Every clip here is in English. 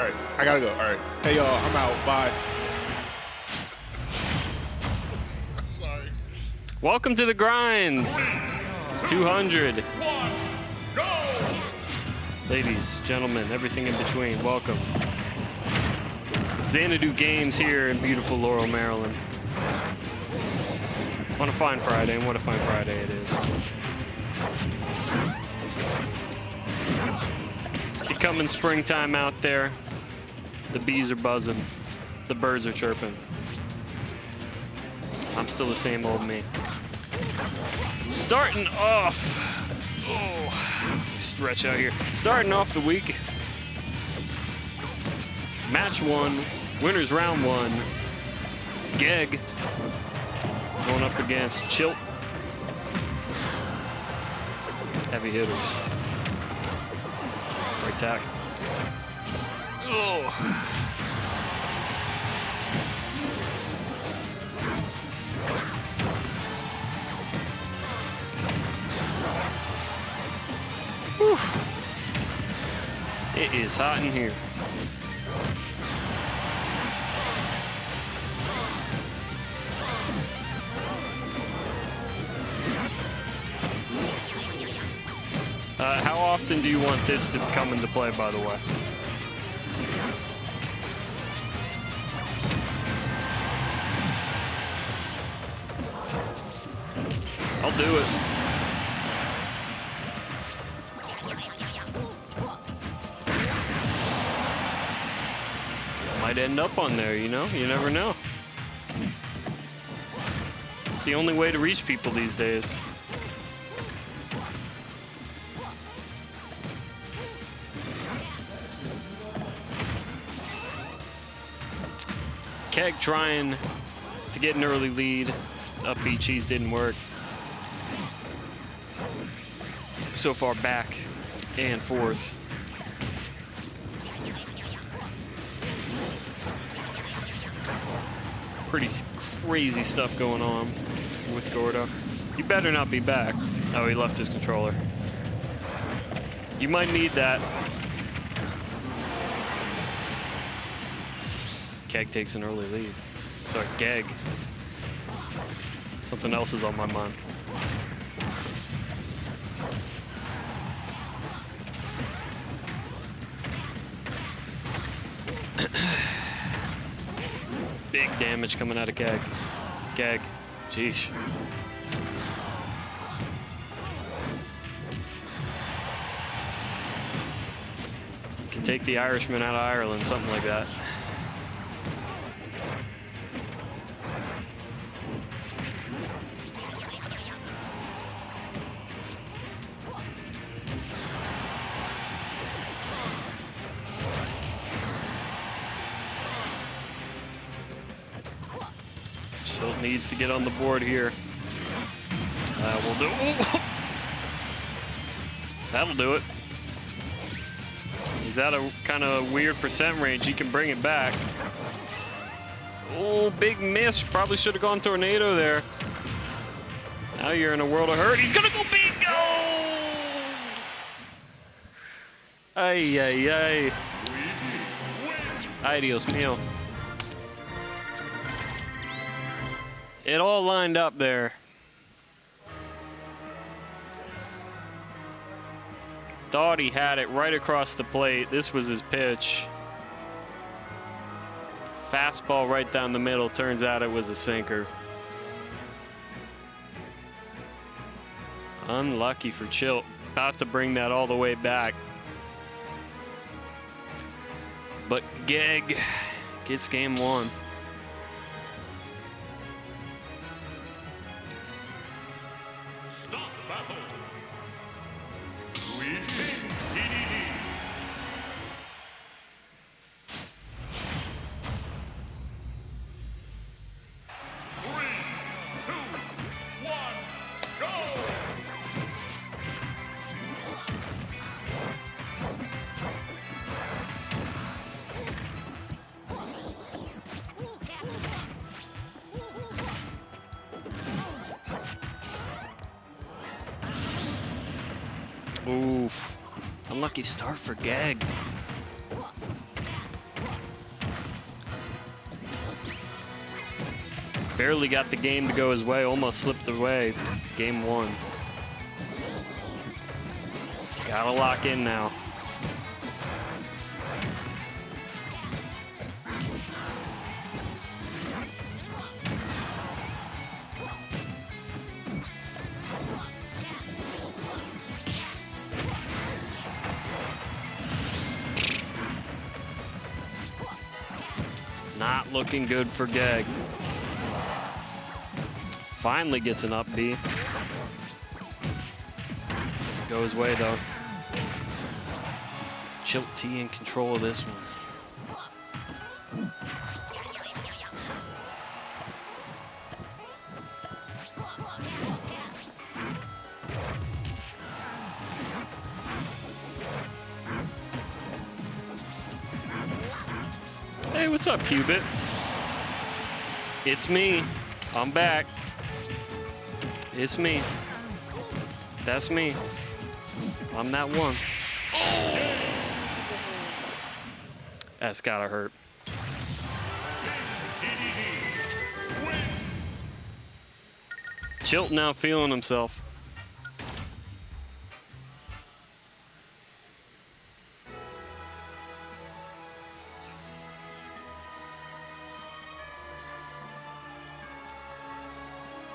right. I gotta go. All right. Hey, y'all. I'm out. Bye. I'm sorry. Welcome to the grind. 200. Ladies, gentlemen, everything in between, welcome. Xanadu Games here in beautiful Laurel, Maryland. What a fine Friday, and what a fine Friday it is. It's becoming springtime out there. The bees are buzzing. The birds are chirping. I'm still the same old me. Starting off, stretch out here. Starting off the week, match 1, winners round 1. Geeg going up against ChillT. Heavy hitters. Right tack. Oh. Whew. It is hot in here. How often do you want this to come into play, by the way? I'll do it. Might end up on there, you know? You never know. It's the only way to reach people these days. Keg trying to get an early lead. Up B cheese didn't work. So far back and forth. Pretty crazy stuff going on with Gordo. You better not be back. Oh, he left his controller. You might need that. Keg takes an early lead. Sorry, Geeg. Something else is on my mind. Big damage coming out of Geeg. Geeg. Jeesh. Can take the Irishman out of Ireland, something like that. Needs to get on the board here. We'll do. Ooh. That'll do it. He's at a kind of weird percent range. He can bring it back. Oh, big miss. Probably should have gone tornado there. Now you're in a world of hurt. He's gonna go big. Go! Ay, ay, ay. Ay, Dios mío. It all lined up there. Thought he had it right across the plate. This was his pitch. Fastball right down the middle. Turns out it was a sinker. Unlucky for ChillT. About to bring that all the way back. But Geeg gets game 1. Oof. Unlucky start for Geeg. Barely got the game to go his way, almost slipped away. Game 1. Gotta lock in now. Not looking good for Geeg. Finally gets an up B. Doesn't go his way though. ChillT in control of this one. Hey, what's up, Cubit? It's me. I'm back. It's me. That's me. I'm that one. That's gotta hurt. ChillT now feeling himself.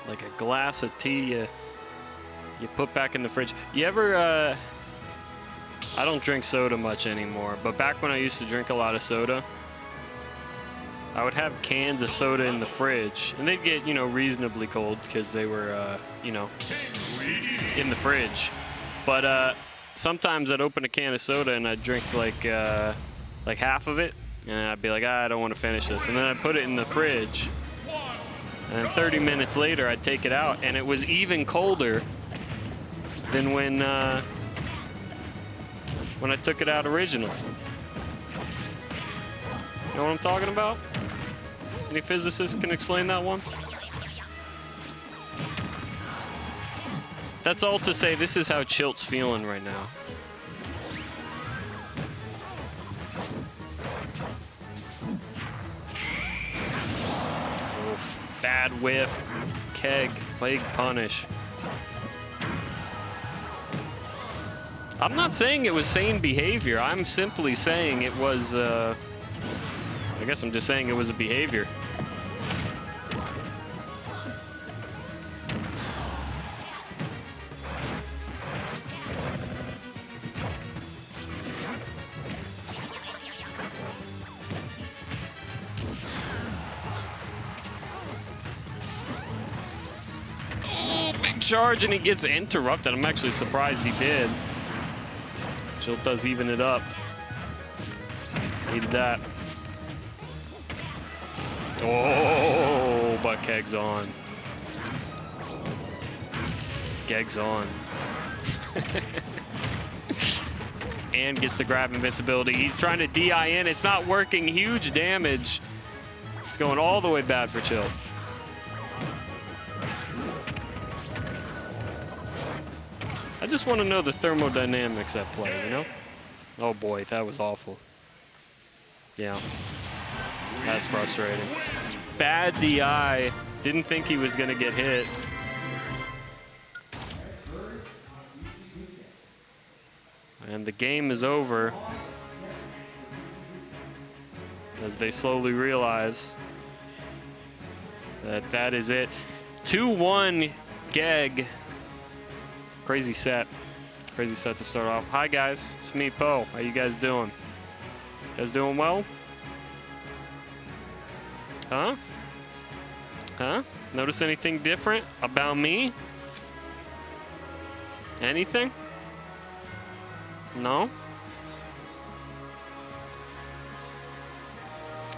Like a glass of tea you put back in the fridge. You ever, I don't drink soda much anymore, but back when I used to drink a lot of soda, I would have cans of soda in the fridge, and they'd get, you know, reasonably cold because they were, you know, in the fridge. But sometimes I'd open a can of soda and I'd drink like half of it, and I'd be like, I don't want to finish this, and then I'd put it in the fridge. And 30 minutes later, I'd take it out, and it was even colder than when I took it out originally. You know what I'm talking about? Any physicists can explain that one? That's all to say, this is how ChillT's feeling right now. Bad whiff, Keg, plague punish. I'm not saying it was sane behavior. I'm simply saying it was, I guess I'm just saying it was a behavior. Charge and he gets interrupted. I'm actually surprised he did. ChillT does even it up. Needed that. Oh, but Keg's on. Geg's on. And gets the grab invincibility. He's trying to DI in. It's not working. Huge damage. It's going all the way bad for ChillT. I just want to know the thermodynamics at play, you know? Oh boy, that was awful. Yeah. That's frustrating. Bad DI. Didn't think he was going to get hit. And the game is over. As they slowly realize that that is it. 2-1 Geeg. Crazy set. Crazy set to start off. Hi guys, it's me, Poe. How you guys doing? You guys doing well? Huh? Huh? Notice anything different about me? Anything? No?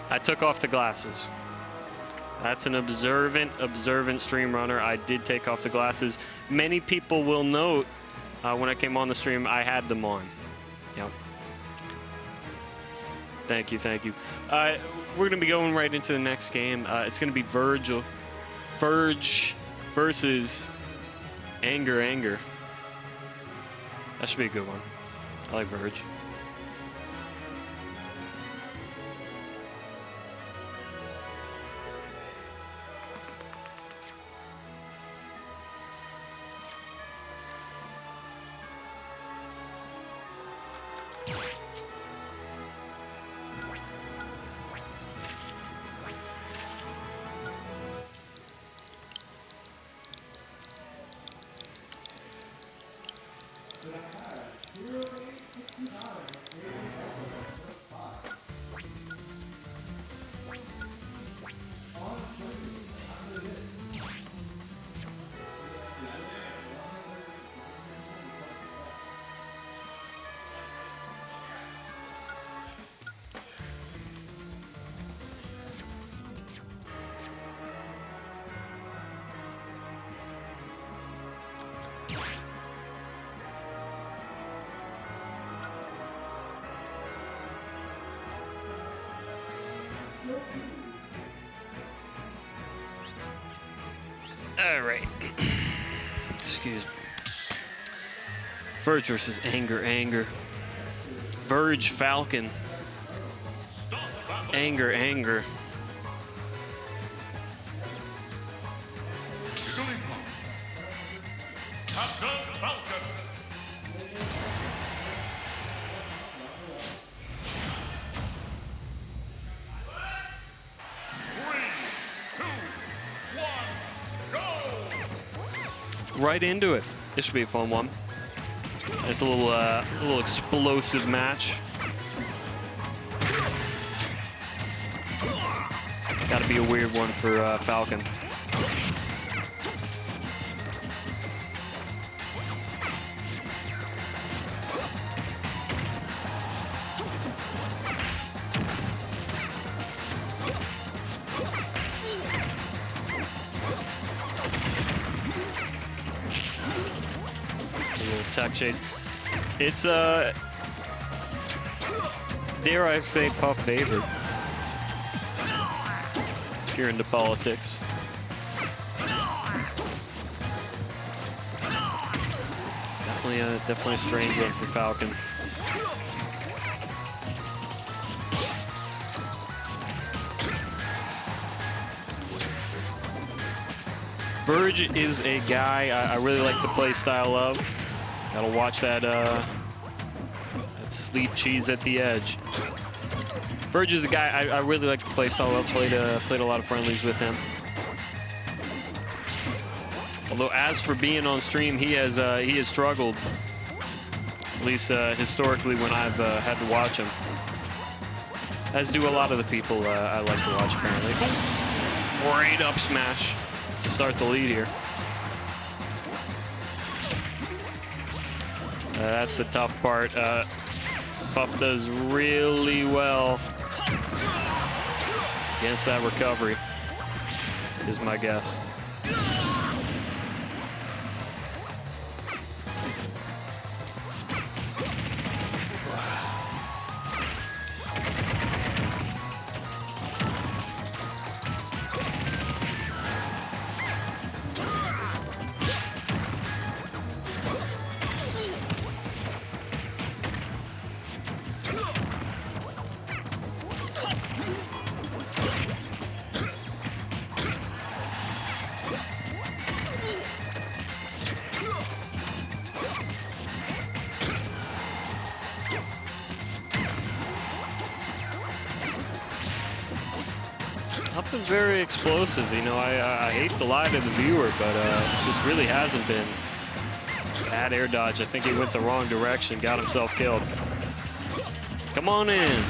I took off the glasses. That's an observant stream runner. I did take off the glasses. Many people will note when I came on the stream, I had them on. Yep. Thank you, thank you. We're going to be going right into the next game. It's going to be VurJe versus EngrAnger. That should be a good one. I like VurJe. All right. Excuse me. VurJe versus EngrAnger. VurJe Falcon. EngrAnger. Falcon. Right into it. This should be a fun one. It's a little explosive match. Got to be a weird one for Falcon. Tech chase. It's dare I say, Puff favorite. If you're into politics. Definitely a strange one for Falcon. VurJe is a guy I really like the play style of. Gotta watch that sleep cheese at the edge. VurJe is a guy I really like to play style of. Played a lot of friendlies with him. Although as for being on stream, he has struggled. At least historically when I've had to watch him. As do a lot of the people I like to watch apparently. Great up smash to start the lead here. That's the tough part. Puff does really well against that recovery, is my guess. Been very explosive, you know. I hate to lie to the viewer, but it just really hasn't been. Bad air dodge. I think he went the wrong direction, got himself killed. Come on in.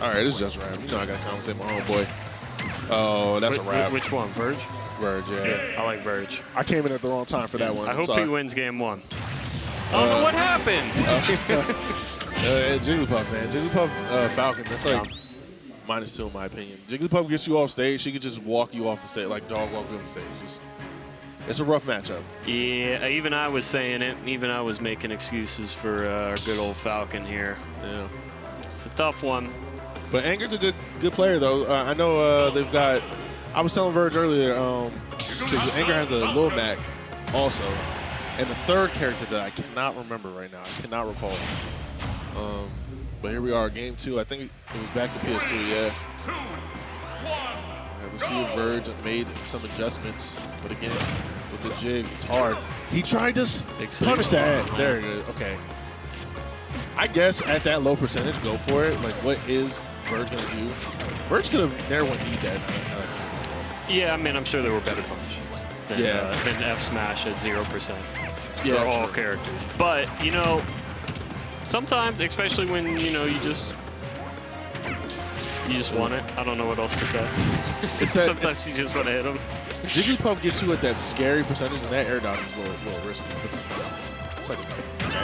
All right, this is just rap. You know I gotta compensate my homeboy. Oh, that's a wrap. Which one, VurJe? VurJe, yeah. I like VurJe. I came in at the wrong time for that one. I hope he wins game one. Oh, no, what happened? Jigglypuff, man. Jigglypuff, Falcon, that's like -2 in my opinion. Jigglypuff gets you off stage. She could just walk you off the stage, like dog walk you off the stage. It's a rough matchup. Yeah, even I was saying it. Even I was making excuses for our good old Falcon here. Yeah. It's a tough one. But Anger's a good player, though. I know they've got... I was telling VurJe earlier, because Enger has a Lil Mac also, and the third character that I cannot remember right now. I cannot recall. But here we are, game 2. I think it was back to PS2, yeah. Let's see if VurJe made some adjustments, but again, with the jigs, it's hard. He tried to punish that. There it is. Okay. I guess at that low percentage, go for it. Like, what is VurJe gonna do? VurJe could have never won that. Yeah, I mean, I'm sure there were better punishes than F Smash at 0% for all characters. But, you know, sometimes, especially when, you know, you just want it. I don't know what else to say. Sometimes you just want to hit them. Jigglypuff gets you at that scary percentage, and that air dodge is a little risky. It's like an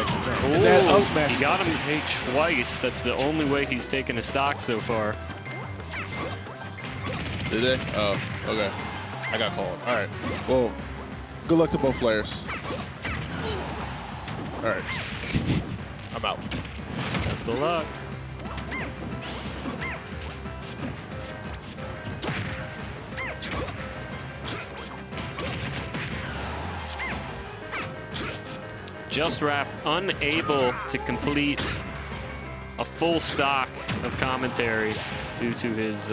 extra jump. And that up smash, he got him hit twice. That's the only way he's taken a stock so far. Did they? Oh, okay. I got called. All right. Well, Good luck to both players. All right. I'm out. Best of luck. Just Raph unable to complete a full stock of commentary due to his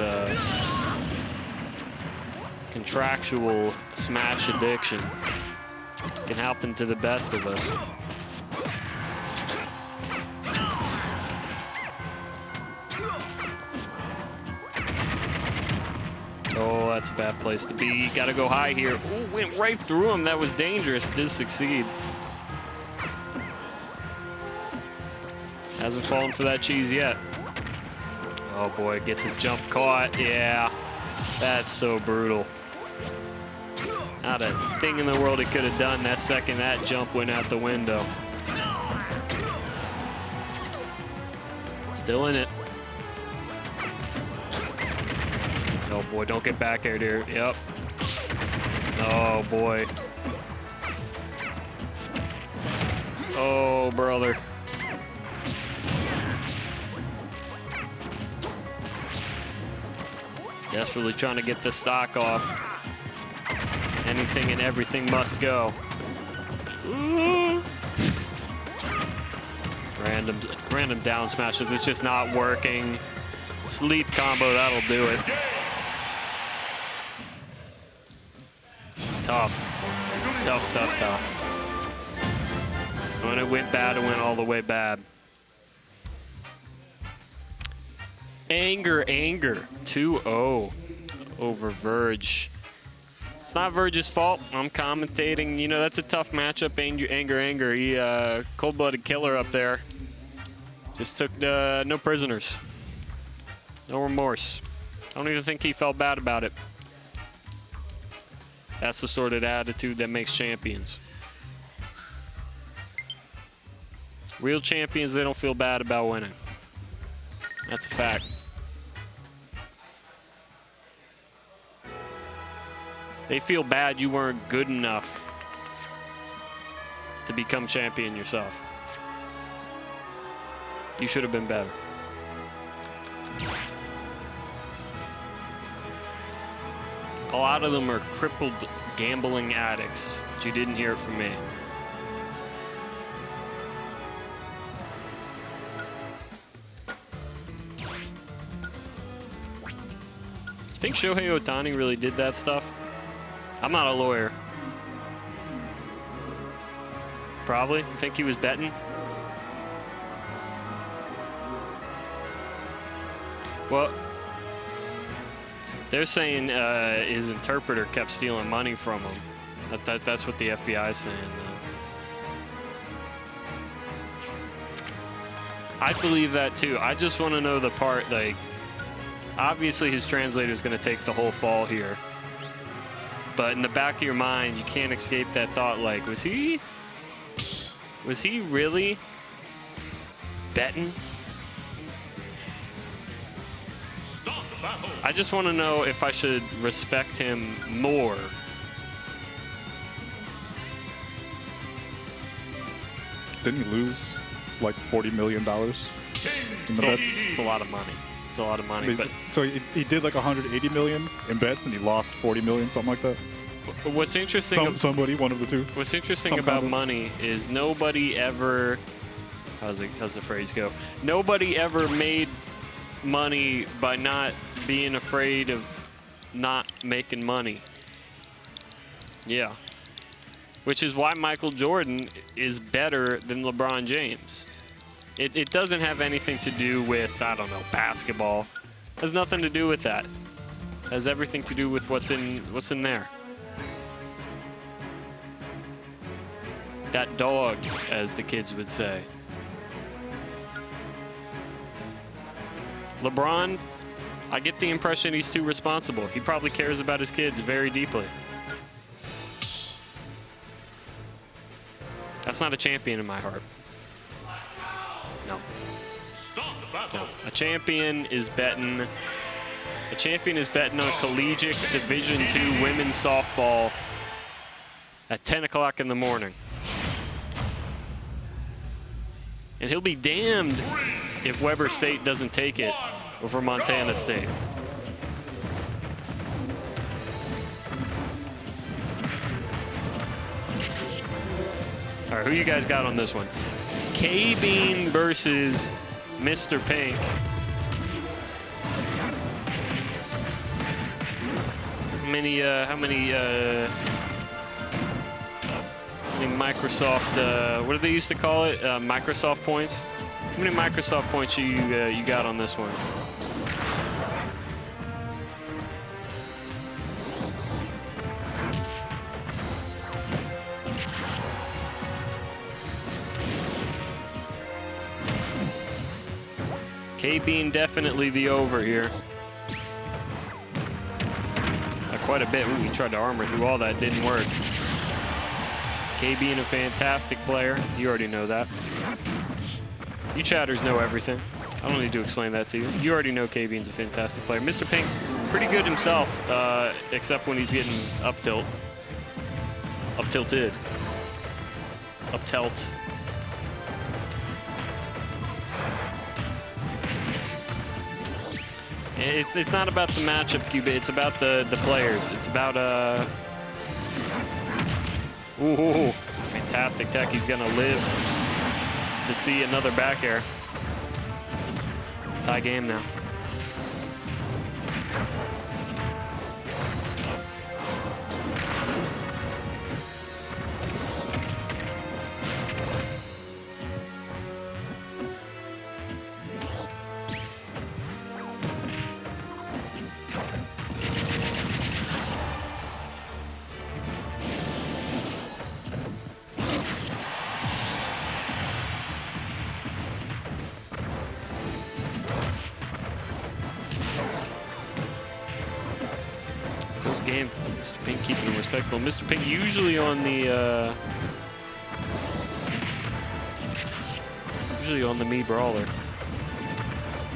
contractual Smash addiction. Can happen to the best of us. Oh, that's a bad place to be. Gotta go high here. Ooh, went right through him. That was dangerous. Did succeed. Hasn't fallen for that cheese yet. Oh boy, gets his jump caught. Yeah, that's so brutal. Not a thing in the world he could have done that second that jump went out the window. Still in it. Oh boy, don't get back here, dear. Yep. Oh boy. Oh, brother. Desperately trying to get the stock off. Anything and everything must go. Ooh. Random down smashes. It's just not working. Sleep combo, that'll do it. Tough. Tough, tough, tough. When it went bad, it went all the way bad. EngrAnger 2-0 over VurJe. It's not VurJe's fault. I'm commentating. You know, that's a tough matchup, EngrAnger. He cold-blooded killer up there. Just took no prisoners. No remorse. I don't even think he felt bad about it. That's the sort of attitude that makes champions. Real champions, they don't feel bad about winning. That's a fact. They feel bad you weren't good enough to become champion yourself. You should have been better. A lot of them are crippled gambling addicts, but you didn't hear it from me. Think Shohei Ohtani really did that stuff? I'm not a lawyer. Probably. Think he was betting? Well, they're saying his interpreter kept stealing money from him. That's what the FBI is saying. I believe that too. I just want to know the part, like, obviously his translator is going to take the whole fall here. But in the back of your mind, you can't escape that thought, like, was he really betting? I just want to know if I should respect him more. Didn't he lose like $40 million in the bets? It's a lot of money. It's a lot of money. But so he did like 180 million in bets, and he lost 40 million, something like that. What's interesting? Somebody, one of the two. What's interesting about money is nobody ever. How's the phrase go? Nobody ever made money by not being afraid of not making money. Yeah. Which is why Michael Jordan is better than LeBron James. It doesn't have anything to do with, I don't know, basketball. It has nothing to do with that. It has everything to do with what's in there. That dog, as the kids would say. LeBron, I get the impression he's too responsible. He probably cares about his kids very deeply. That's not a champion in my heart. No. No. A champion is betting on collegiate Division II women's softball at 10 o'clock in the morning. And he'll be damned if Weber State doesn't take it over Montana State. All right, who you guys got on this one? KBean versus Mr. Pink. How many Microsoft, what do they used to call it? Microsoft points? How many Microsoft points you got on this one? KBean definitely the over here. Quite a bit. Ooh, he tried to armor through all that. Didn't work. KBean a fantastic player. You already know that. You chatters know everything. I don't need to explain that to you. You already know KBean's a fantastic player. Mr. Pink, pretty good himself, except when he's getting up tilt. Up tilted. Up tilt. It's not about the matchup, Cuba. It's about the players. It's about ooh, fantastic tech. He's gonna live to see another back air. Tie game now. Game, Mr. Pink keeping him respectable. Mr. Pink usually on the me Brawler.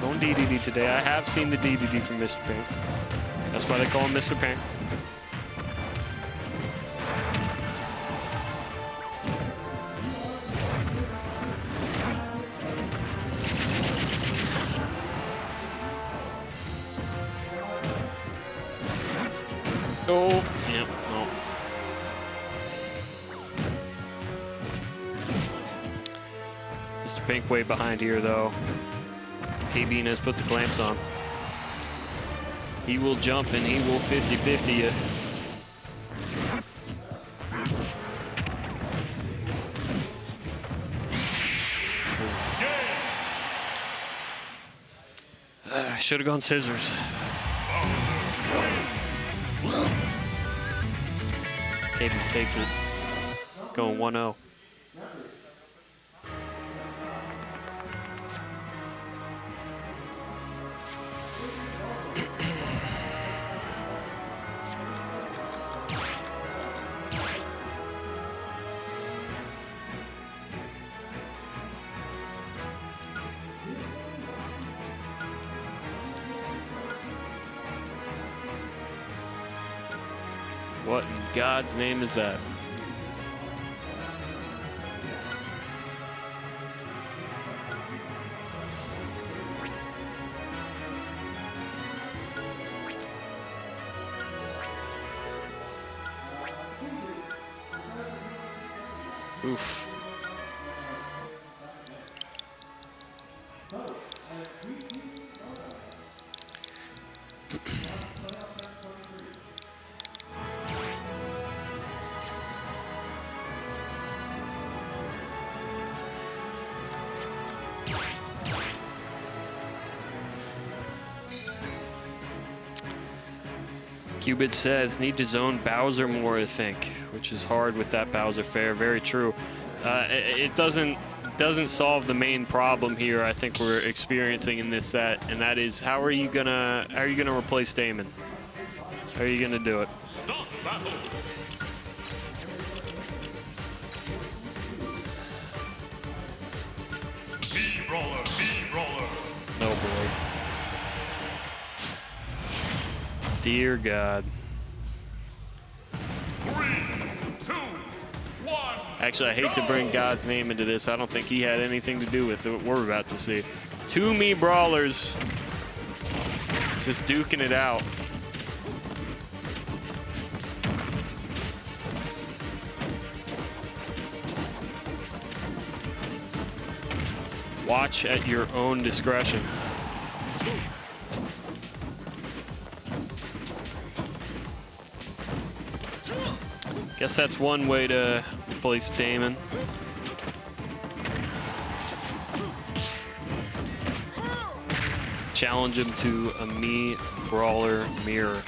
Going Dedede today. I have seen the Dedede from Mr. Pink. That's why they call him Mr. Pink. Oh, yep, no. Mr. Pink way behind here, though. KBean has put the clamps on. He will jump and he will 50-50 you. Should have gone scissors. KBean takes it. Going 1-0. What in God's name is that? Oof. Cubit says, need to zone Bowser more, I think, which is hard with that Bowser fair. Very true. It doesn't solve the main problem here I think we're experiencing in this set, and that is how are you gonna replace Damon? How are you gonna do it? Brawler. No boy. Dear God. 3, 2, Actually, I hate to bring God's name into this. I don't think he had anything to do with what we're about to see. 2 me brawlers just duking it out. Watch at your own discretion. Guess that's one way to place Damon. Challenge him to a me brawler mirror.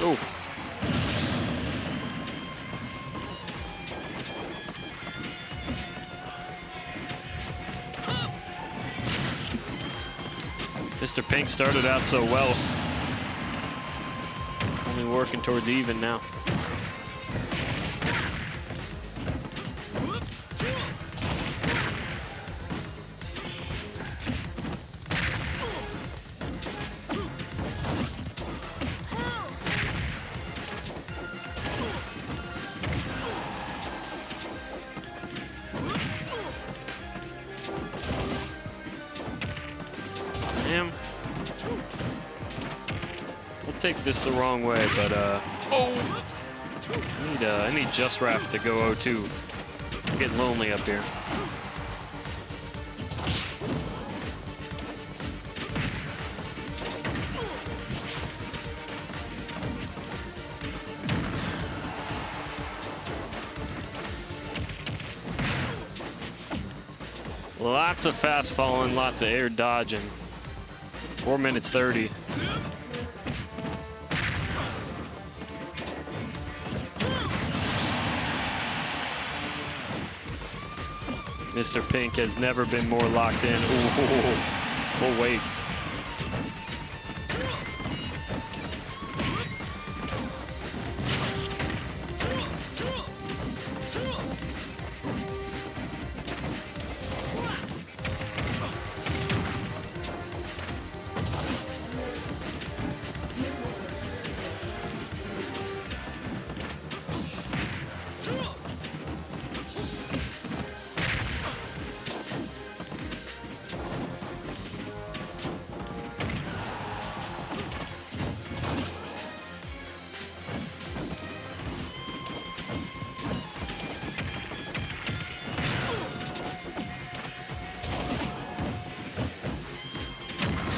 Oh. Mr. Pink started out so well. Only working towards even now. We'll take this the wrong way, but oh, I need Just Raf to go 0-2. I'm getting lonely up here. Lots of fast falling, lots of air dodging. 4 minutes 30. Mr. Pink has never been more locked in. Ooh, full weight.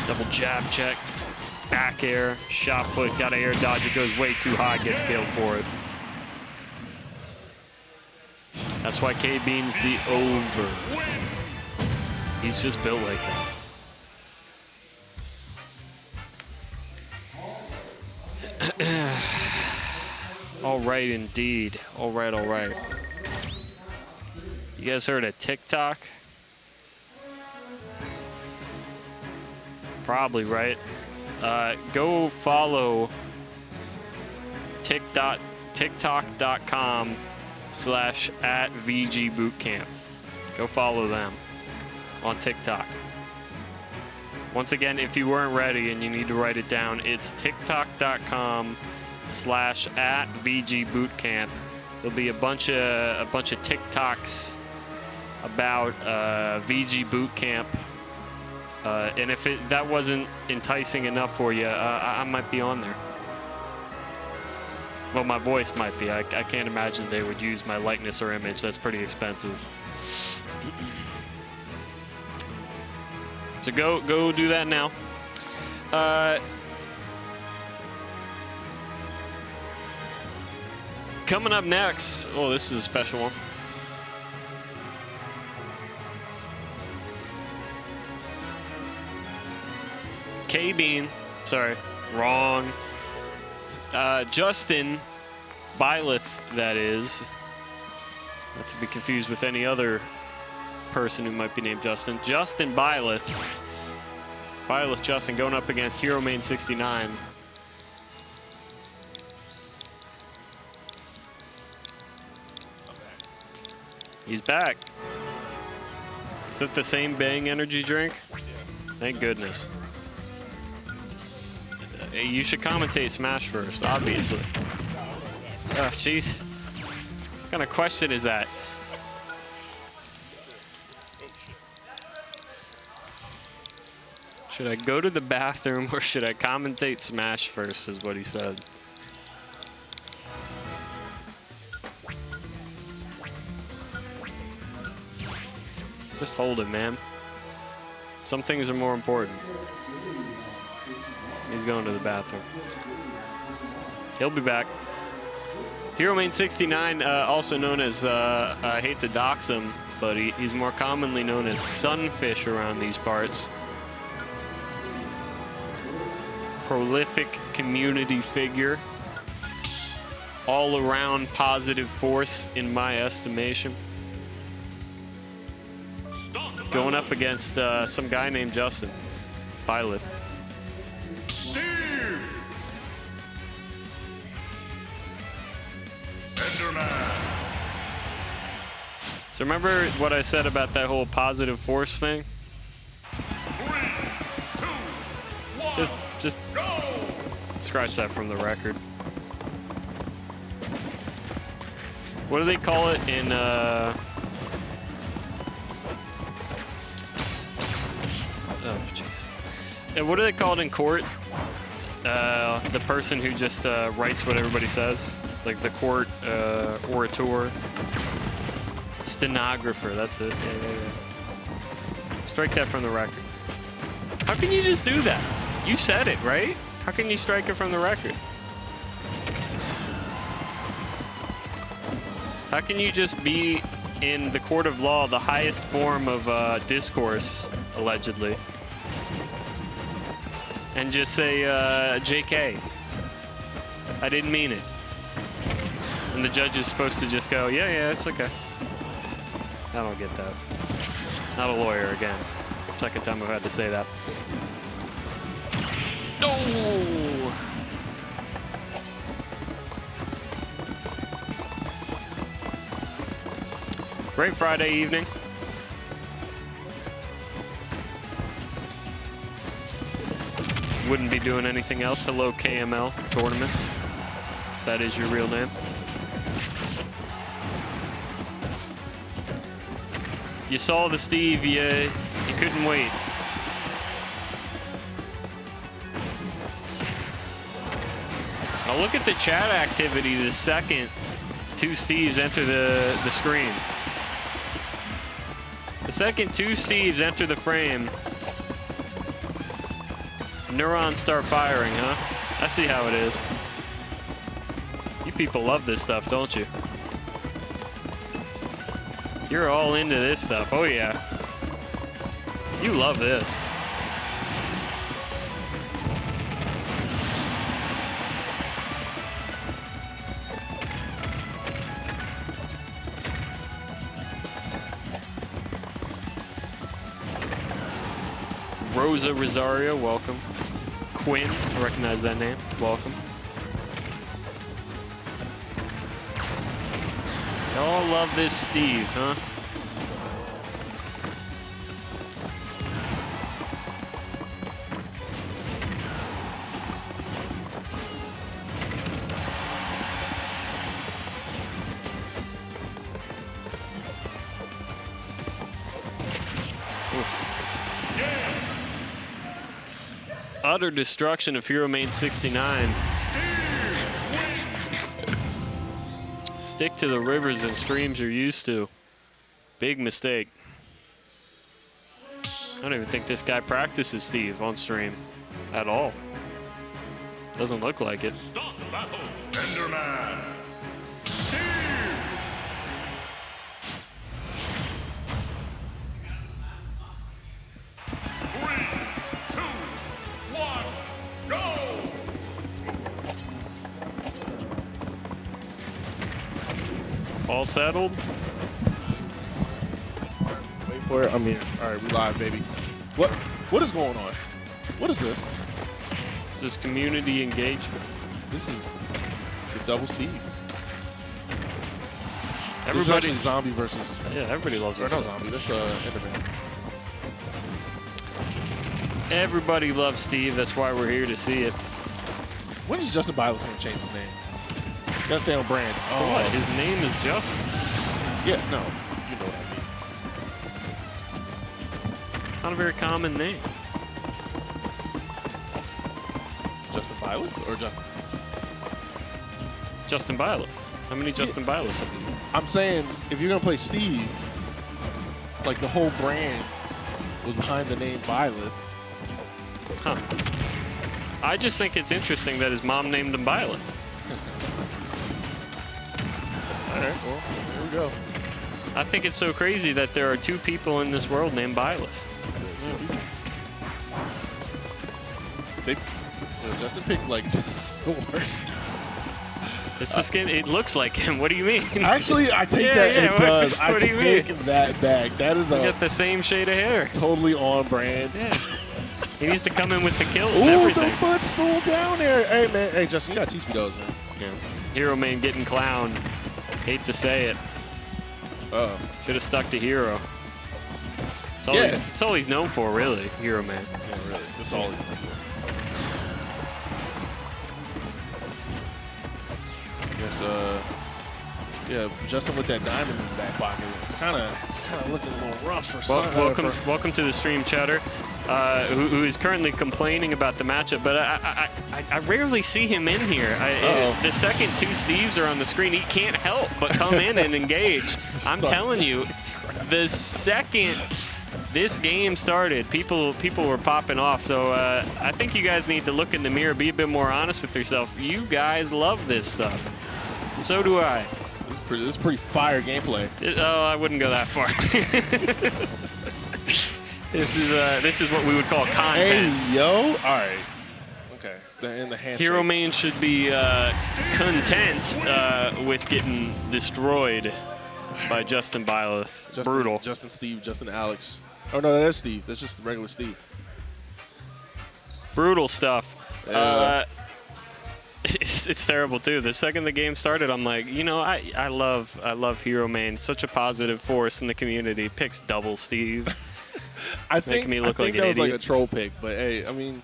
Double jab check, back air, shot put, got to air dodge. It goes way too high, gets killed for it. That's why KBean's the over. He's just built like that. All right, indeed. All right, all right. You guys heard of TikTok? Probably, right? Go follow tiktok.com/@VGBootCamp. Go follow them on TikTok. Once again, if you weren't ready and you need to write it down, it's tiktok.com/@VGBootCamp. There'll be a bunch of TikToks about VG Bootcamp. And if that wasn't enticing enough for you, I might be on there. Well, my voice might be. I can't imagine they would use my likeness or image. That's pretty expensive. So go do that now. Coming up next, oh, this is a special one. KBean, sorry. Wrong. Justinbyleth, that is. Not to be confused with any other person who might be named Justin. Justinbyleth. Byleth Justin going up against Hero Main 69. He's back. Is it the same Bang energy drink? Thank goodness. You should commentate Smash first, obviously. Oh, jeez. What kind of question is that? Should I go to the bathroom or should I commentate Smash first, is what he said. Just hold it, man. Some things are more important. He's going to the bathroom. He'll be back. Hero Main 69, also known as, I hate to dox him, but he's more commonly known as Sunfish around these parts. Prolific community figure. All around positive force in my estimation. Going up against some guy named Justinbyleth. Steve! Enderman! So remember what I said about that whole positive force thing? 3, 2, 1, Just go! scratch that from the record. What do they call it in oh jeez. And what do they call it in court? The person who just writes what everybody says, like the court orator, stenographer. That's it. Yeah. Strike that from the record. How can you just do that? You said it, right? How can you strike it from the record? How can you just be in the court of law, the highest form of discourse, allegedly, and just say, JK, I didn't mean it. And the judge is supposed to just go, yeah, it's okay. I don't get that. Not a lawyer again. Second time I've had to say that. Oh! Great Friday evening. Wouldn't be doing anything else. Hello, KML Tournaments, if that is your real name. You saw the Steve, you couldn't wait. Now look at the chat activity the second two Steves enter the screen. The second two Steves enter the frame, neurons start firing, huh? I see how it is. You people love this stuff, don't you? You're all into this stuff. Oh, yeah. You love this. Rosa Rosario, welcome. Quinn, I recognize that name. Welcome. Y'all love this Steve, huh? Oof. Utter destruction of Hero Main 69. Stick to the rivers and streams you're used to. Big mistake. I don't even think this guy practices Steve on stream at all. Doesn't look like it. Stop the battle, Enderman! Steve! 3, 2, 1, go! All settled? Wait for it. I mean, all right, we live, baby. What is going on? What is this? This is community engagement. This is the double Steve. This is Everybody, actually zombie versus. yeah, everybody loves Or this. no zombie. That's Enderman. Everybody loves Steve. That's why we're here to see it. When is Justinbyleth going to change his name? Gotta stay on brand. For what? His name is Justin. Yeah, no. You know what I mean. It's not a very common name. Justinbyleth or Justin? Justinbyleth. How many Justinbyleths have you? I'm saying if you're going to play Steve, like the whole brand was behind the name Byleth. Huh. I just think it's interesting that his mom named him Byleth. All right, well, there we go. I think it's so crazy that there are 2 people in this world named Byleth. Justin picked like the worst. It's the skin. It looks like him. What do you mean? Actually, I take Yeah, that. yeah, It what- does. what I do you take mean? that back. That is You got the same shade of hair. totally on brand. Yeah. He needs to come in with the kilt Ooh, and the everything. footstool down there. Hey, man. Hey, Justin, you got to teach me those, man. Yeah. Hero Man getting clowned. Hate to say it. Uh-oh. Should have stuck to Hero. It's all, Yeah. it's all he's known for, really, Hero Man. Yeah, really. That's all he's looking for. I guess, yeah, Justin with that diamond in the back pocket. It's kind of looking a little rough for some. Welcome to the stream, Cheddar, who is currently complaining about the matchup, but I rarely see him in here. The second 2 Steves are on the screen, he can't help but come in and engage. I'm telling you, the second this game started, people were popping off. So I think you guys need to look in the mirror, be a bit more honest with yourself. You guys love this stuff. So do I. This is pretty fire gameplay. I wouldn't go that far. This is what we would call content. Hey, yo. All right. Okay. In the handshake. Hero Main should be content with getting destroyed by Justinbyleth. Brutal. Justin, Steve, Justin, Alex. Oh, no, that is Steve. That's just the regular Steve. Brutal stuff. Yeah. It's terrible too. The second the game started, I'm like, you know, I love Hero Man. Such a positive force in the community. Picks double Steve. I think me look like an that was like idiot. a troll pick, but hey, I mean,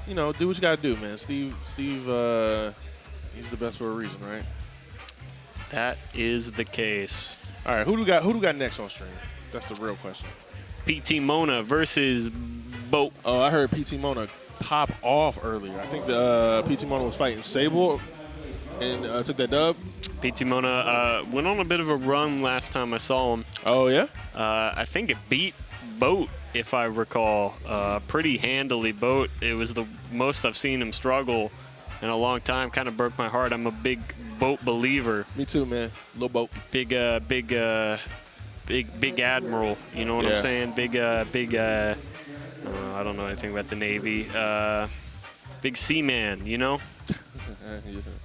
you know, do what you gotta do, man. Steve, he's the best for a reason, right? That is the case. All right, who do we got next on stream? That's the real question. PTMona versus Boat. Oh, I heard PTMona pop off earlier. I think the PTMona was fighting Sable and took that dub. PTMona went on a bit of a run last time I saw him. Oh, yeah? I think it beat Boat, if I recall, pretty handily. Boat, it was the most I've seen him struggle in a long time. Kind of broke my heart. I'm a big Boat believer. Me too, man. Little Boat. Big admiral. You know what I'm saying? Big. I don't know anything about the Navy. Big seaman. You know.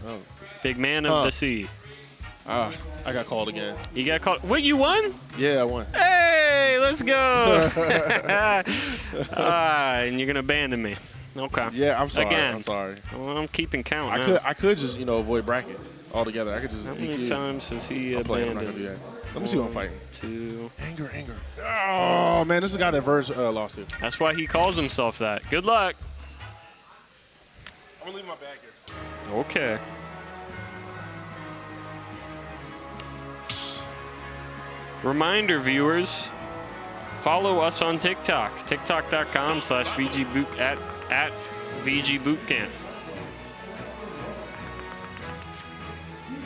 Oh. Big man of the sea. I got called again. You got caught. What, you won? Yeah, I won. Hey, let's go. And you're gonna abandon me. Okay. Yeah, I'm sorry. Again. I'm sorry. Well, I'm keeping count. now. I could just, avoid bracket altogether. I could just How DQ. many times has he I'm playing. I'm not gonna do abandoned? that. Let me see who I'm fighting. 2. Anger. Oh, man, this is the guy that VurJe lost to. That's why he calls himself that. Good luck. I'm gonna leave my bag here. Okay. Reminder, viewers, follow us on TikTok. TikTok.com/VGBoot at VGBootCamp.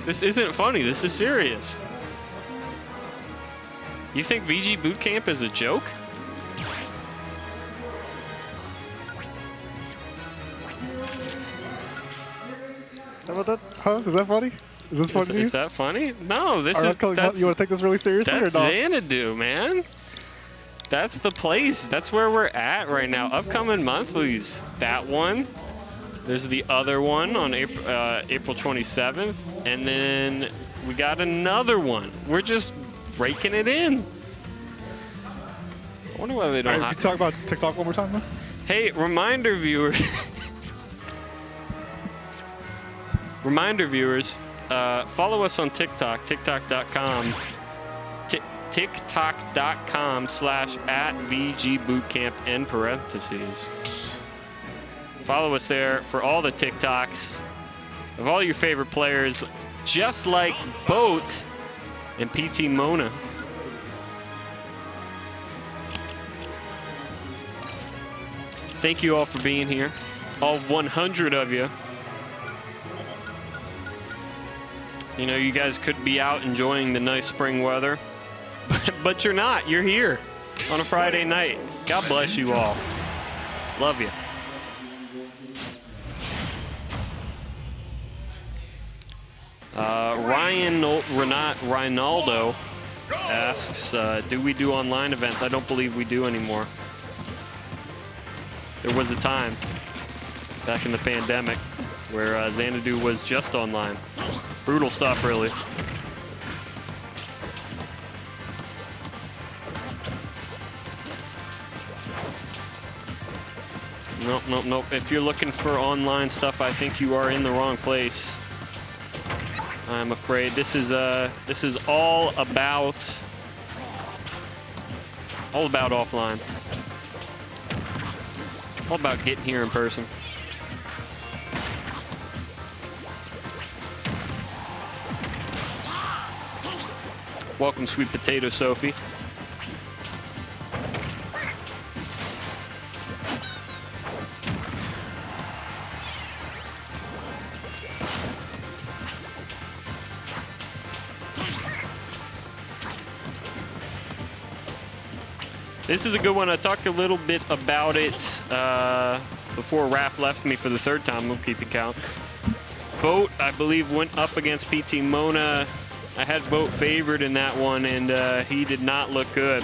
This isn't funny. This is serious. You think VGBootCamp is a joke? How about that? Huh? Is that funny? Is this funny? Is that funny? No, this is. You want to take this really seriously or That's not? Xanadu, man. That's the place. That's where we're at right now. Upcoming monthlies. That one. There's the other one on April 27th. And then we got another one. We're just breaking it in. I wonder why they don't. Can you talk about TikTok one more time, man? Hey, reminder viewers. Follow us on TikTok, tiktok.com. TikTok.com/@VGBootCamp in parentheses. Follow us there for all the TikToks of all your favorite players, just like Boat and PTMona. Thank you all for being here, all 100 of you. You know, you guys could be out enjoying the nice spring weather, but you're not. You're here on a Friday night. God bless you all. Love you. Rinaldo asks, do we do online events? I don't believe we do anymore. There was a time back in the pandemic where Xanadu was just online. Brutal stuff, really. Nope, nope, nope. If you're looking for online stuff, I think you are in the wrong place. I'm afraid this is all about offline. All about getting here in person. Welcome, Sweet Potato Sophie. This is a good one. I talked a little bit about it before Raph left me for the third time. We'll keep it count. Boat, I believe, went up against PTMona. I had Boat favored in that one, and he did not look good.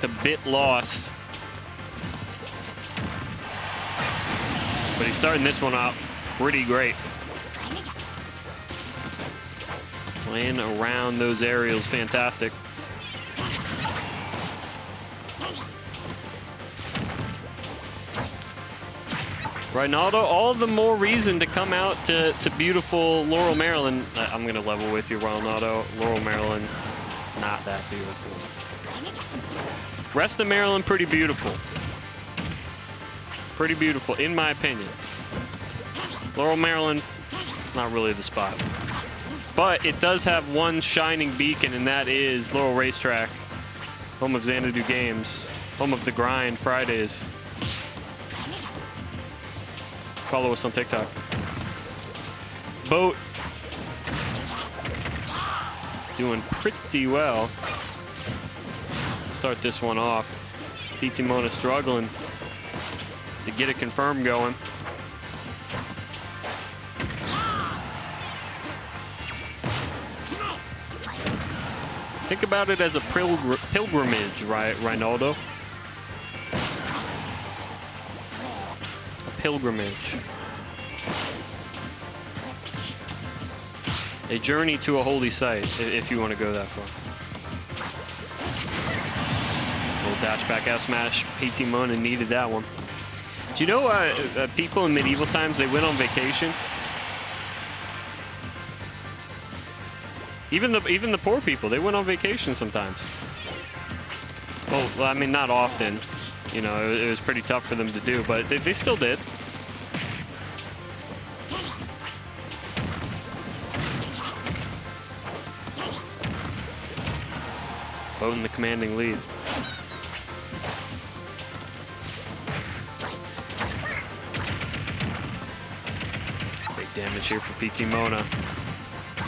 The bit lost. But he's starting this one out pretty great. Playing around those aerials, fantastic. Ronaldo, all the more reason to come out to beautiful Laurel, Maryland. I'm going to level with you, Ronaldo. Laurel, Maryland, not that beautiful. Rest of Maryland, pretty beautiful. Pretty beautiful, in my opinion. Laurel, Maryland, not really the spot. But it does have one shining beacon, and that is Laurel Racetrack, home of Xanadu Games, home of the Grind Fridays. Follow us on TikTok. Boat doing pretty well. Start this one off. PTMona struggling to get it confirmed going. Think about it as a pilgrimage, right, Rinaldo? Pilgrimage. A journey to a holy site, if you want to go that far. This little dash back out smash. PTMona needed that one. Do you know people in medieval times, they went on vacation? Even the poor people, they went on vacation sometimes. Well, I mean, not often. You know, it was pretty tough for them to do, but they still did. Boat in the commanding lead. Big damage here for PTMona.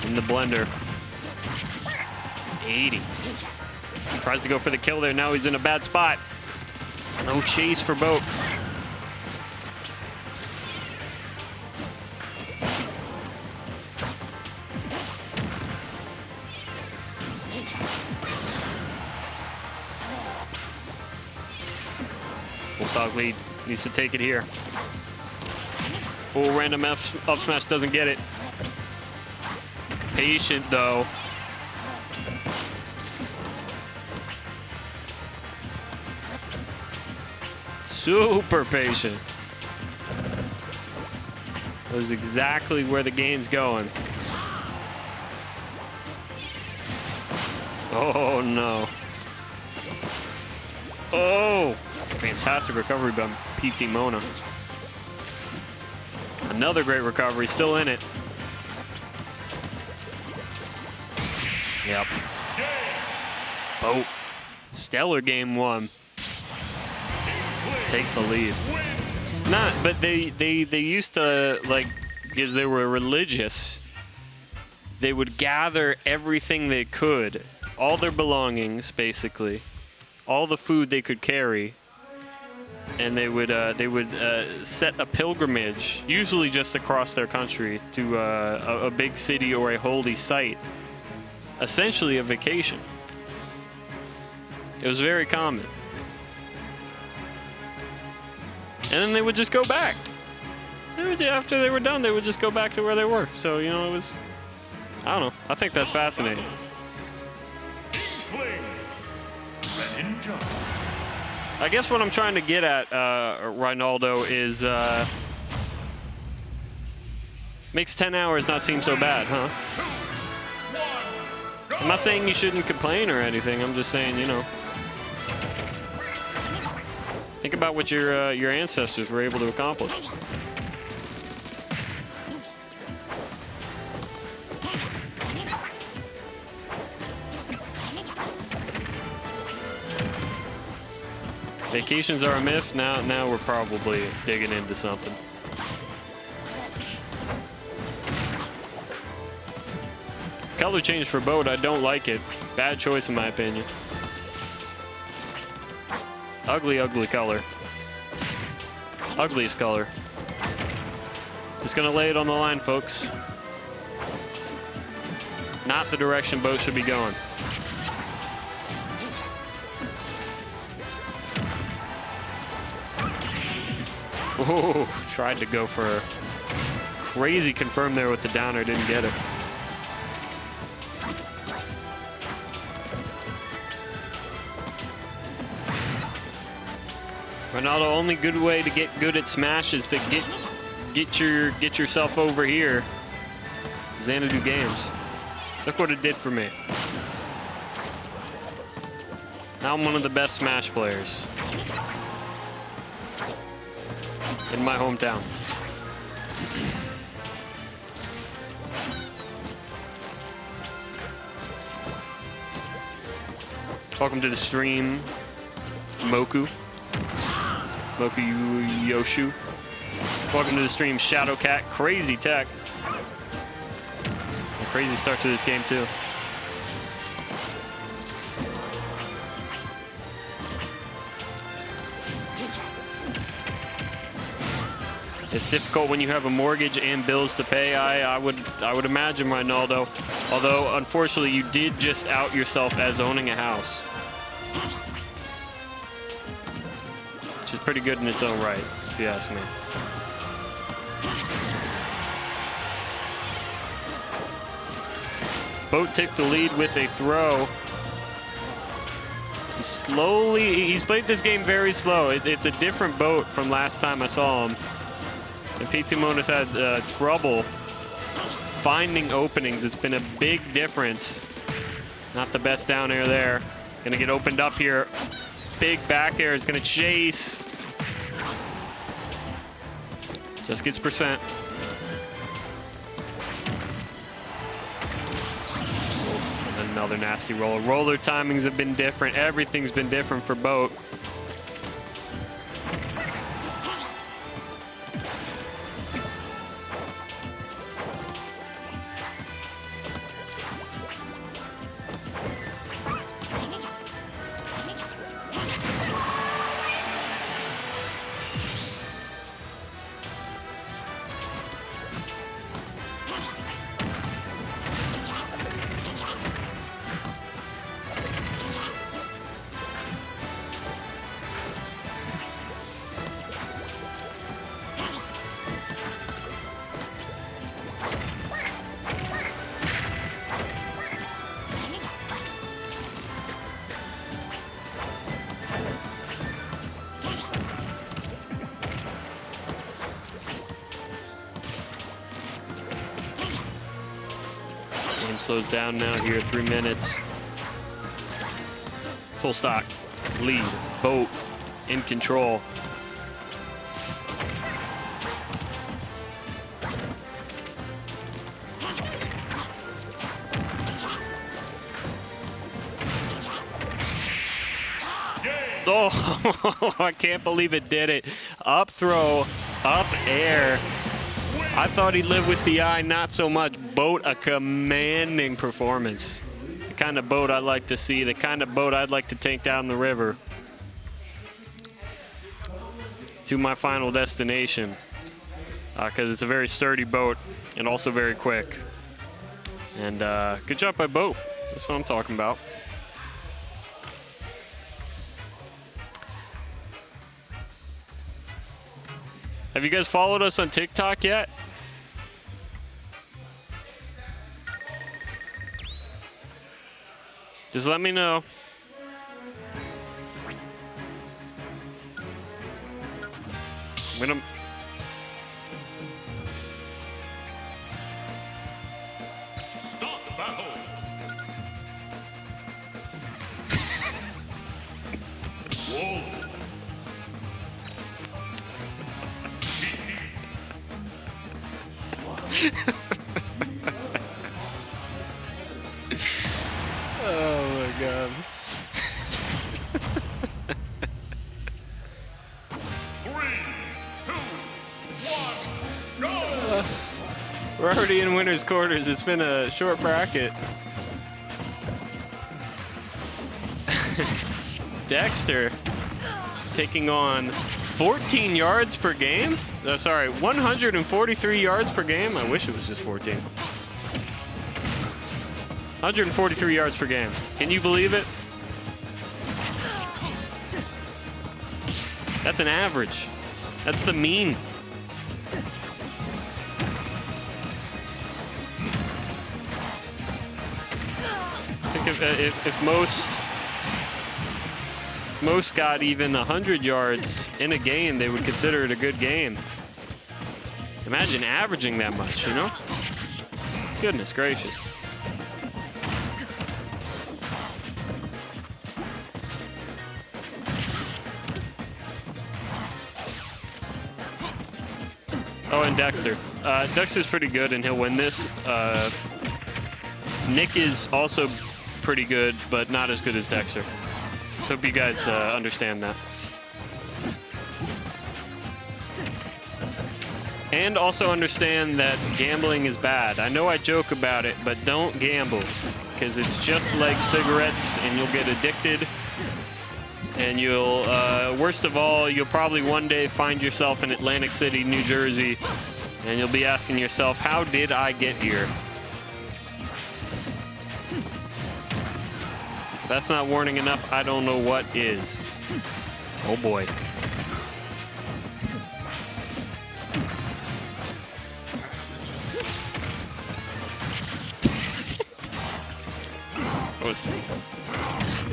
In the blender. 80. Tries to go for the kill there. Now he's in a bad spot. No chase for Boat. Full stock lead. Needs to take it here. Oh, random up smash doesn't get it. Patient, though. Super patient. That was exactly where the game's going. Oh, no. Oh, fantastic recovery by PTMona. Another great recovery, still in it. Yep. Boat. Stellar game 1. Takes the lead. But they used to, like, because they were religious, they would gather everything they could, all their belongings, basically, all the food they could carry, and they would set a pilgrimage, usually just across their country, to a big city or a holy site. Essentially a vacation. It was very common. And then they would just go back. After they were done, they would just go back to where they were. So, you know, it was... I don't know. I think that's fascinating. Greninja. I guess what I'm trying to get at, Ronaldo, is... makes 10 hours not seem so bad, huh? I'm not saying you shouldn't complain or anything. I'm just saying, you know... Think about what your ancestors were able to accomplish. Vacations are a myth. Now we're probably digging into something. Color change for boat. I don't like it. Bad choice in my opinion. Ugly, ugly color. Ugliest color. Just gonna lay it on the line, folks. Not the direction boat should be going. Oh, tried to go for a crazy confirm there with the downer, didn't get it. Ronaldo, only good way to get good at Smash is to get yourself over here. Xanadu Games. Look what it did for me. Now I'm one of the best Smash players in my hometown. Welcome to the stream, Moku Yoshu. Welcome to the stream, Shadowcat. Crazy tech. A crazy start to this game too. It's difficult when you have a mortgage and bills to pay. I would imagine, Ronaldo. Although unfortunately you did just out yourself as owning a house. Which is pretty good in its own right, if you ask me. Boat took the lead with a throw. He's played this game very slow. It's a different boat from last time I saw him. And PTMona's had trouble finding openings. It's been a big difference. Not the best down air there. Gonna get opened up here. Big back air is gonna chase. Just gets percent. And another nasty roller. Roller timings have been different. Everything's been different for boat. Time slows down now here, 3 minutes. Full stock, lead, boat, in control. Oh, I can't believe it did it. Up throw, up air. I thought he'd live with the eye, not so much. Boat, a commanding performance. The kind of boat I like to see, the kind of boat I'd like to take down the river to my final destination. Because it's a very sturdy boat and also very quick. And good job by boat. That's what I'm talking about. Have you guys followed us on TikTok yet? Just let me know. I'm gonna... Start the battle. Whoa. Oh my god. 3, 2, 1, go! We're already in winner's quarters. It's been a short bracket. Dexter taking on 14 yards per game. Oh, sorry, 143 yards per game. I wish it was just 14. 143 yards per game. Can you believe it? That's an average. That's the mean. I think if most got even 100 yards in a game, they would consider it a good game. Imagine averaging that much, you know? Goodness gracious. Oh, and Dexter. Dexter's pretty good, and he'll win this. Nick is also pretty good, but not as good as Dexter. Hope you guys understand that. And also understand that gambling is bad. I know I joke about it, but don't gamble, because it's just like cigarettes, and you'll get addicted. And you'll, worst of all, you'll probably one day find yourself in Atlantic City, New Jersey, and you'll be asking yourself, how did I get here? If that's not warning enough, I don't know what is. Oh boy.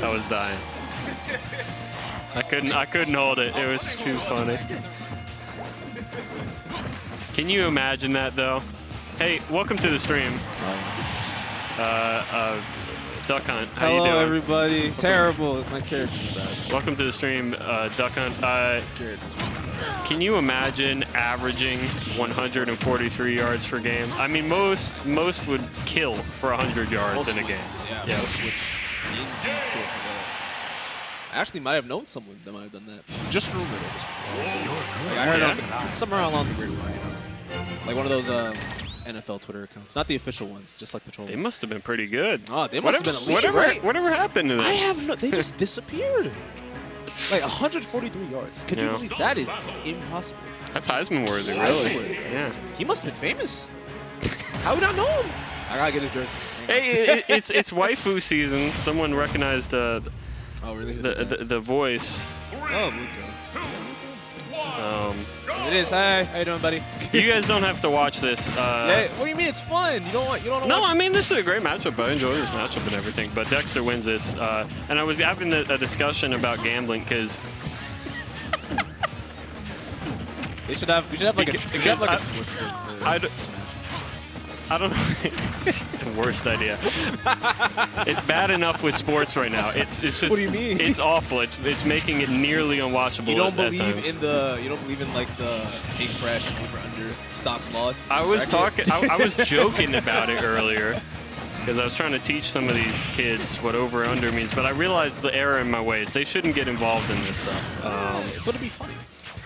I was dying. I couldn't hold it. It was too funny. Can you imagine that though? Hey, welcome to the stream. Duck Hunt. How you doing? Hello, everybody. Terrible. My character's bad. Welcome to the stream, Duck Hunt. Can you imagine averaging 143 yards per game? I mean, most would kill for 100 yards in a game. Yeah. Most would kill for that. I actually might have known someone that might have done that. Just a rumor though. Like, I heard somewhere along the grapevine, you know? Like one of those NFL Twitter accounts, not the official ones, just like the troll. They ones. must have been pretty good. Oh, they must have been elite, right? Whatever happened to them? I have no. They just disappeared. Like 143 yards. Could you believe that is impossible? That's Heisman worthy, really. Heisman-worthy. Yeah. He must have been famous. How would I know him? I gotta get his jersey. Hey, it's waifu season. Someone recognized oh, really? the voice. Oh, it is. Hi, how you doing, buddy? You guys don't have to watch this. Yeah, what do you mean? It's fun. You don't want. No, watch I mean this is a great matchup. I enjoy this matchup and everything. But Dexter wins this, and I was having a discussion about gambling because we should have like a sports book for Smash. I don't know. Worst idea. It's bad enough with sports right now. It's just. What do you mean? It's awful. It's making it nearly unwatchable. You don't at believe times. in the. You don't believe in like the big fresh over under stocks loss. I was talking. I was joking about it earlier because I was trying to teach some of these kids what over under means, but I realized the error in my ways. They shouldn't get involved in this stuff. But it'd be funny.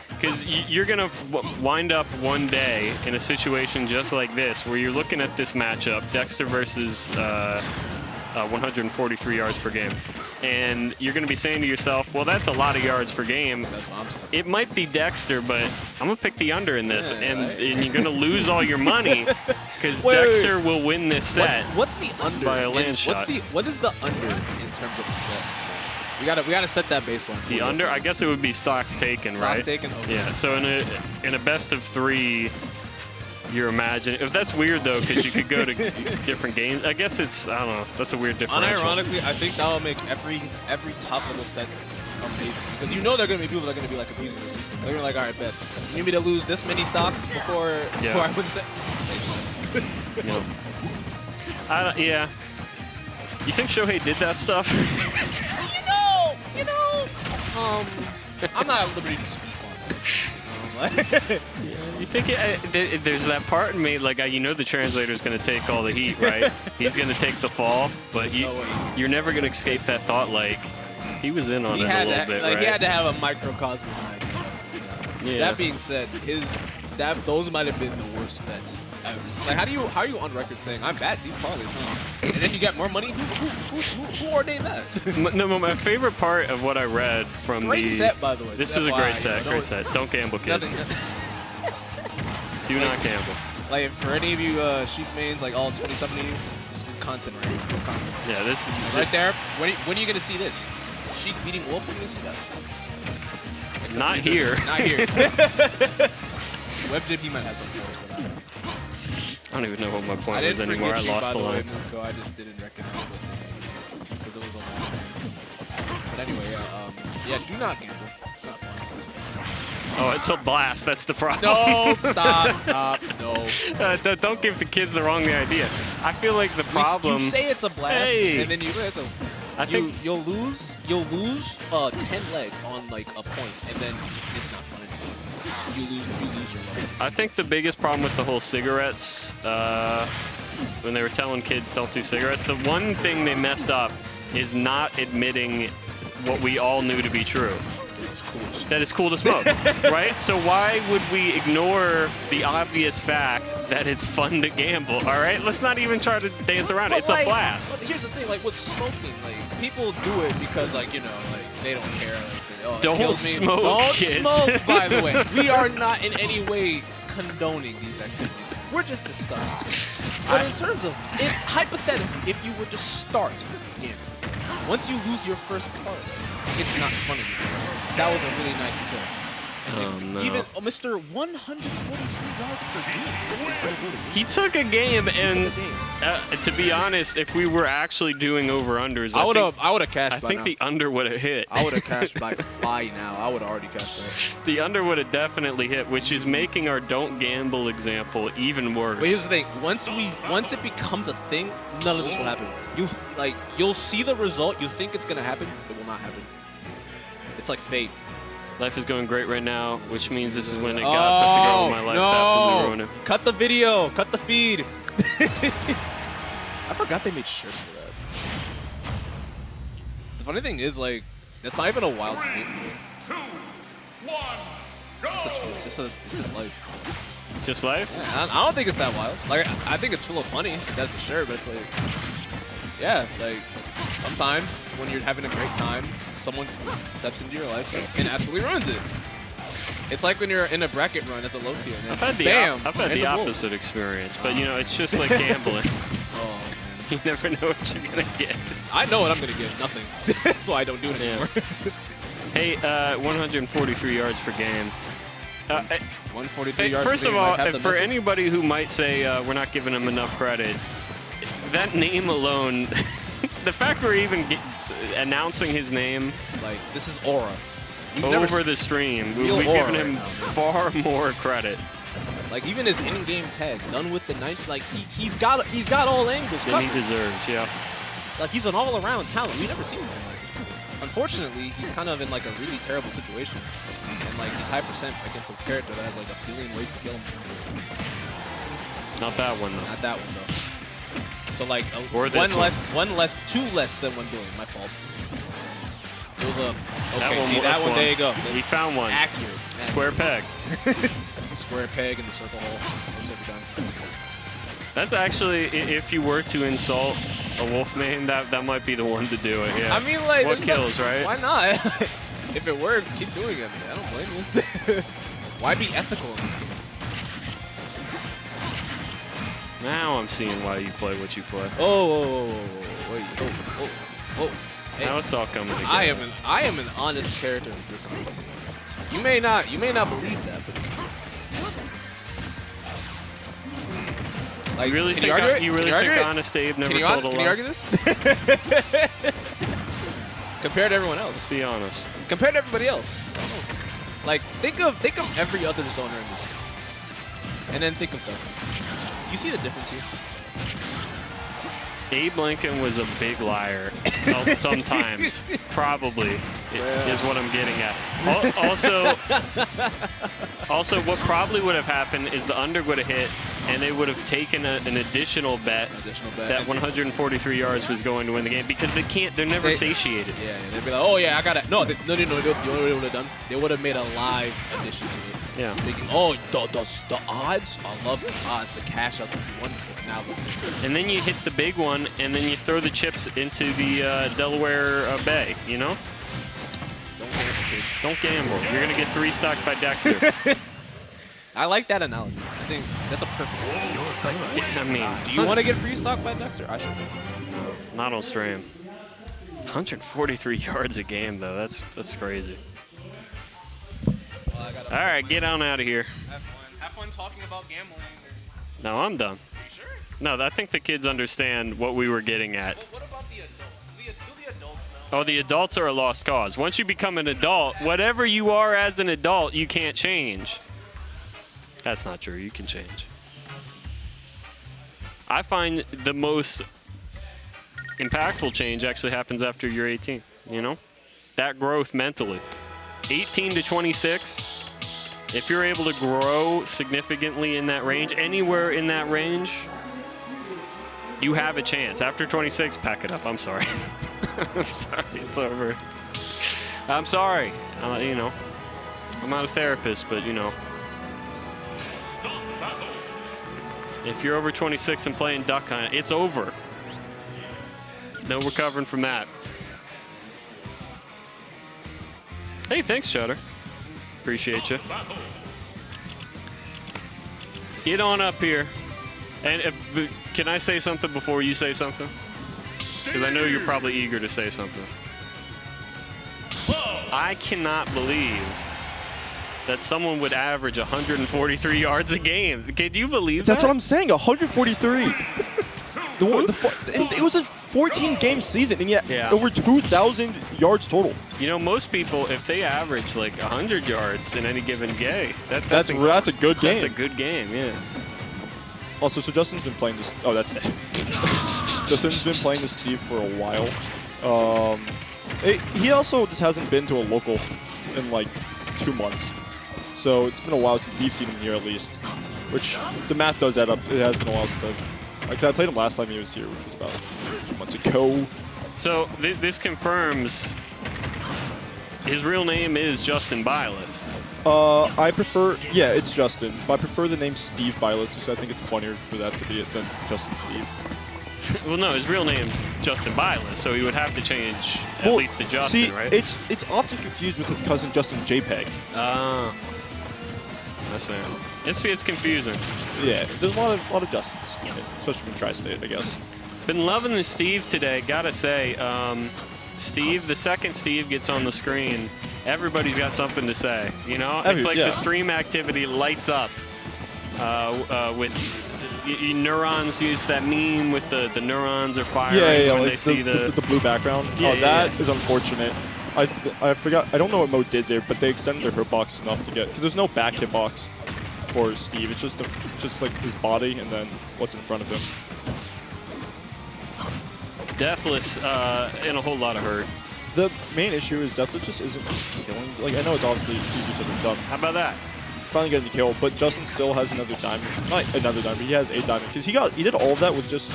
Because you're going to wind up one day in a situation just like this, where you're looking at this matchup, Dexter versus 143 yards per game, and you're going to be saying to yourself, well, that's a lot of yards per game. That's what I'm saying. It might be Dexter, but I'm going to pick the under in this, Yeah, and, right. and you're going to lose all your money because Wait. Dexter will win this set. What's the under? By a land shot. What is the under in terms of the sets, man? We gotta set that baseline. The under, I guess it would be stocks taken, right? Stocks taken. Okay. Yeah. So in a best of 3, you're imagining. If that's weird though, because you could go to different games. I guess it's, I don't know. That's a weird differential. Unironically, I think that will make every top level set amazing, because you know there are gonna be people that are gonna be like abusing the system. They're gonna be like, all right, bet you need me to lose this many stocks before I win set. Say less. Yeah. You think Shohei did that stuff? I'm not at liberty to speak on this. You think there's that part in me, like, you know the translator's going to take all the heat, right? He's going to take the fall, but you're never going to escape that thought, like, he was in on it a little bit, right? He had to have a microcosm. Yeah. That being said, those might have been the worst bets ever. Like, how are you on record saying I'm bad at these parlays, huh? And then you get more money? Who ordained that? No, my favorite part of what I read from great set, by the way. This is a great set. Great set. Don't gamble, kids. Do not gamble. Like, for any of you Sheik mains, like all 27 of you, just content right here. Content. Yeah, this right there. When are you gonna see this? Sheik beating Wolf? When are you gonna see that? Except not here. Not here. WebJP might have something else, but I don't even know what my point was anymore. I lost the line. I just didn't recognize what the name was because it was a long name. But anyway, yeah, do not gamble. It's not fun. Oh, it's a blast. That's the problem. No, stop, no. Don't give the kids the wrong idea. I feel like the problem. You say it's a blast, and then you'll lose 10 leg on like a point, and then it's not fun anymore. You lose your life. I think the biggest problem with the whole cigarettes, when they were telling kids don't do cigarettes, the one thing they messed up is not admitting what we all knew to be true. It's cool. That it's cool to smoke, right? So why would we ignore the obvious fact that it's fun to gamble, all right? Let's not even try to dance around it. It's a blast. But here's the thing, like with smoking, like people do it because like, you know, like they don't care. Like, don't it kills me. smoke, Don't kids. smoke, by the way. We are not in any way condoning these activities. We're just discussing. But in terms of, hypothetically, if you were to start gambling, once you lose your first part, it's not fun anymore. That was a really nice kill. And no. Even Mr. 143 yards per game is going to go to game. He took a game, and to be honest, if we were actually doing over-unders, I would have cashed by now. I think the under would have hit. I would have cashed by now. I would have already cashed that. The under would have definitely hit, which is making our don't gamble example even worse. But here's the thing: once it becomes a thing, none of this will happen. You'll see the result. You think it's gonna happen, it will not happen. It's like fate. Life is going great right now, which means this is when it got puts to go in my life to absolutely ruin it. Cut the video. Cut the feed. I forgot they made shirts for that. The funny thing is, like, that's not even a wild statement. 3, 2, 1, It's just life. Just life? Yeah, I don't think it's that wild. Like, I think it's full of funny. That's for sure. But it's like, yeah, like sometimes when you're having a great time, someone steps into your life and absolutely ruins it. It's like when you're in a bracket run as a low tier. And I've had the opposite experience, but you know, it's just like gambling. Oh, man. You never know what you're gonna get. I know what I'm gonna get. Nothing. That's why I don't do it anymore. Hey, 143 yards per game. 143 yards first per of game, all, might have for the anybody who might say we're not giving him enough credit, that name alone, the fact we're even announcing his name, like, this is aura. over the stream, we've given him far more credit. Like even his in-game tag done with the 90, like he's got all angles That covered. he deserves, yeah. Like he's an all-around talent. We've never seen anything like this before. Unfortunately, he's kind of in like a really terrible situation, and like he's high percent against a character that has like a billion ways to kill him. Not that one, though. Not that one though. So like Or this two less than 1 billion. My fault. It was a okay. one, See that that's one? There you go. He found one. Accurate. Square peg. Square peg in the circle hole. Almost every time. That's actually, if you were to insult a Wolfman, that might be the one to do it. Yeah. I mean, like, what kills, right? Why not? If it works, keep doing it. I don't blame you. Why be ethical in this game? Now I'm seeing why you play what you play. Oh. Hey, Now it's all coming together. I am an honest character in this game. You may not believe that, but it's true. Like, You really can think, you argue it? you Can really you argue think it? Honest Abe never Can you, told a lie? can you argue this? Compared to everyone else. Let's be honest. Compared to everybody else. Like, think of every other zoner in this game. And then think of them. Do you see the difference here? Abe Lincoln was a big liar. Well, sometimes, probably, is what I'm getting at. Also, what probably would have happened is the under would have hit, and they would have taken an additional bet that 143 yards was going to win the game because they're never satiated. Yeah, they'd be like, oh yeah, I got it. No, you know what they would have done? They would have made a live addition to it. Yeah. Thinking, oh, the odds? I love those odds. The cash outs would be wonderful. Now look at it. And then you hit the big one, and then you throw the chips into the Delaware Bay, you know? Don't gamble, kids. Don't gamble. You're going to get 3-stocked by Dexter. I like that analogy. I think that's a perfect analogy. I mean, Do you want to get free stock by Dexter? I should. not on stream. 143 yards a game, though. That's crazy. All right, get on out of here. Have fun talking about gambling. No, I'm done. Sure. No, I think the kids understand what we were getting at. What about the adults? Do the adults know? Oh, the adults are a lost cause. Once you become an adult, whatever you are as an adult, you can't change. That's not true. You can change. I find the most impactful change actually happens after you're 18, you know? That growth mentally. 18 to 26, if you're able to grow significantly in that range, anywhere in that range, you have a chance. After 26, pack it up. I'm sorry. I'm sorry. It's over. I'm sorry. You know, I'm not a therapist, but, you know. If you're over 26 and playing Duck Hunt, it's over. No recovering from that. Hey, thanks, Shutter. Appreciate you. Get on up here. And can I say something before you say something? Because I know you're probably eager to say something. I cannot believe that someone would average 143 yards a game. Can you believe that? That's what I'm saying, 143. It was a 14-game season, and yet over 2,000 yards total. You know, most people, if they average like 100 yards in any given game, that's a good game. That's a good game, yeah. Also, so Justin's been playing this. Oh, that's it. Justin's been playing this Steve for a while. He also just hasn't been to a local in like 2 months. So it's been a while since we've seen him here at least. Which the math does add up. It has been a while since I played him last time he was here, which was about 2 months ago. So this confirms his real name is Justinbyleth. I prefer, yeah, it's Justin, but I prefer the name Steve Byleth because I think it's funnier for that to be it than Justin Steve. Well, no, his real name's Justinbyleth, so he would have to change at least to Justin, right? It's often confused with his cousin Justin JPEG. That's it. It's confusing. Yeah, there's a lot of Justins, especially from Tri-State, I guess. Been loving the Steve today, gotta say. Steve, the second Steve gets on the screen, everybody's got something to say, you know? It's like the stream activity lights up with neurons. Use that meme with the neurons are firing when like they see the blue background. That is unfortunate. I forgot. I don't know what Mo did there, but they extended their hitbox enough to get, because there's no back hitbox for Steve. It's just like his body and then what's in front of him. Deathless in a whole lot of hurt. The main issue is Deathless just isn't killing. Like, I know it's obviously easier said than done. How about that? Finally getting the kill, but Justin still has another diamond. Not another diamond, he has a diamond. Because he did all of that with just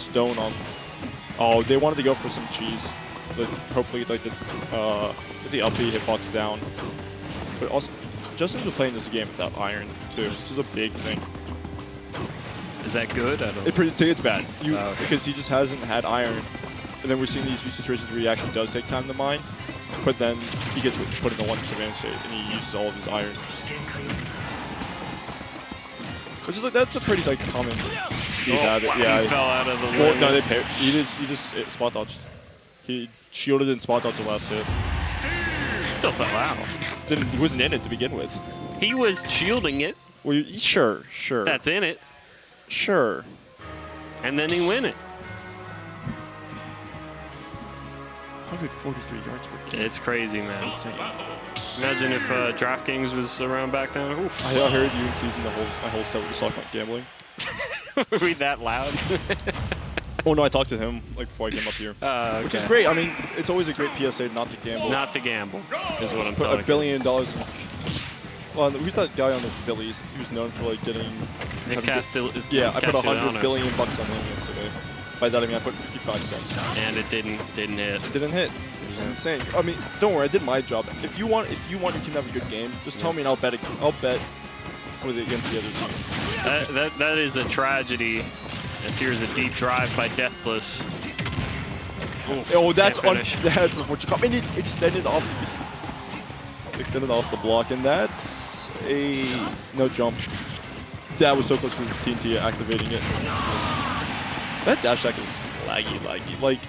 stone on. Oh, they wanted to go for some cheese. But hopefully like the up B hitbox down. But also, Justin's been playing this game without iron too, which is a big thing. Is that good? I don't It's bad. Okay. Because he just hasn't had iron. And then we're seeing these situations where he actually does take time to mine, but then he gets put in the 1 disadvantage state and he uses all of his iron. Which is like, that's a pretty like common Steve habit. Yeah. He fell out of the Well, limit. no, they paired. He just spot dodged. He shielded and spot dodged the last hit. He still fell out. Then he wasn't in it to begin with. He was shielding it. Well, sure. That's in it. Sure. And then he win it. 143 yards per game. It's crazy, man. That's insane. Imagine if DraftKings was around back then. Oof. I heard you in season my whole set with the talk about gambling. Were we that loud? Oh no, I talked to him like before I came up here, which is Okay. great. I mean, it's always a great PSA not to gamble. Not to gamble is what I'm Put telling $1 billion. Well, who's that guy on the Phillies who's known for like getting? you. Yeah, I put $100 Castellanos. billion bucks on him yesterday. By that I mean I put 55 cents. And it didn't hit. It didn't hit. It was insane. I mean, don't worry, I did my job. If you want, you can have a good game. Just tell me and I'll bet against the other team. That is a tragedy. As here's a deep drive by Deathless. Oof, Oh, that's can't finish. that's unfortunate. I mean, it extended off the block, and that's a no jump. That was so close for TNT activating it. That dash attack is laggy. Like,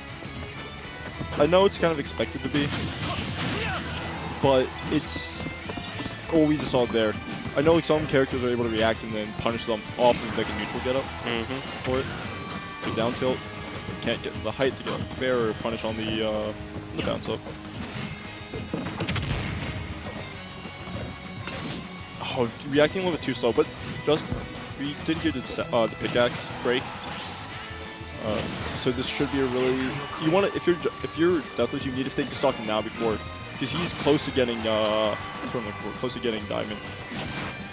I know it's kind of expected to be, but it's always a solid there. I know like some characters are able to react and then punish them off of like a neutral get up for it. So down tilt, but can't get the height to get a fairer punish on the bounce up. Oh, reacting a little bit too slow, but just we did hear the pickaxe break. So this should be a really if you're Deathless, you need to take the stock now before, because he's close to getting close to getting diamond.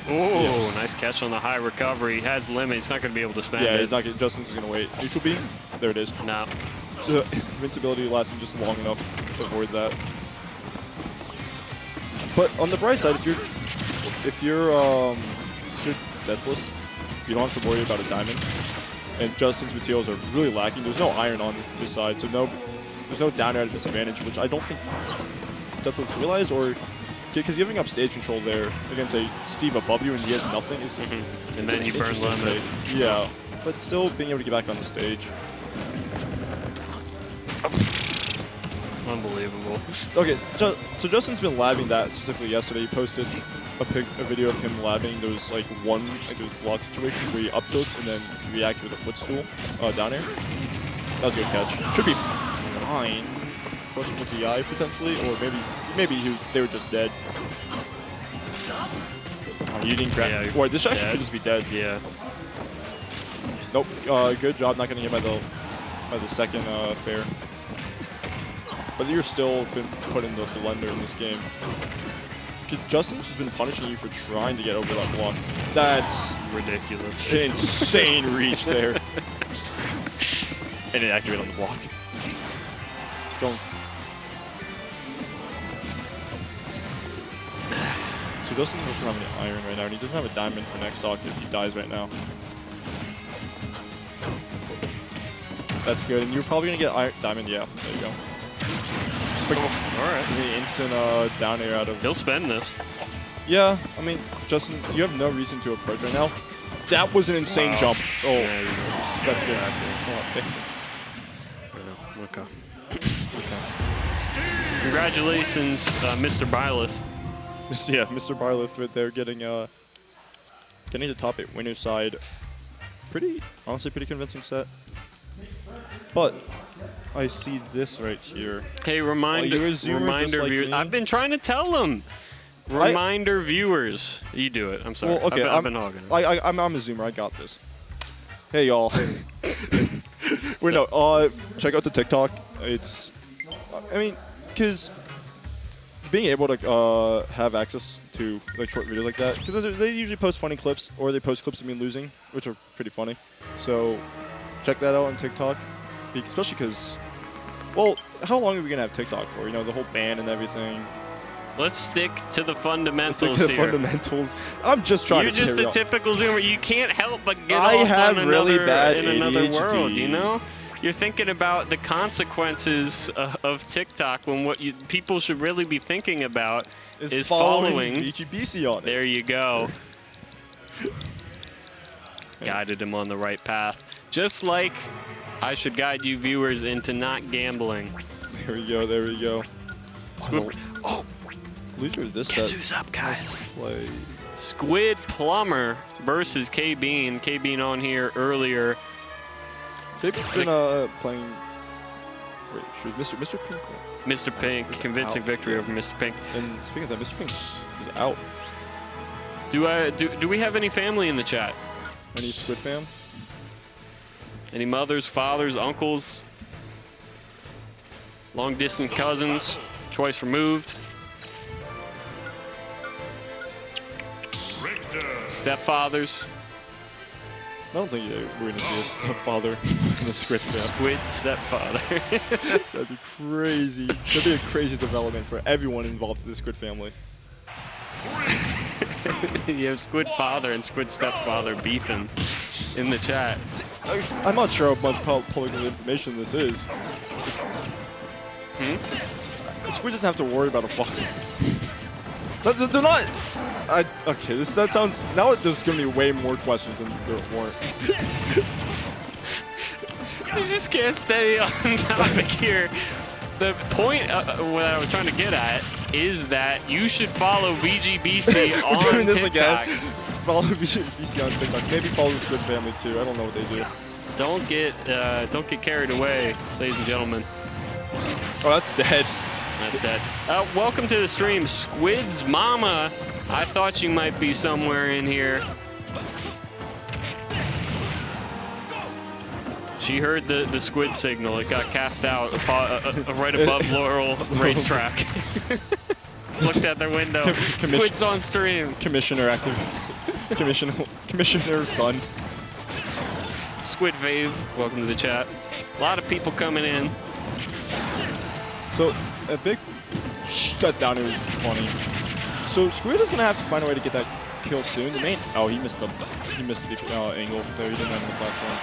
Oh, nice catch on the high recovery. He has limit. He's not going to be able to spend Yeah, it. he's not. Justin's just gonna wait. Neutral beam. There it is. No. So invincibility lasting just long enough to avoid that. But on the bright side, if you're Deathless, you don't have to worry about a diamond. And Justin's materials are really lacking. There's no iron on this side, so there's no down air at a disadvantage, which I don't think Deathless realized, or because giving up stage control there against a Steve above you and he has nothing is And then you burn interesting limit. take. Yeah, but still being able to get back on the stage. Unbelievable. Okay, so Justin's been labbing that specifically yesterday. He posted a video of him labbing those those block situations where he up tilts and then react with a footstool down air. That was a good catch. Should be fine. Question with the eye potentially, or maybe they were just dead. Oh, you didn't grab. Yeah, Or this actually dead. could just be dead. Yeah. Nope. Good job not getting hit by the second fair. But you're still been put in the blender in this game. Justin's just been punishing you for trying to get over that block. That's Ridiculous. an insane reach there. And it activated on the block. Don't. So Justin doesn't have any iron right now, and he doesn't have a diamond for next stock if he dies right now. That's good, and you're probably gonna get iron diamond. Yeah, there you go. All right. The instant down air out of. He'll spend this. Yeah, I mean, Justin, you have no reason to approach right now. That was an insane jump. Oh, Yeah, that's good. Oh, okay. Congratulations, Mr. Byleth. yeah, Mr. Byleth right there getting the top 8 winner side. Honestly, pretty convincing set. But I see this right here. Hey, Oh, you're a zoomer just like viewers. me? I've been trying to tell them. Reminder viewers. You do it. I'm sorry. Well, okay, I've been hogging it. I'm a zoomer. I got this. Hey, y'all. Wait, no. Check out the TikTok. It's, I mean, because being able to have access to like short videos like that, because they usually post funny clips or they post clips of me losing, which are pretty funny. So check that out on TikTok, especially because, well, how long are we gonna have TikTok for? You know, the whole ban and everything. Let's stick to the fundamentals Let's stick to the here. fundamentals. I'm just trying You're to just carry a on. typical zoomer. You can't help but get I off have on really another, bad in another ADHD. world, you know? You're thinking about the consequences of TikTok when what people should really be thinking about is following VGBC on it. There you go. Guided him on the right path. Just like I should guide you viewers into not gambling. There we go, there we go. Oh, Luigi, this guess set. who's up, guys? Play. Squidplumber versus KBean. KBean on here earlier. They've been playing. Wait, she was Mr. Pink. Mr. Pink, Is convincing out. victory over Mr. Pink. And speaking of that, Mr. Pink is out. Do we have any family in the chat? Any Squid fam? Any mothers, fathers, uncles, long distance cousins, twice removed, Richter. stepfathers, I don't think we're going to see a stepfather in the Squid fam. squid stepfather. That'd be crazy. That'd be a crazy development for everyone involved in the Squid family. You have squid father and squid stepfather beefing in the chat. I'm not sure how much public information this is. The Squid doesn't have to worry about a father. They're not. Okay, that sounds. Now there's gonna be way more questions than there weren't. You just can't stay on topic here. The point what I was trying to get at is that you should follow VGBC on We're doing this TikTok. again. Follow VGBC on TikTok. Maybe follow the Squid family too. I don't know what they do. Don't get carried away, ladies and gentlemen. Oh, that's dead. That's dead. Welcome to the stream, Squid's mama. I thought you might be somewhere in here. She heard the squid signal. It got cast out right above Laurel racetrack. Looked out their window. Squid's on stream. Commissioner active. Commissioner son. Squid Vave, welcome to the chat. A lot of people coming in. So a big that down here was funny. So Squid is gonna have to find a way to get that kill soon. The main he missed the angle there. He didn't have the platform.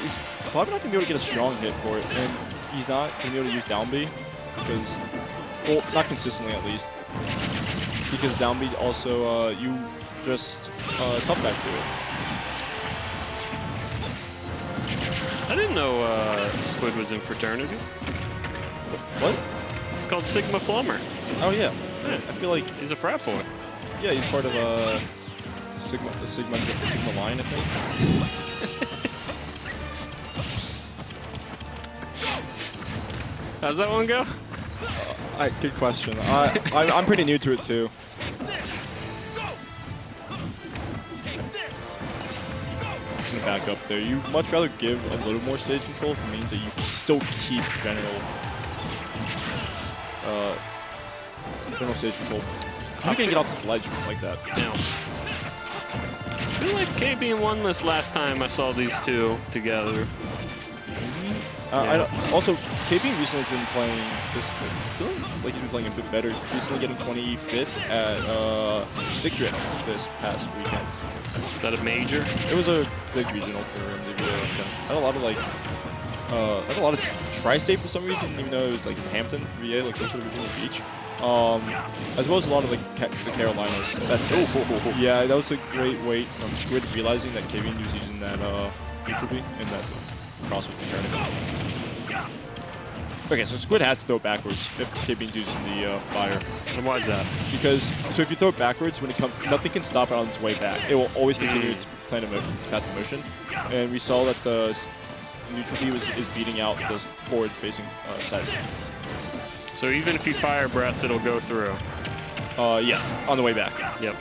He's probably not gonna be able to get a strong hit for it, and he's not gonna be able to use down B because, well, not consistently at least. Because down B also you just tough guy through it. I didn't know Squid was in fraternity. What? It's called Sigma Plumber. Oh yeah. Yeah. I feel like He's a frat boy. yeah, he's part of Sigma line, I think. How's that one go? Good question. I'm pretty new to it too. Just gonna back up there. You much rather give a little more stage control if it means that you still keep general stage control. How you gonna get off this ledge like that? Now, I feel like KBean won this last time I saw these two together. Also, KBean recently has been playing this. I feel like he's been playing a bit better. Recently getting 25th at Stick Drift this past weekend. Is that a major? It was a big regional for him. I had a lot of tri-state for some reason, even though it was like Hampton, VA, like closer to Virginia Beach. As well as a lot of the Carolinas. That's yeah, that was a great weight from Squid realizing that KBean was using that neutral B and that cross with the tournament. Okay, so Squid has to throw it backwards if KBean's using the fire. And why is that? Because so if you throw it backwards, when it comes, nothing can stop it on its way back. It will always continue its path of motion. And we saw that the neutral B is beating out the forward-facing side. So even if you fire breaths, it'll go through. Yeah, on the way back. Yep.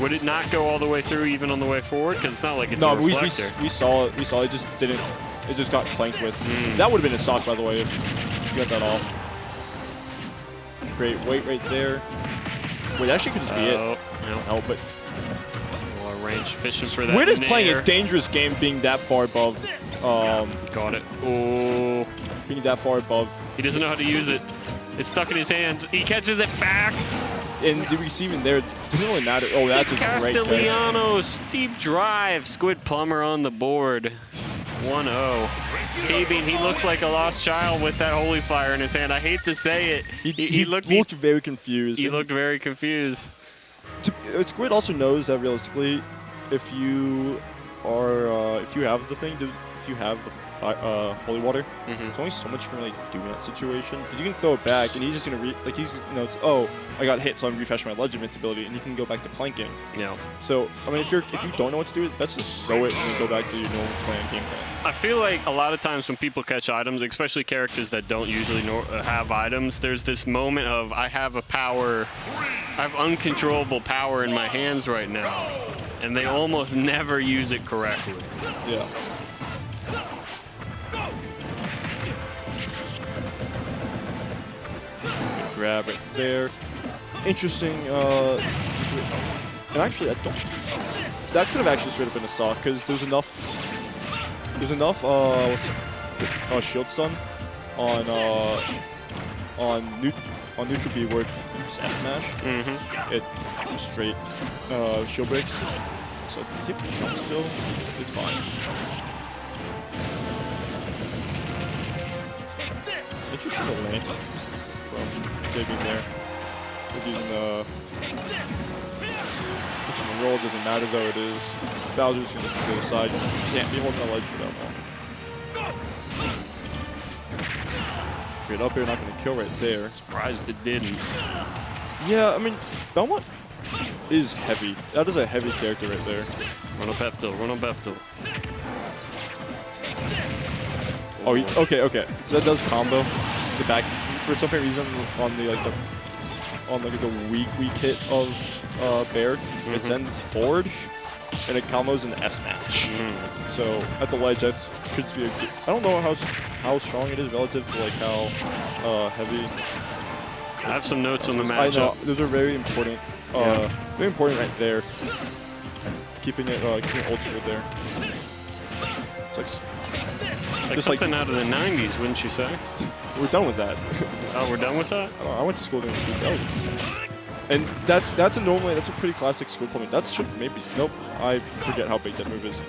Would it not go all the way through even on the way forward? Because it's not like it's a reflector. we saw it. We saw it. Just didn't. It just got clanked with. That would have been a stock, by the way, if you got that off. Great weight right there. Wait, that actually could just be it. No, but range fishing for that. Squid is playing a dangerous game, being that far above. Got it. Oh. Being that far above. He doesn't know how to use it. It's stuck in his hands. He catches it back. And the receiving there doesn't really matter. Oh, that's a great catch. Castellanos, deep drive. Squidplumber on the board. 1-0. KBean, he looked like a lost child with that holy fire in his hand. I hate to say it. He looked very confused. He looked very confused. Squid also knows that realistically, if you have the thing, if you have the holy water, there's only so much you can really do in that situation. You can throw it back, and he's just gonna it's, oh, I got hit, so I'm refreshing my ledge invincibility, and you can go back to planking. Yeah. So I mean, if you don't know what to do, let's just throw it and then go back to your normal game plan. I feel like a lot of times when people catch items, especially characters that don't usually have items, there's this moment of I have uncontrollable power in my hands right now, and they almost never use it correctly. Yeah. Grab it there. Interesting. And actually, that could have actually straight up been a stock because there's enough shield stun on neutral B where if you use F smash, it straight shield breaks. So does he have a jump still? It's fine. Interesting to land from KBean there. With using the roll, doesn't matter though, it is. Bowser's going to the other side. Can't be holding the ledge for that long. Straight up here, not going to kill right there. Surprised it didn't. Yeah, I mean, Belmont is heavy. That is a heavy character right there. Run up F tilt, run up F tilt. Oh, okay. So that does combo the back for some reason on the weak hit of Baird. It sends forward and it combos an F smash. So at the ledge, that could be a good. I don't know how strong it is relative to like how heavy. I have some notes on the matchup. I know those are very important. Very important right there. Keeping it old school there. It's like something out of the 90s, wouldn't you say? We're done with that. Oh, we're done with that? I went to school during the 2000s. And that's a pretty classic Squidplumber. That should maybe nope. I forget how big that move is.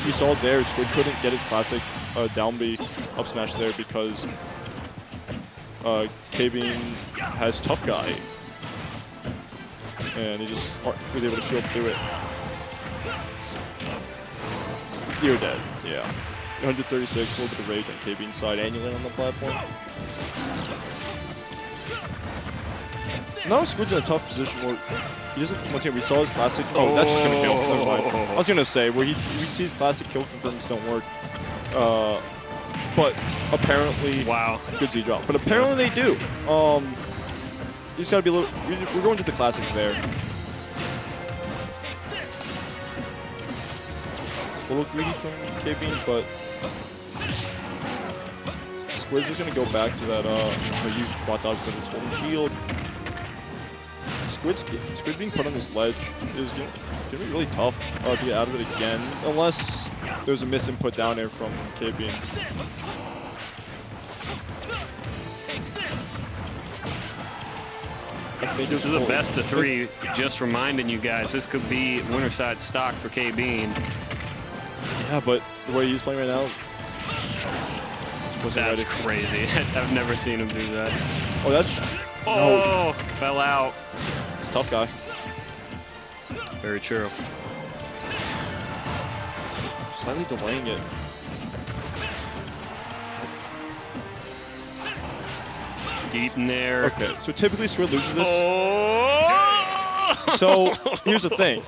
You saw there, Squid couldn't get his classic down B up smash there because KBean has tough guy, and he just was able to shield through it. You're dead. Yeah. 136, a little bit of rage on KBean's side, and you land on the platform. Now Squid's in a tough position where he doesn't. Once again, we saw his classic. Oh, that's just gonna kill. Never mind. I was gonna say where he sees classic kill confirms don't work. But apparently, wow, good Z drop. But apparently they do. You just gotta be a little. We're going to the classics there. A little greedy from KBean, but Squid's just gonna go back to that. You bought dodge with its golden shield. Squid being put on this ledge is gonna be really tough to get out of it again, unless there's a misinput down there from KBean. This is a best of 3. Just reminding you guys, this could be winner side stock for KBean. Yeah, but the way he's playing right now, that's crazy. I've never seen him do that. Oh, that's no. Fell out. It's a tough guy. Very true. Slightly delaying it. Deep in there. Okay, so typically Squid loses this. Oh! So here's the thing.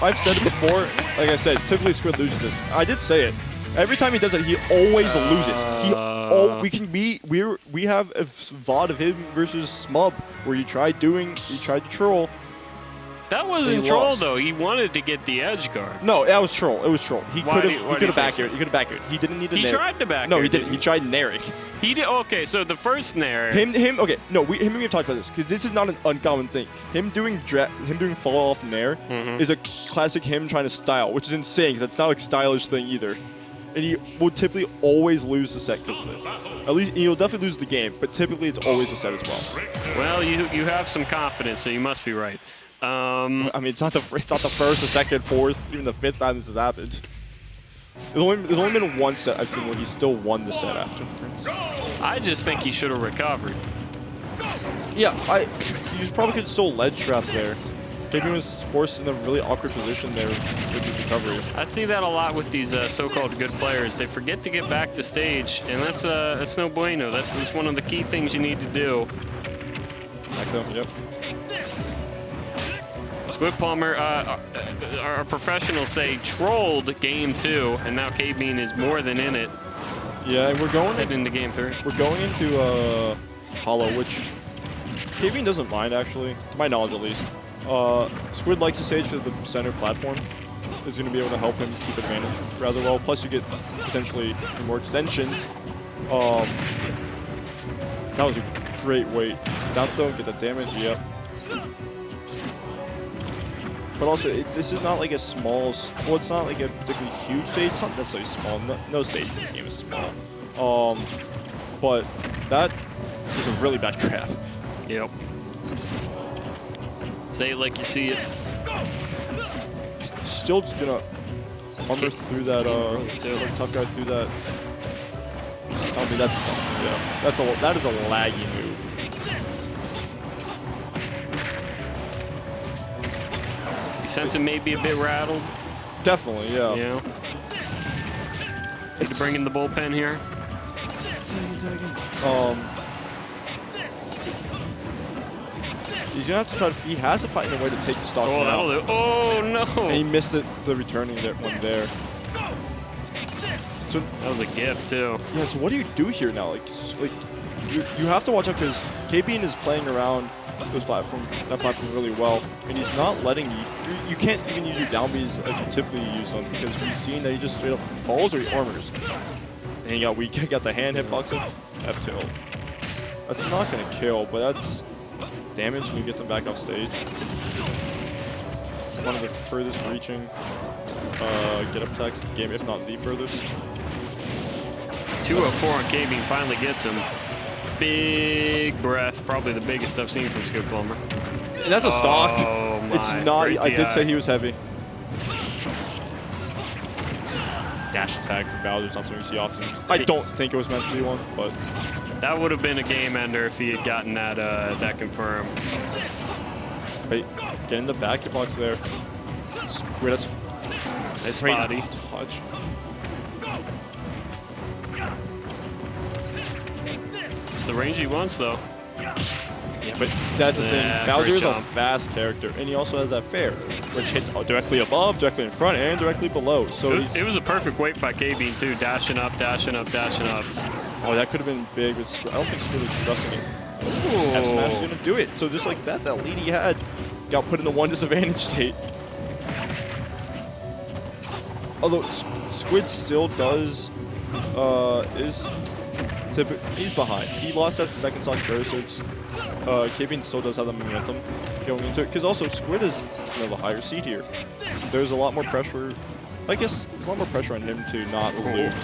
I've said it before. Like I said, typically Squid loses this. I did say it. Every time he does it, he always loses. We have a VOD of him versus Smub where he tried to troll. That wasn't troll though. He wanted to get the edge guard. No, that was troll. It was troll. He Why could do you have back think aired. He could have back aired. He didn't need to. He tried to back No, air, he didn't. He tried Narek. He did. Okay, so the first Nair. Him. Okay, no, him and me have talked about this because this is not an uncommon thing. Him doing fall off Nair is a classic him trying to style, which is insane because that's not like stylish thing either. And he will typically always lose the set because of it. At least he'll definitely lose the game, but typically it's always a set as well. Well, you have some confidence, so you must be right. I mean, it's not the first, the second, fourth, even the fifth time this has happened. There's only been one set I've seen where he still won the set afterwards. I just think he should have recovered. Yeah, you probably could still ledge trap there. KBean was forced in a really awkward position there with his recovery. I see that a lot with these so-called good players. They forget to get back to stage, and that's no bueno. That's one of the key things you need to do. Back though, yep. Squidplumber, our professionals say, trolled game 2, and now KBean is more than in it. Yeah, and we're going into game 3. We're going into Hollow, which KBean doesn't mind actually, to my knowledge at least. Squid likes the stage because the center platform is going to be able to help him keep advantage rather well. Plus, you get potentially more extensions. That was a great weight. Down throw, get that damage. Yep. But also, this is not like a small. Well, it's not like a particularly huge stage. It's not necessarily small. No stage in this game is small. But that was a really bad grab. Yep. Say it like you see it. Still just gonna armor through that. Tough guy through that. I mean, that's tough. Yeah, that is a laggy move. You sense him maybe a bit rattled? Definitely, yeah. Yeah. Need to bring in the bullpen here. He's gonna have to try to. He has to find a way to take the stock that'll do. Oh no! And he missed it. The returning one there. So that was a gift too. Yeah. So what do you do here now? Like you have to watch out because KBean is playing around that platform really well, and he's not letting you. You can't even use your down Bs as you typically use them because we've seen that he just straight up falls or he armors. And he got the hand hitbox of F tilt. That's not gonna kill, but that's damage when you get them back off stage. One of the furthest reaching get up attacks in the game, if not the furthest. 204 on KBean finally gets him. Big breath, probably the biggest I've seen from Squidplumber. And that's a stock. Oh my, it's not. I did say he was heavy. Dash attack from Bowser's not something you see often. I don't think it was meant to be one, but that would have been a game ender if he had gotten that confirmed. Wait, get in the back box there. Wait, that's nice body touch. It's the range he wants, though. Yeah, but that's the thing. Bowser is a fast character, and he also has that fair, which hits directly above, directly in front, and directly below. So it was a perfect weight by KBean too, dashing up, dashing up, dashing up. Oh, that could have been big. But I don't think Squid was trusting it. F smash is gonna do it. So just like that lead he had got put in the one disadvantage state. Although Squid still does he's behind. He lost that second stock first, so KBean still does have the momentum going into it. Because also Squid is the higher seed here. There's a lot more pressure. I guess there's a lot more pressure on him to not lose.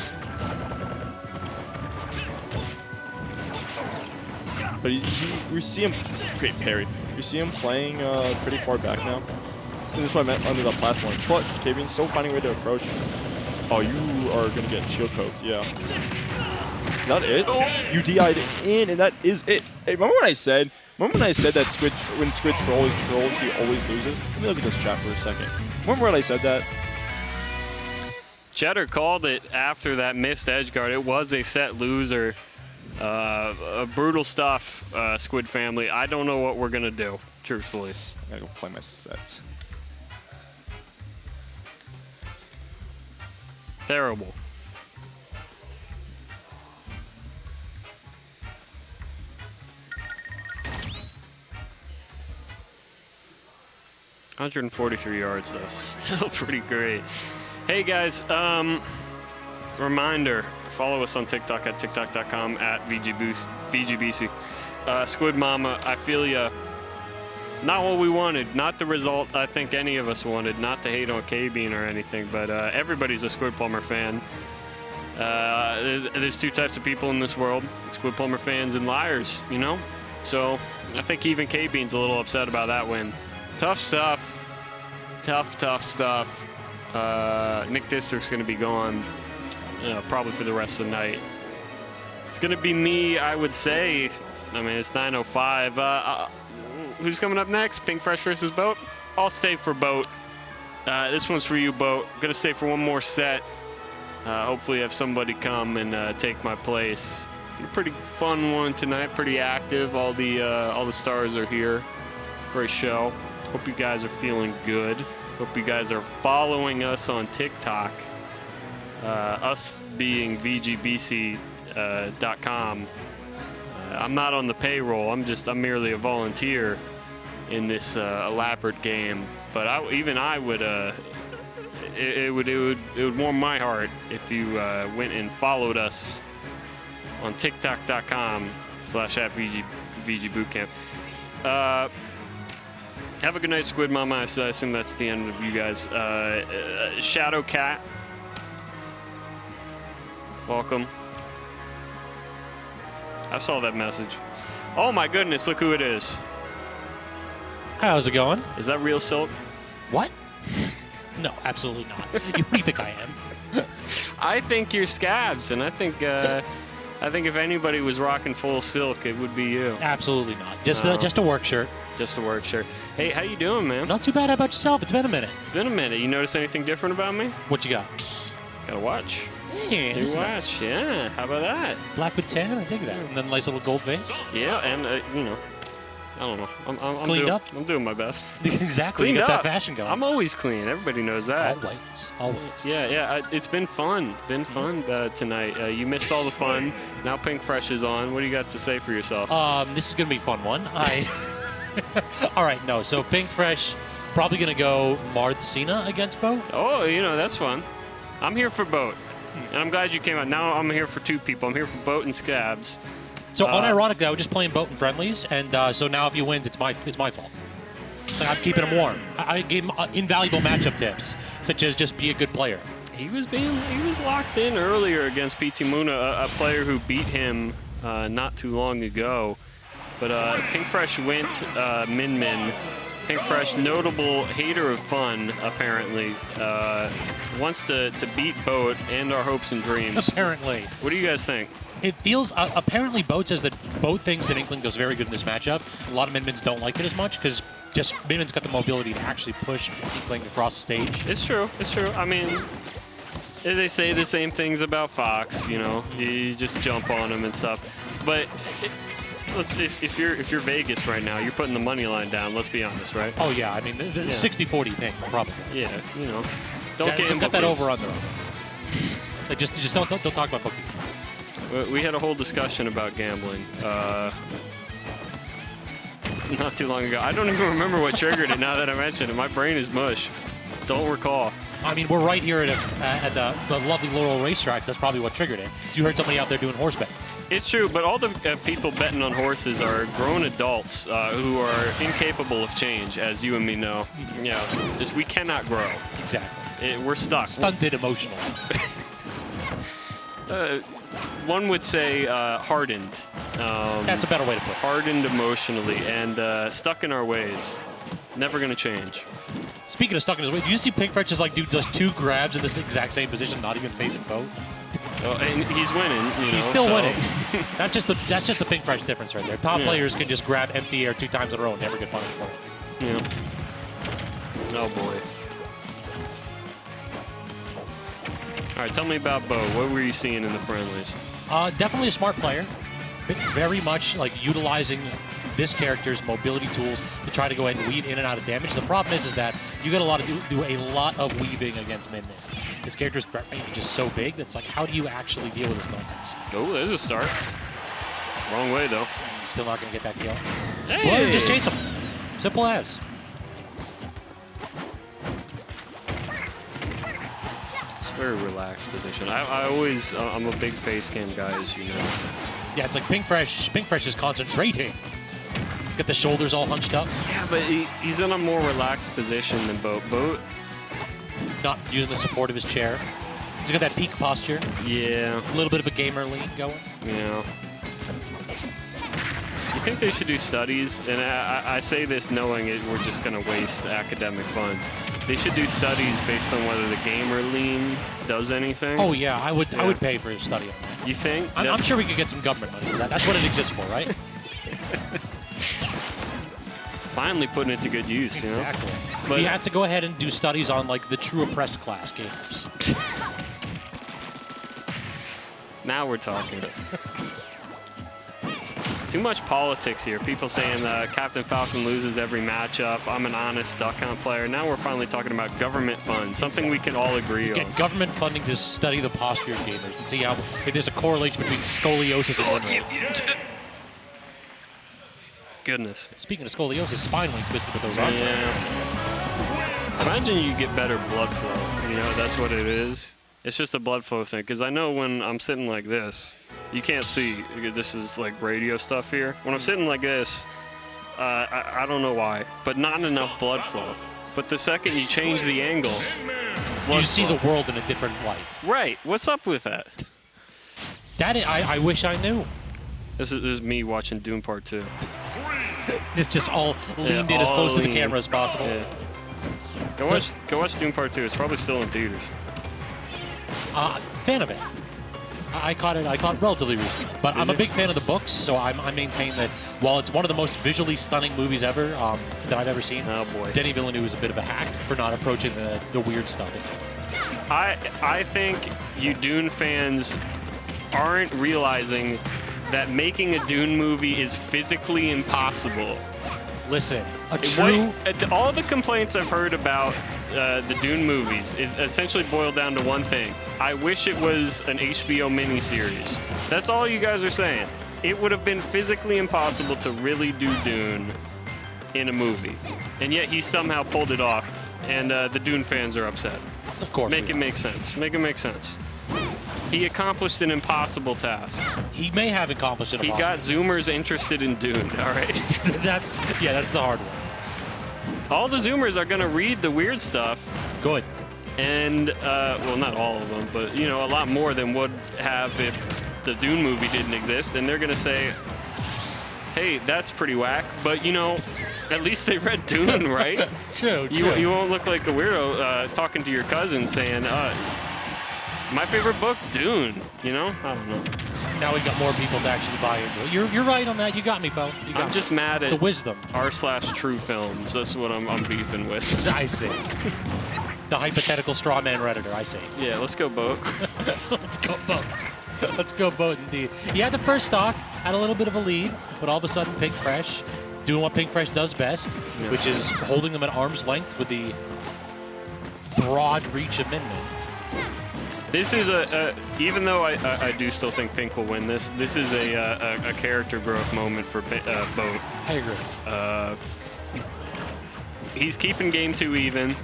But we see him great parry. We see him playing pretty far back now. And this is what I meant under the platform. But KBean's still finding a way to approach. Oh, you are gonna get shield poked, yeah. Not it. You DI'd in, and that is it. Hey, remember when I said that when Squid trolls, he always loses? Let me look at this chat for a second. Remember when I said that? Cheddar called it after that missed edge guard. It was a set loser. Brutal stuff, Squid family. I don't know what we're gonna do, truthfully. I gotta go play my sets. Terrible. 143 yards, though. Still pretty great. Hey, guys. Reminder, follow us on TikTok at tiktok.com at VGBC. Squid Mama, I feel ya. Not what we wanted. Not the result I think any of us wanted. Not to hate on KBean or anything, but everybody's a Squidplumber fan. There's two types of people in this world. Squidplumber fans and liars, you know? So I think even KBean's a little upset about that win. Tough stuff. Tough stuff. Nick District's going to be gone probably for the rest of the night. It's going to be me, I would say. I mean, it's 9:05. Who's coming up next? Pink Fresh versus Boat? I'll stay for Boat. This one's for you, Boat. I'm going to stay for one more set. Hopefully have somebody come and take my place. A pretty fun one tonight, pretty active. All the stars are here for a show. Hope you guys are feeling good. Hope you guys are following us on TikTok. Us being VGBC.com. I'm not on the payroll. I'm merely a volunteer in this elaborate game. But I would. It would warm my heart if you went and followed us on TikTok.com/@VGBootCamp. Have a good night, Squid Mama. I assume that's the end of you guys. Shadow Cat, welcome. I saw that message. Oh my goodness, look who it is. How's it going? Is that real Silk? What? No, absolutely not. Who do you think I am? I think you're Scabs, and I think if anybody was rocking full silk, it would be you. Absolutely not. Just a work shirt. Just a work shirt. Hey, how you doing, man? Not too bad. How about yourself? It's been a minute. It's been a minute. You notice anything different about me? What you got? Got a watch. Yeah, New watch. nice. Yeah. How about that? Black with tan. I dig that. And then a nice little gold vase. Yeah, and you know, I don't know. I'm Cleaned up? I'm doing my best. Exactly. Cleaned you got up. that fashion going. I'm always clean. Everybody knows that. Always. Yeah. It's been fun. Tonight. You missed all the fun. Now Pink Fresh is on. What do you got to say for yourself? This is gonna be a fun one. All right. No. So Pink Fresh probably gonna go Marth Cena against Boat. Oh, that's fun. I'm here for Boat, and I'm glad you came out. Now I'm here for two people. I'm here for Boat and Scabs. So unironically, I was just playing Boat and friendlies, and so now if he wins, it's my fault. Like, I'm keeping him warm. I gave him invaluable matchup tips, such as just be a good player. He was locked in earlier against PTMona, a player who beat him not too long ago. But Pink Fresh went Min. Pink Fresh, notable hater of fun, apparently, wants to beat Boat and our hopes and dreams. Apparently. What do you guys think? It feels, apparently Boat says that Boat thinks that Inkling does very good in this matchup. A lot of Min-Mins don't like it as much because just Min-Min's got the mobility to actually push Inkling across the stage. It's true. I mean, they say the same things about Fox, you just jump on him and stuff. But if you're Vegas right now, you're putting the money line down, let's be honest, right? Oh yeah, I mean, the 60-40 thing, probably. Yeah, don't get got that over under. Like just don't talk about booking. We had a whole discussion about gambling not too long ago. I don't even remember what triggered it now that I mentioned it. My brain is mush. Don't recall. I mean, we're right here at the lovely Laurel racetracks. That's probably what triggered it. You heard somebody out there doing horse betting. It's true, but all the people betting on horses are grown adults who are incapable of change, as you and me know. Yeah, just we cannot grow. Exactly. We're stuck. Stunted emotionally. One would say hardened. That's a better way to put it. Hardened emotionally and stuck in our ways. Never going to change. Speaking of stuck in his way, do you see Pink Fresh just do just 2 grabs in this exact same position, not even facing Boat? Oh, and he's winning. He's still winning. That's just the Pink Fresh difference right there. Top players can just grab empty air 2 times in a row and never get punished for it. Yeah. Oh boy. All right, tell me about Bo. What were you seeing in the friendlies? Definitely a smart player. Very much utilizing this character's mobility tools to try to go ahead and weave in and out of damage. The problem is that you got to do a lot of weaving against Min-Min. This character's just so big that's like, how do you actually deal with this nonsense? Oh, there's a start. Wrong way though. Still not going to get that kill. Hey! Well, just chase him. Simple as. very relaxed position. I'm a big face cam guy, as you know. Yeah, it's like Pink Fresh. Pink Fresh is concentrating. He's got the shoulders all hunched up. Yeah, but he's in a more relaxed position than Boat. Boat, Not using the support of his chair. He's got that peak posture. yeah, A little bit of a gamer lean going. yeah. You think they should do studies? And I say this knowing we're just going to waste academic funds. They should do studies based on whether the gamer lean does anything. Oh yeah, I would pay for a study on that. You think? I'm sure we could get some government money for that. That's what it exists for, right? Finally putting it to good use, you know? Exactly. But We have to go ahead and do studies on like the true oppressed class gamers. now we're talking. Too much politics here. People saying Captain Falcon loses every matchup. I'm an honest duck hunt player. Now we're finally talking about government funds, something we can all agree on. Get government funding to study the posture of gamers and see how if there's a correlation between scoliosis and win rate. Goodness. Speaking of scoliosis, spine wing twisted with those arms. Yeah. Imagine you get better blood flow. You know, that's what it is. It's just a blood flow thing. Because I know when I'm sitting like this, you can't see. This is like radio stuff here. When I'm sitting like this, I don't know why, but not enough blood flow. But the second you change the angle, You see the world in a different light. Right. What's up with that? I wish I knew. This is me watching Doom Part 2. It's just all leaned in as all close to the lean. camera as possible. Yeah. Go watch Doom Part 2. It's probably still in theaters. Fan of it. I caught it relatively recently. But I'm a big fan of the books, so I maintain that while it's one of the most visually stunning movies ever that I've ever seen, Oh boy. Denis Villeneuve is a bit of a hack for not approaching the weird stuff. I think you Dune fans aren't realizing that making a Dune movie is physically impossible. Listen, All the complaints I've heard about the Dune movies is essentially boiled down to one thing. I wish it was an HBO miniseries. That's all you guys are saying. It would have been physically impossible to really do Dune in a movie. And yet he somehow pulled it off. And the Dune fans are upset. Of course. Make it make sense. Make it make sense. He accomplished an impossible task. He may have accomplished it. He got Zoomers interested in Dune, all right? that's the hard one. All the Zoomers are going to read the weird stuff. Good. And, well, not all of them, but, you know, a lot more than would have if the Dune movie didn't exist. And they're going to say, hey, that's pretty whack. But, you know, at least they read Dune, right? True. You won't look like a weirdo talking to your cousin saying, my favorite book, Dune. You know? I don't know. Now we got more people to actually buy into it. You're right on that. You got me, Bo. I'm just mad at the wisdom. r/True Films. That's what I'm beefing with. I see. The hypothetical straw man redditor. I see. Yeah, let's go boat. Let's go boat. Let's go boat indeed. He had the first stock, had a little bit of a lead, but all of a sudden Pink Fresh doing what Pink Fresh does best, which is holding them at arm's length with the broad reach of Min Min. This is even though I do still think Pink will win this is a character growth moment for Boat. I agree. He's keeping game 2 even.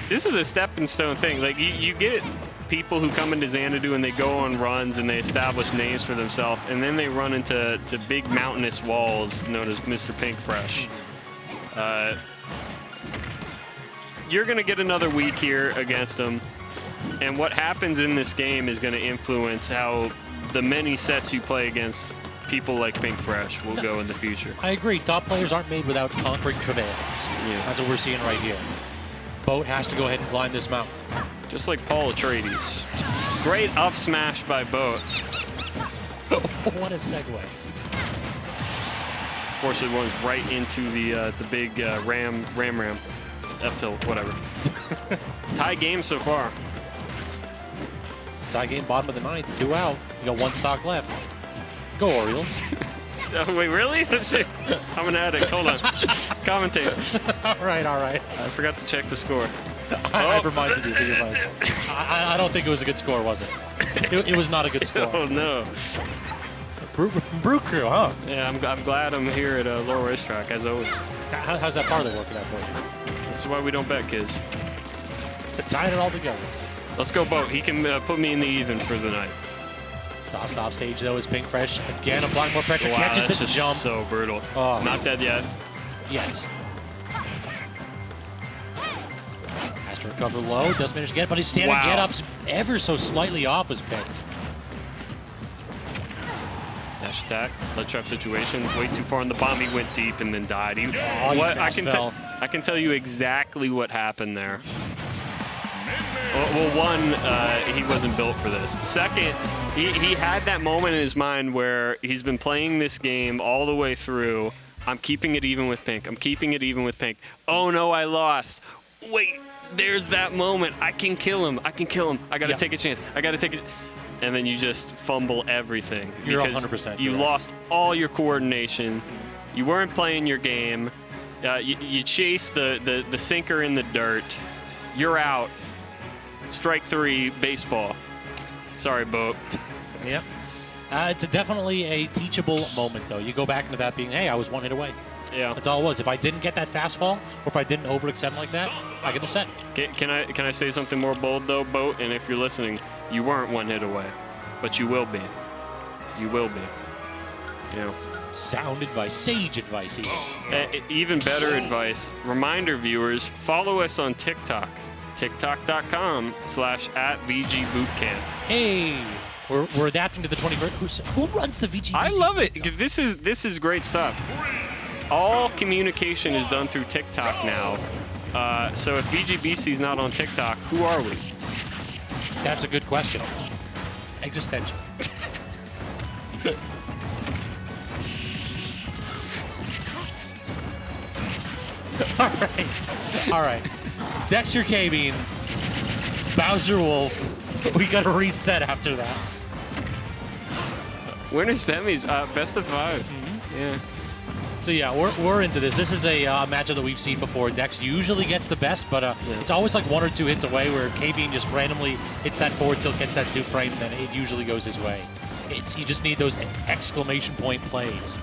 This is a stepping stone thing. Like you get people who come into Xanadu and they go on runs and they establish names for themselves, and then they run into big mountainous walls known as Mr. Pink Fresh. You're gonna get another week here against him. And what happens in this game is going to influence how the many sets you play against people like Pink Fresh will go in the future. I agree. Top players aren't made without conquering travails. Yeah. That's what we're seeing right here. Boat has to go ahead and climb this mountain. Just like Paul Atreides. Great up smash by Boat. What a segue. Fortunately, runs right into the big ram. F-tilt, whatever. Tie game so far. Tie game, bottom of the 9th, 2 out. You got 1 stock left. Go Orioles. Oh, wait, really? I'm an addict. Hold on. Commentate. all right. I forgot to check the score. I reminded you of your advice. I don't think it was a good score, was it? It was not a good score. Oh, no. Brew Crew, huh? Yeah, I'm glad I'm here at Laurel Racetrack, as always. How's that parlay working out for you? This is why we don't bet, kids. Tying it all together. Let's go, Boat. He can put me in the even for the night. Tossed off stage, though, is Pink Fresh. Again, applying more pressure. Wow, Catches that's the just jump. so brutal. Oh. Not dead yet. Yes. Has to recover low. Does manage to get it, but his standing Wow. get-ups ever so slightly off his pick. Dash attack. Let trap situation. Way too far on the bomb. He went deep and then died. He I fast fell. can tell you exactly what happened there. Well, one, he wasn't built for this. Second, he had that moment in his mind where he's been playing this game all the way through. I'm keeping it even with Pink. I'm keeping it even with Pink. Oh no, I lost. Wait, there's that moment. I can kill him. I can kill him. I gotta take a chance. I gotta take it. And then you just fumble everything. You're because 100%. You lost all your coordination. You weren't playing your game. You chased the sinker in the dirt. You're out. Strike 3, baseball. Sorry, Boat. Yep. It's definitely a teachable moment, though. You go back into that being, hey, I was 1 hit away. Yeah. That's all it was. If I didn't get that fastball, or if I didn't overextend like that, I get the set. Can I say something more bold, though, Boat? And if you're listening, you weren't 1 hit away, but you will be. You will be. You know. Sound advice, sage advice, even. Even better advice. Reminder, viewers, follow us on TikTok. TikTok.com/@VGBootCamp. Hey, we're adapting to the 21st. Who runs the VGBC? I love it. TikTok? This is great stuff. All communication is done through TikTok now. So if VGBC is not on TikTok, who are we? That's a good question. Existential. All right. Dexter KBean, Bowser Wolf. We got to reset after that. Winner semis, best of 5. Yeah. So yeah, we're into this. This is a matchup that we've seen before. Dex usually gets the best, but it's always like 1 or 2 hits away where KBean just randomly hits that forward tilt, gets that 2 frame, and then it usually goes his way. You just need those exclamation point plays.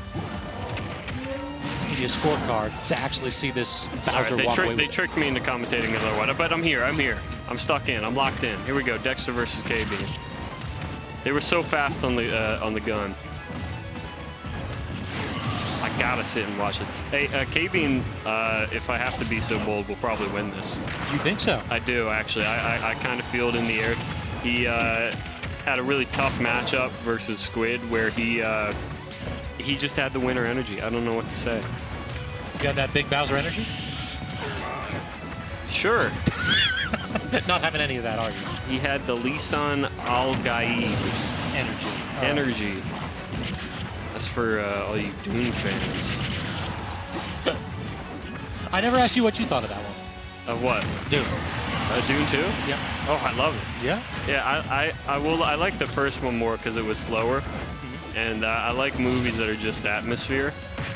Need a scorecard to actually see this Bowser walk away. They tricked me into commentating another one, but I'm here. I'm stuck in. I'm locked in. Here we go. Dexter versus KBean. They were so fast on the gun. I gotta sit and watch this. Hey, KBean, if I have to be so bold, will probably win this. You think so? I do, actually. I kind of feel it in the air. He had a really tough matchup versus Squid where he just had the winner energy. I don't know what to say. You got that big Bowser energy? Sure. Not having any of that, are you? He had the Lisan Al-Gaib Energy. energy. That's for all you Dune fans. I never asked you what you thought of that one. Of what? Dune. Dune 2? Yeah. Oh, I love it. Yeah? Yeah, I like the first one more because it was slower. And I like movies that are just atmosphere.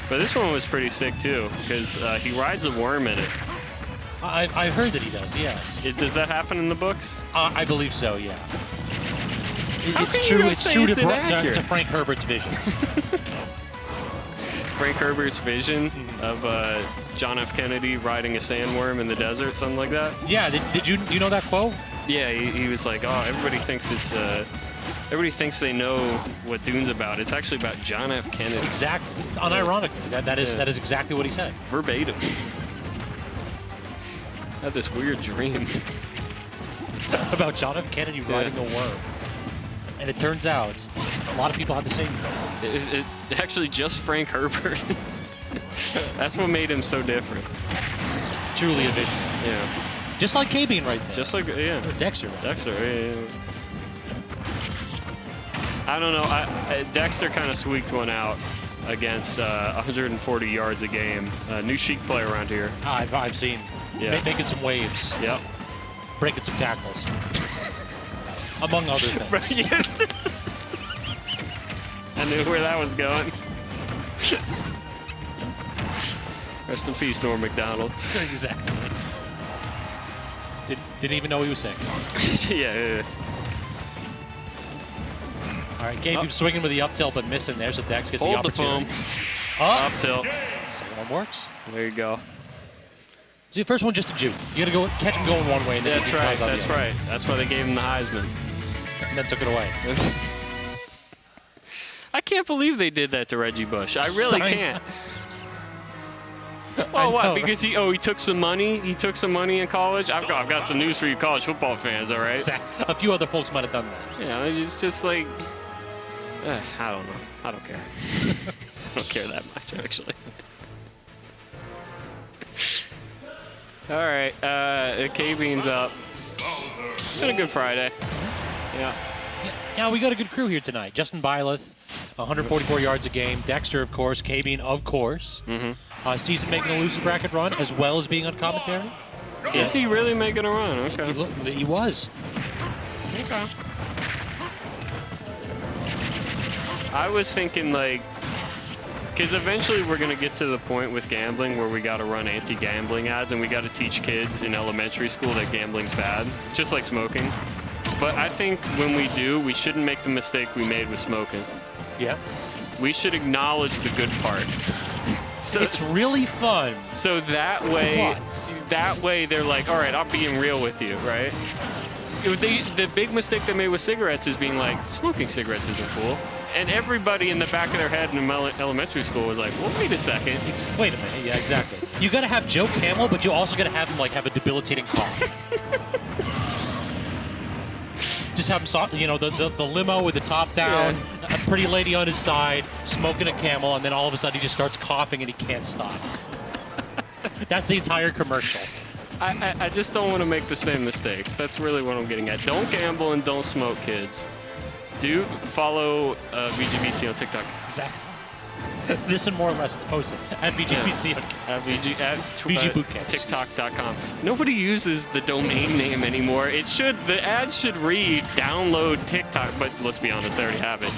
But this one was pretty sick too, because he rides a worm in it. I've heard that he does, yes. Does that happen in the books? I believe so, yeah. It's can you true. not It's say true it's inaccurate? to Frank Herbert's vision. Frank Herbert's vision of John F. Kennedy riding a sandworm in the desert, something like that? Yeah, do you know that quote? Yeah, he was like, oh, everybody thinks they know what Dune's about. It's actually about John F. Kennedy. Exactly. Unironically, that is exactly what he said. Verbatim. I had this weird dream. About John F. Kennedy riding a worm. And it turns out a lot of people have the same. It actually just Frank Herbert. That's what made him so different. Truly a vision. Yeah. Just like KBean right there. Just like, yeah. Or Dexter. Right? Dexter, yeah. I don't know. Dexter kind of squeaked one out against 140 yards a game. New Sheik player around here. I've seen. Yeah. Making some waves. Yep. Breaking some tackles. Among other things. I knew where that was going. Rest in peace, Norm McDonald. Exactly. Didn't even know he was sick. Yeah. All right, KBean swinging with the up tilt, but missing there, so Dex gets Hold the opportunity. the foam. Up tilt. Second one works. There you go. See, the first one just a juke. You got to go catch him going one way. And then That's right. That's right. That's why they gave him the Heisman. And then took it away. I can't believe they did that to Reggie Bush. I really can't. I Oh, what? know, Because he took some money. He took some money in college. I've got some news for you, college football fans. All right. A few other folks might have done that. Yeah, it's just like I don't know. I don't care. I don't care that much actually. All right, KBean's up. It's been a good Friday. Yeah. Yeah, we got a good crew here tonight. Justinbyleth, 144 yards a game. Dexter, of course. KBean, of course. Season making a loser bracket run, as well as being on commentary. Is he really making a run? Okay. He was. Okay. I was thinking, like, because eventually we're going to get to the point with gambling where we got to run anti-gambling ads and we got to teach kids in elementary school that gambling's bad, just like smoking. But I think when we do, we shouldn't make the mistake we made with smoking. Yeah. We should acknowledge the good part. So it's really fun. So that way they're like, all right, I'm being real with you, right? The big mistake they made with cigarettes is being like, smoking cigarettes isn't cool. And everybody in the back of their head in elementary school was like, well, wait a second. Wait a minute. Yeah, exactly. You got to have Joe Camel, but you also got to have him, like, have a debilitating cough. Just have him, you know, the limo with the top down, a pretty lady on his side, smoking a Camel, and then all of a sudden he just starts coughing and he can't stop. That's the entire commercial. I just don't want to make the same mistakes. That's really what I'm getting at. Don't gamble and don't smoke, kids. Do follow VGBC on TikTok. Exactly. This and more or less it's posted at VGBC. At VGBootCamp. TikTok.com. Nobody uses the domain name anymore. The ad should read download TikTok, but let's be honest, they already have it.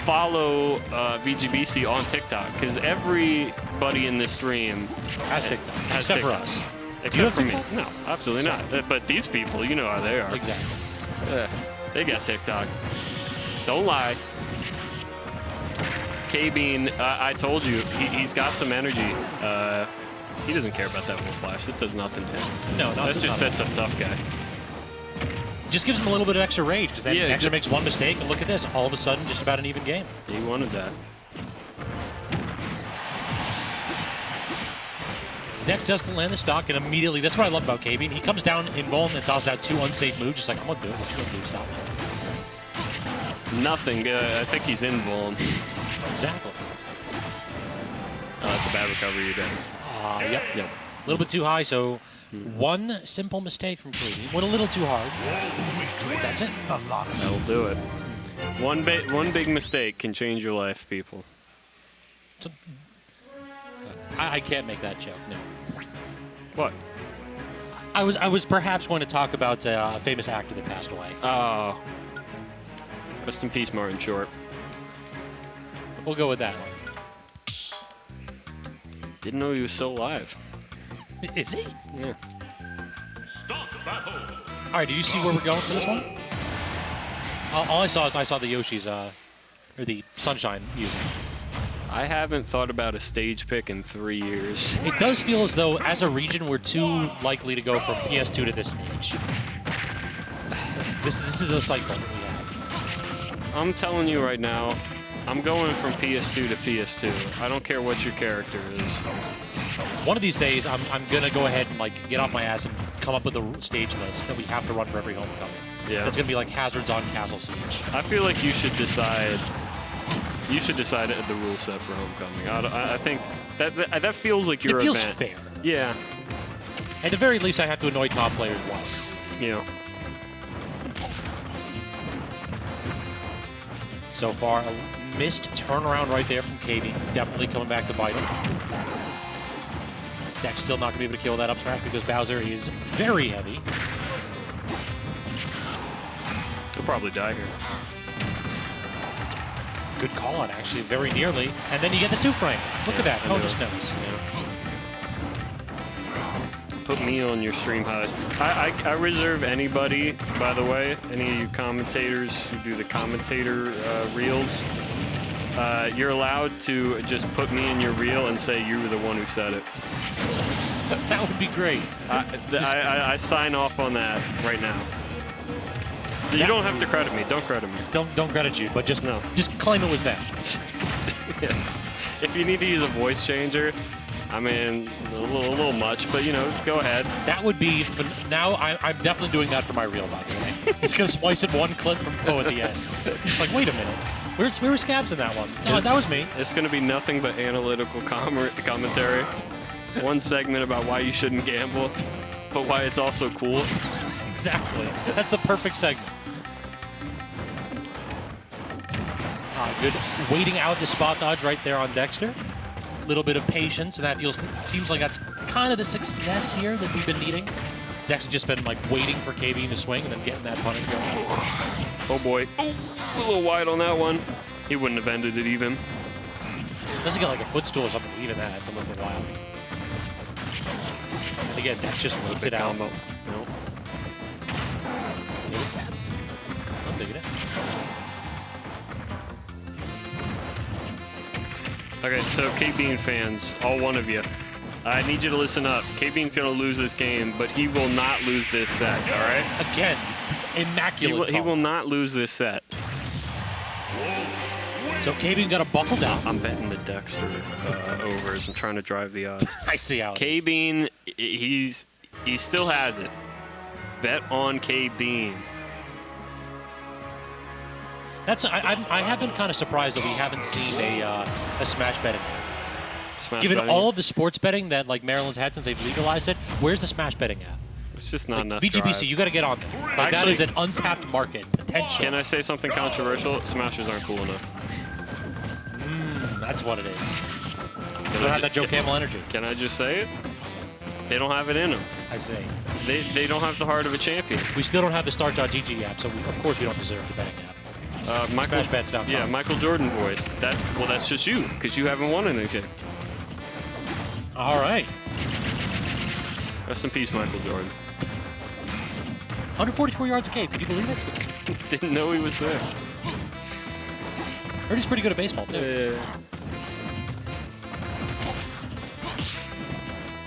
Follow VGBC on TikTok, because everybody in this stream has TikTok. Has Except TikTok. for us. Except for me. No, absolutely not. But these people, you know how they are. Exactly. They got TikTok. Don't lie. KBean, I told you, he's got some energy. He doesn't care about that wolf flash. It does nothing to him. No, not that just sets up tough guy. Just gives him a little bit of extra rage, because then Dexter makes one mistake, and look at this. All of a sudden, just about an even game. He wanted that. Dex doesn't land the stock, and immediately, that's what I love about KBean. He comes down in Vuln and tosses out 2 unsafe moves, just like, I'm going to do it. What you going to do? Stop me. Nothing. I think he's in Vuln. Exactly. Oh, that's a bad recovery you did. Yep. A little bit too high, so one simple mistake from KBean. Went a little too hard. That's it. That'll do it. One big mistake can change your life, people. So, I can't make that joke, no. What? I was perhaps going to talk about a famous actor that passed away. Oh. Rest in peace, Martin Short. We'll go with that one. Didn't know he was still alive. Is he? Yeah. All right, do you see where we're going for this one? All I saw is the Yoshi's, or the Sunshine music. I haven't thought about a stage pick in 3 years. It does feel as though, as a region, we're too likely to go from PS2 to this stage. This is a cycle that we have. I'm telling you right now, I'm going from PS2 to PS2. I don't care what your character is. One of these days, I'm going to go ahead and like get off my ass and come up with a stage list that we have to run for every homecoming. Yeah. That's going to be like Hazards on Castle Siege. I feel like you should decide. You should decide the rule set for homecoming. I think that feels like your event. It feels fair. Yeah. At the very least, I have to annoy top players once. Yeah. So far, a missed turnaround right there from KBean. Definitely coming back to bite him. Dex still not going to be able to kill that up smash because Bowser is very heavy. He'll probably die here. Good call on, actually, very nearly. And then you get the 2-frame. Look at that. Oh, just knows. Put me on your stream highs. I reserve anybody, by the way, any of you commentators who do the commentator reels. You're allowed to just put me in your reel and say you were the one who said it. That would be great. I sign off on that right now. You don't have to credit me. Don't credit me. Don't credit you, but just No. just claim it was them. Yes. If you need to use a voice changer, I mean, a little much, but you know, go ahead. That would be now. I'm definitely doing that for my reel, by the way. Just gonna splice in one clip from Poe at the end. It's like, wait a minute, where were Scabs in that one? Oh, that was me. It's going to be nothing but analytical commentary. One segment about why you shouldn't gamble, but why it's also cool. Exactly. That's the perfect segment. Good waiting out the spot dodge right there on Dexter. Little bit of patience, and that seems like that's kind of the success here that we've been needing. Dexter's just been like waiting for KBean to swing and then getting that punish going. Oh boy. Oh, a little wide on that one. He wouldn't have ended it even. Doesn't get like a footstool or something, even that. It's a little bit wild. And again, Dex just waits it out. Combo. No. I'm digging it. Okay, so KBean fans, all one of you, I need you to listen up. KBean's going to lose this game, but he will not lose this set, all right? Again, immaculate. He will not lose this set. So KBean got to buckle down. I'm betting the Dexter overs. I'm trying to drive the odds. I see how it is. KBean, he still has it. Bet on KBean. I have been kind of surprised that we haven't seen a smash betting app. Smash Given betting. all of the sports betting that like Maryland's had since they've legalized it, where's the smash betting app? It's just not enough VGBC, drive. you got to get on there. Like, that Actually- is an untapped market potential. Can I say something controversial? Smashers aren't cool enough. That's what it is. Can They don't I have that Joe Camel energy. Can I just say it? They don't have it in them. I say. They don't have the heart of a champion. We still don't have the Start.gg app, so of course we don't deserve the betting app. SmashBets.com. Yeah, Michael Jordan voice. That's just you, because you haven't won anything. All right. Rest in peace, Michael Jordan. 144 yards a game. Can you believe it? Didn't know he was there. Heard he's pretty good at baseball, too.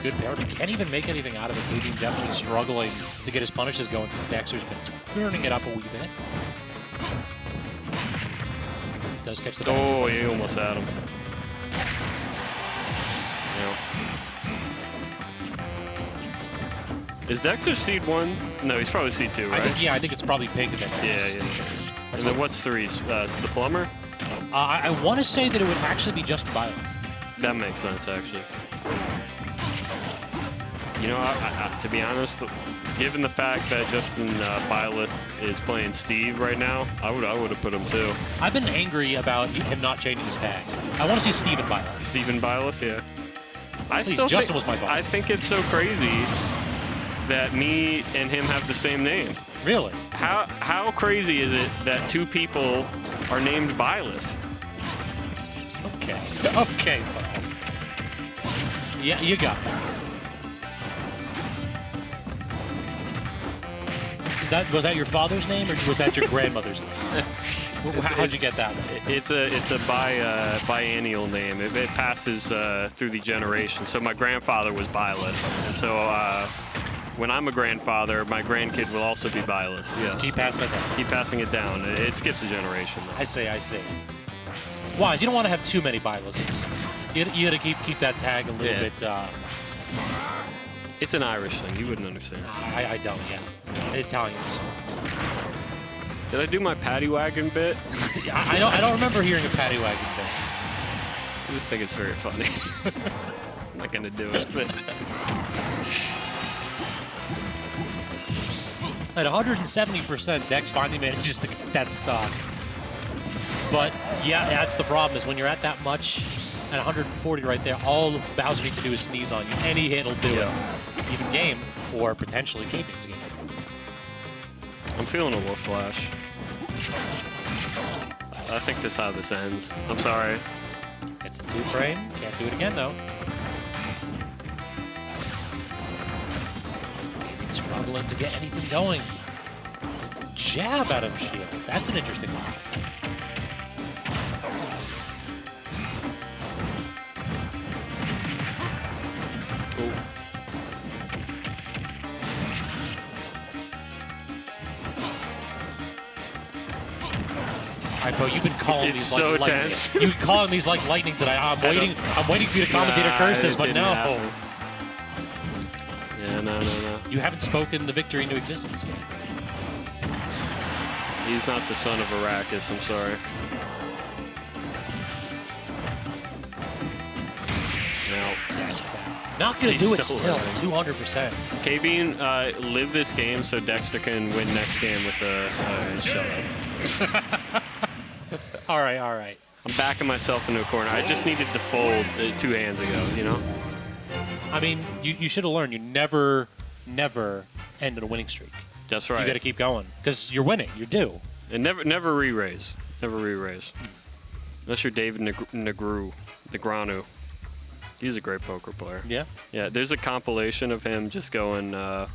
Good parity. Can't even make anything out of it. KBean definitely struggling to get his punishes going since Dexter's been turning it up a wee bit. Does catch the ball. Oh, he almost had him. Yeah. Is Dexter seed 1? No, he's probably seed 2, right? I think it's probably Pig then. Yeah. And then what's 3s? The plumber? I want to say that it would actually be Justinbyleth. That makes sense, actually. You know, I, to be honest, given the fact that Justinbyleth is playing Steve right now, I would have put him too. I've been angry about him not changing his tag. I want to see Steven Byleth. Justinbyleth, yeah. Justin was my fault. I think it's so crazy that me and him have the same name. Really? How crazy is it that 2 people are named Byleth? Okay. Yeah, you got it. Was that your father's name, or was that your grandmother's name? How'd you get that one? It's a biennial name. It passes through the generations. So my grandfather was Byleth, and so when I'm a grandfather, my grandkid will also be Byleth. Yes. Just keep passing it down. Keep passing it down. It skips a generation, though. I see. Wise, you don't want to have too many Byleths. You got to keep that tag a little bit. It's an Irish thing. You wouldn't understand. I don't. Yeah, Italians. Did I do my paddy wagon bit? I don't remember hearing a paddy wagon bit. I just think it's very funny. I'm not gonna do it, but at 170%, Dex finally manages to get that stock. But yeah, that's the problem, is when you're at that much, at 140 right there, all Bowser needs to do is sneeze on you. Any hit will do it. Even game, or potentially KBean's game. I'm feeling a wolf flash. I think this is how this ends. I'm sorry. It's a 2-frame. Can't do it again, though. KBean struggling to get anything going. Jab out of shield. That's an interesting one. right, Bo, you've been calling It's these so like lightning. tense. You've been calling these like lightning tonight. I'm waiting for you to commentate or curse this, it but didn't no. happen. Yeah, no. You haven't spoken the victory into existence yet. He's not the son of Arrakis, I'm sorry. No. Not going to He's do it still still, alive. 200%. KBean, live this game so Dexter can win next game with a shut up. All right. I'm backing myself into a corner. I just needed to fold 2 hands ago, you know? I mean, you should have learned you never end in a winning streak. That's right. You got to keep going because you're winning. You're due. And never re-raise. Never re-raise. Unless you're David Negranu. He's a great poker player. Yeah. Yeah, there's a compilation of him just going, I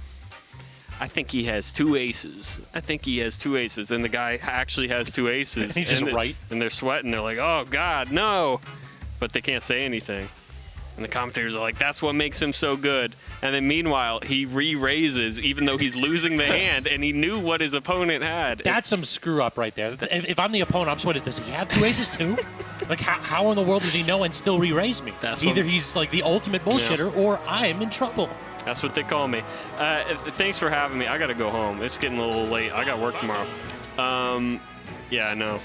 think he has 2 aces. I think he has 2 aces. And the guy actually has 2 aces. He's just right. And they're sweating. They're like, oh, God, no. But they can't say anything. And the commentators are like, that's what makes him so good. And then meanwhile, he re-raises even though he's losing the hand, and he knew what his opponent had. That's some screw up right there. If I'm the opponent, I'm sweating. Does he have 2 aces too? Like, how in the world does he know and still re-raise me? Either he's like the ultimate bullshitter, or I'm in trouble. That's what they call me. Thanks for having me. I got to go home. It's getting a little late. I got work tomorrow. Yeah, I know.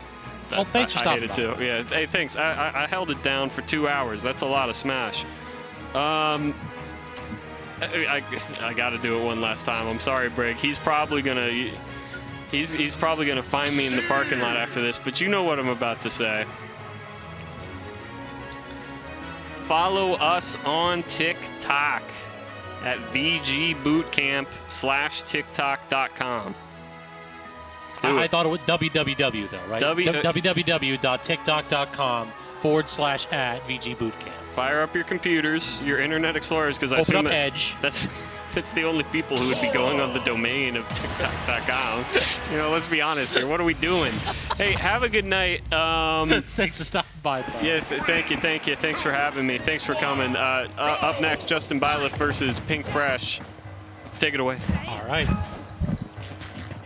Well, thanks for stopping by. I hate it too. Yeah, hey, thanks. I held it down for 2 hours. That's a lot of Smash. I got to do it one last time. I'm sorry, Brig. He's probably gonna find me in the parking lot after this. But you know what I'm about to say. Follow us on TikTok at VGBootCamp/TikTok.com. I thought it was www though, right? www.tiktok.com/@VGBootCamp. Fire up your computers, your Internet Explorers, because I Open assume up Edge. That's the only people who would be going on the domain of TikTok.com. You know, let's be honest here. What are we doing? Hey, have a good night. Thanks for stopping by, Bob. Yeah, thank you. Thanks for having me. Thanks for coming. Up next, Justinbyleth versus Pink Fresh. Take it away. All right.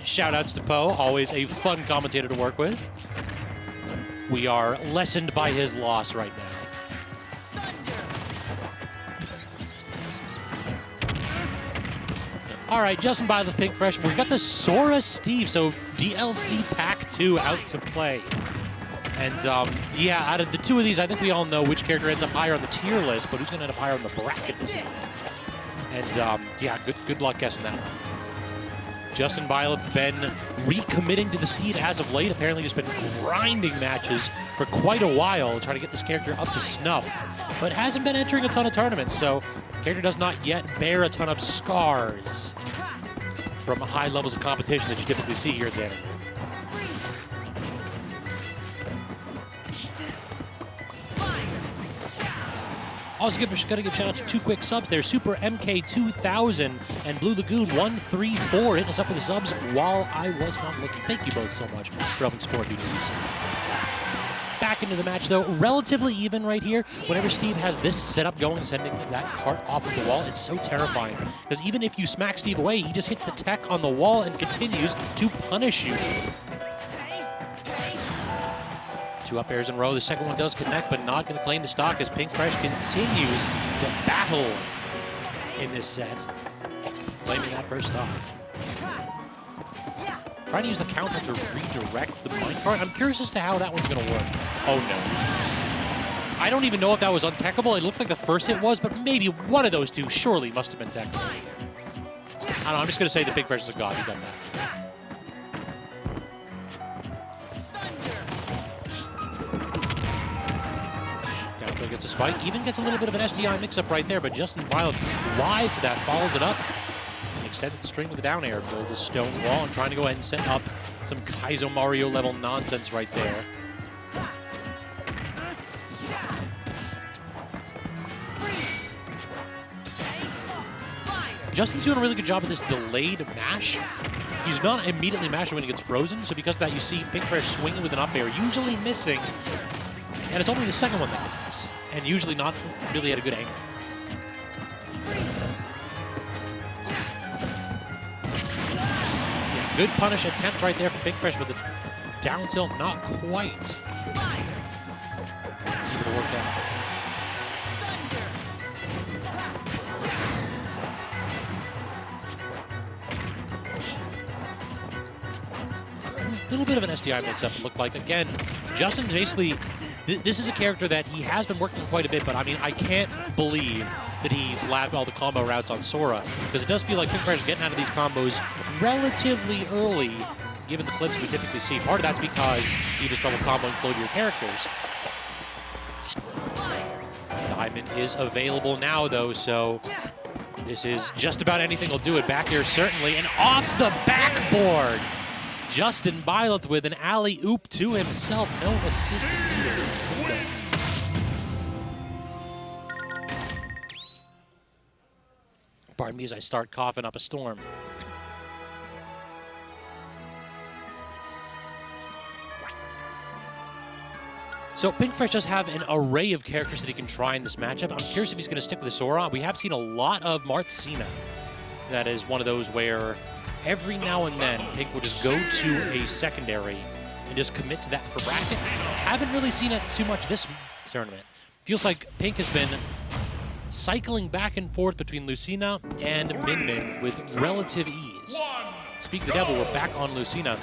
Shout-outs to Poe. Always a fun commentator to work with. We are lessened by his loss right now. All right, Justinbyleth, Pink Fresh. We've got the Sora Steve, so DLC Pack 2 out to play. And, yeah, out of the 2 of these, I think we all know which character ends up higher on the tier list, but who's going to end up higher on the bracket this evening. And, yeah, good luck guessing that one. Justinbyleth been recommitting to the steed as of late. Apparently just been grinding matches for quite a while, trying to get this character up to snuff, but hasn't been entering a ton of tournaments, so the character does not yet bear a ton of scars from high levels of competition that you typically see here at Xanadu. Also, gotta give shout out to 2 quick subs there. Super MK2000 and Blue Lagoon 134 hitting us up with the subs while I was not looking. Thank you both so much for helping support BWC. Back into the match though, relatively even right here. Whenever Steve has this setup going, sending that cart off of the wall, it's so terrifying. Because even if you smack Steve away, he just hits the tech on the wall and continues to punish you. 2 up airs in a row. The second one does connect, but not going to claim the stock as Pink Fresh continues to battle in this set, claiming that first stock. Trying to use the counter to redirect the minecart. I'm curious as to how that one's going to work. Oh, no. I don't even know if that was untechable. It looked like the first hit was, but maybe one of those 2 surely must have been techable. I don't know. I'm just going to say the Pink Fresh is a god. He done that. Gets a spike, even gets a little bit of an SDI mix-up right there, but Justinbyleth wise to that, follows it up, and extends the string with a down air, builds a stone wall, and trying to go ahead and set up some Kaizo Mario level nonsense right there. Justin's doing a really good job of this delayed mash. He's not immediately mashing when he gets frozen, so because of that, you see Pink Fresh swinging with an up air, usually missing, and it's only the second one that can miss, and usually not really at a good angle. Yeah, good punish attempt right there from Pink Fresh, but the down tilt, not quite able to work out. A little bit of an SDI mix-up, it looked like. Again, Justin basically, this is a character that he has been working quite a bit, but I mean, I can't believe that he's labbed all the combo routes on Sora, because it does feel like PinkFresh is getting out of these combos relatively early, given the clips we typically see. Part of that's because he has trouble comboing floatier characters. Diamond is available now, though, so this is just about anything will do it. Back here, certainly, and off the backboard! Justinbyleth with an alley-oop to himself. No assist needed. Pardon me as I start coughing up a storm. So PinkFresh does have an array of characters that he can try in this matchup. I'm curious if he's going to stick with the Sora. We have seen a lot of Marth. That is one of those where every now and then, Pink will just go to a secondary and just commit to that for bracket. Haven't really seen it too much this tournament. Feels like Pink has been cycling back and forth between Lucina and Min Min with relative ease. Speak of the devil, we're back on Lucina.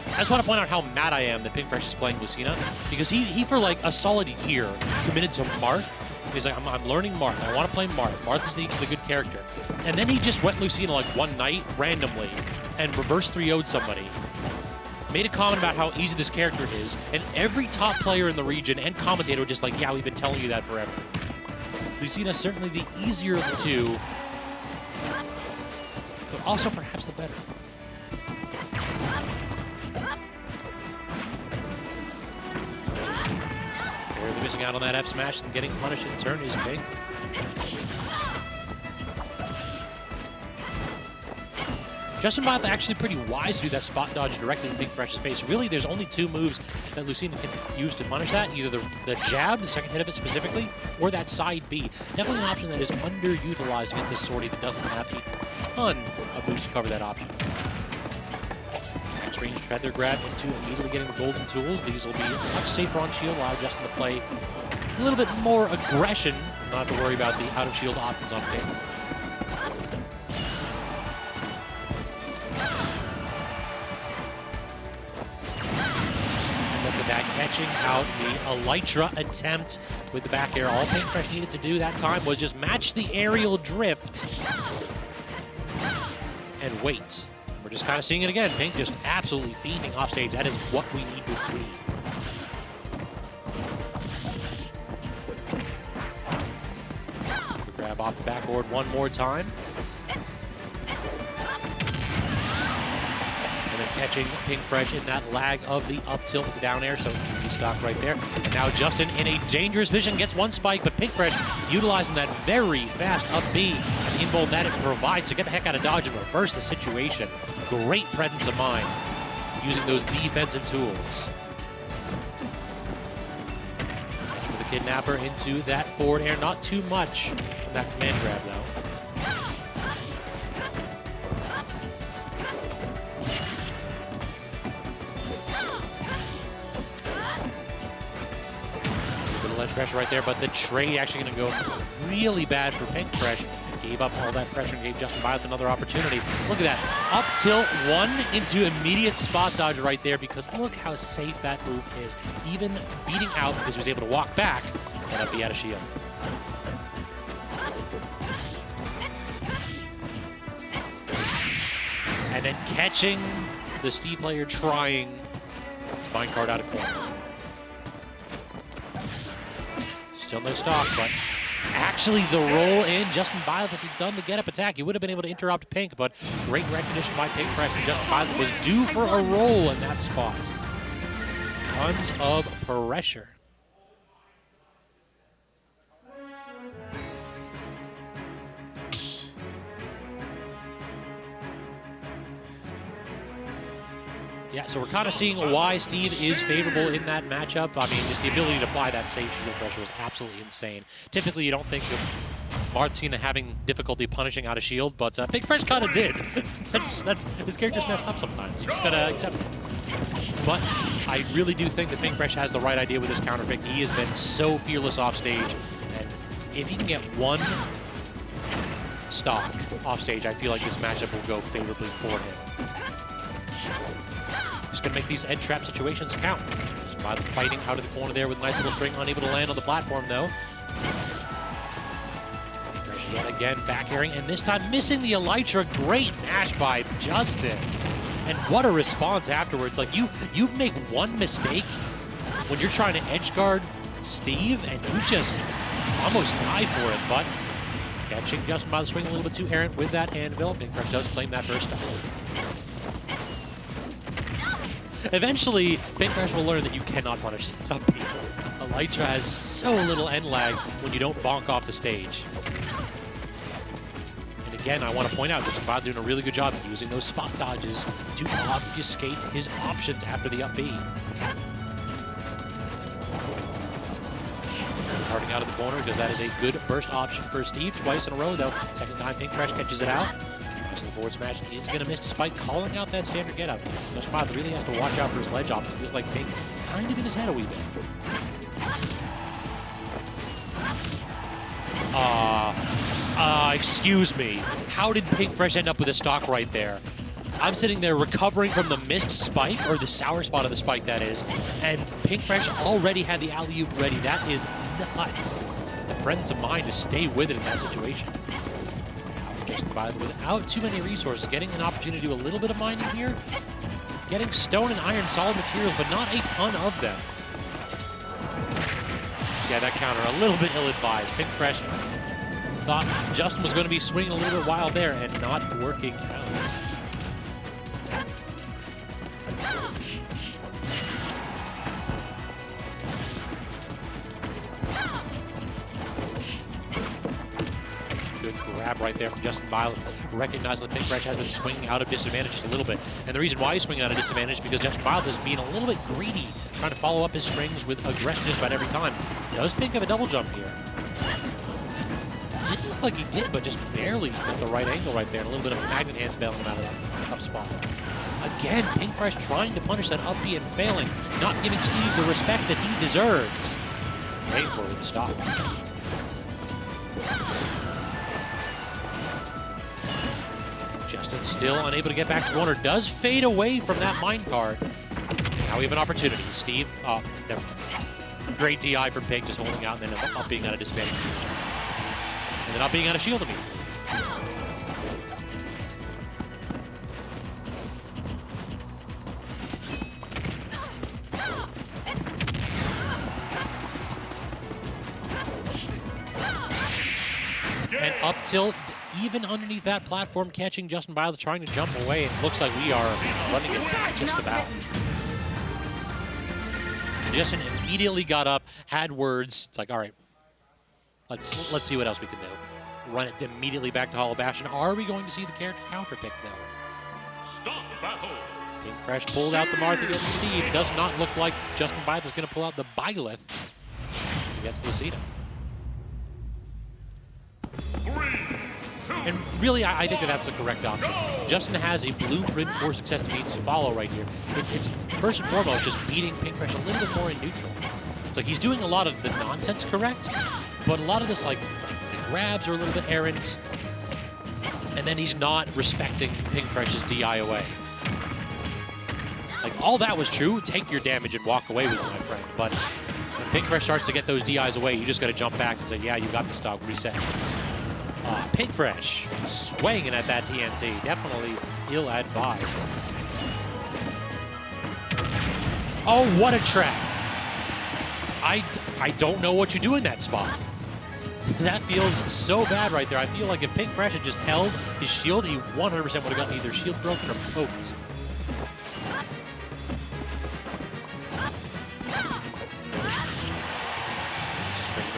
I just want to point out how mad I am that PinkFresh is playing Lucina, because he for like a solid year committed to Marth. He's like, I'm learning Marth. I want to play Marth. Marth is the good character. And then he just went Lucina like one night, randomly, and reverse 3-0'd somebody. Made a comment about how easy this character is, and every top player in the region and commentator were just like, yeah, we've been telling you that forever. Lucina is certainly the easier of the two, but also perhaps the better. Barely missing out on that F smash and getting punished in turn is Pink. Justinbyleth actually pretty wise to do that spot dodge directly in PinkFresh's face. Really, there's only two moves that Lucina can use to punish that. Either the jab, the second hit of it specifically, or that side B. Definitely an option that is underutilized against this sortie that doesn't have a ton of moves to cover that option. Next range feather grab into immediately getting the golden tools. These will be much safer on shield, allow Justin to play a little bit more aggression, not have to worry about the out of shield options on Pink. That catching out the Elytra attempt with the back air. All PinkFresh needed to do that time was just match the aerial drift and wait. We're just kind of seeing it again. Pink just absolutely fiending off stage. That is what we need to see. Grab off the backboard one more time. Catching PinkFresh in that lag of the up tilt with the down air, so easy stock right there. And now Justin in a dangerous position gets one spike, but PinkFresh utilizing that very fast up B and the inbound that it provides to get the heck out of dodge and reverse the situation. Great presence of mind using those defensive tools. With the Kidnapper into that forward air, not too much on that command grab though. Pressure right there, but the trade actually going to go really bad for PinkFresh. Gave up all that pressure and gave Justinbyleth another opportunity. Look at that. Up tilt one into immediate spot dodge right there, because look how safe that move is. Even beating out because he was able to walk back and up be out of shield. And then catching the Steve player trying spine card out of corner. Still no stock, but actually the roll in. Justinbyleth, if he'd done the get-up attack, he would have been able to interrupt Pink, but great recognition by PinkFresh. Justinbyleth was due for a roll in that spot. Tons of pressure. Yeah, so we're kind of seeing why Steve is favorable in that matchup. I mean, just the ability to apply that safe shield pressure was absolutely insane. Typically, you don't think of Marth having difficulty punishing out of shield, but PinkFresh kind of did. That's his character's messed up sometimes. You just gotta accept it. But I really do think that Pinkfresh has the right idea with this counter pick. He has been so fearless off stage, and if he can get one stock off stage, I feel like this matchup will go favorably for him. Just gonna make these edge trap situations count. Just by fighting out of the corner there with a nice little string, unable to land on the platform though. Pinkfresh yet again back airing, and this time missing the Elytra. Great mash by Justin. And what a response afterwards. Like, you make one mistake when you're trying to edge guard Steve, and you just almost die for it. But catching Justin by the swing a little bit too errant with that anvil. Pinkfresh does claim that first time. Eventually, Pinkfresh will learn that you cannot punish that up B. Elytra has so little end lag when you don't bonk off the stage. Again, I want to point out that Justinbyleth doing a really good job of using those spot dodges to obfuscate his options after the up B. Starting out of the corner because that is a good burst option for Steve. Twice in a row, though. Second time, Pinkfresh catches it out. Tries the forward smash. He's going to miss despite calling out that standard get up. Justinbyleth really has to watch out for his ledge option. Feels like Pink kind of in his head a wee bit. Excuse me. How did Pinkfresh end up with a stock right there? I'm sitting there recovering from the missed spike, or the sour spot of the spike, that is, and Pinkfresh already had the alley-oop ready. That is nuts. The presence of mind to stay with it in that situation. Justinbyleth without too many resources, getting an opportunity to do a little bit of mining here, getting stone and iron solid materials, but not a ton of them. Yeah, that counter a little bit ill-advised. Pinkfresh thought Justin was going to be swinging a little bit wild there and not working out. Good grab right there from Justinbyleth, recognizing that Pinkfresh has been swinging out of disadvantage just a little bit. And the reason why he's swinging out of disadvantage is because Justinbyleth is being a little bit greedy, trying to follow up his strings with aggression just about every time. Does Pink have a double jump here? Didn't look like he did, but just barely at the right angle right there. And a little bit of magnet hands bailing him out of that tough spot. Again, Pinkfresh trying to punish that up B and failing, not giving Steve the respect that he deserves. Waiting for him to stop. Justin still unable to get back to the corner. Does fade away from that mine card. Now we have an opportunity. Steve, never mind. Great DI from Pink, just holding out and then up being out of disadvantage. And then up being out of shield immediately. And up tilt, even underneath that platform, catching Justinbyleth trying to jump away. It looks like we are running it just about. Justin immediately got up, had words. It's like, all right, let's see what else we can do. Run it immediately back to Hollow Bastion. Are we going to see the character counter pick, though? Stop battle. Pinkfresh pulled out the Marth against Steve. Does not look like Justinbyleth is going to pull out the Byleth against Lucina. And really, I think that that's the correct option. Justin has a blueprint for success that needs to follow right here. It's first and foremost just beating Pinkfresh a little bit more in neutral. So he's doing a lot of the nonsense correct, but a lot of this, like the grabs are a little bit errant, and then he's not respecting Pinkfresh's DI away. Like, all that was true. Take your damage and walk away with it, my friend. But when Pinkfresh starts to get those DIs away, you just got to jump back and say, yeah, you got this, dog. Reset. Pinkfresh swinging at that TNT. Definitely ill-advised. Oh, what a trap. I don't know what you do in that spot. That feels so bad right there. I feel like if Pinkfresh had just held his shield, he 100% would have gotten either shield broken or poked.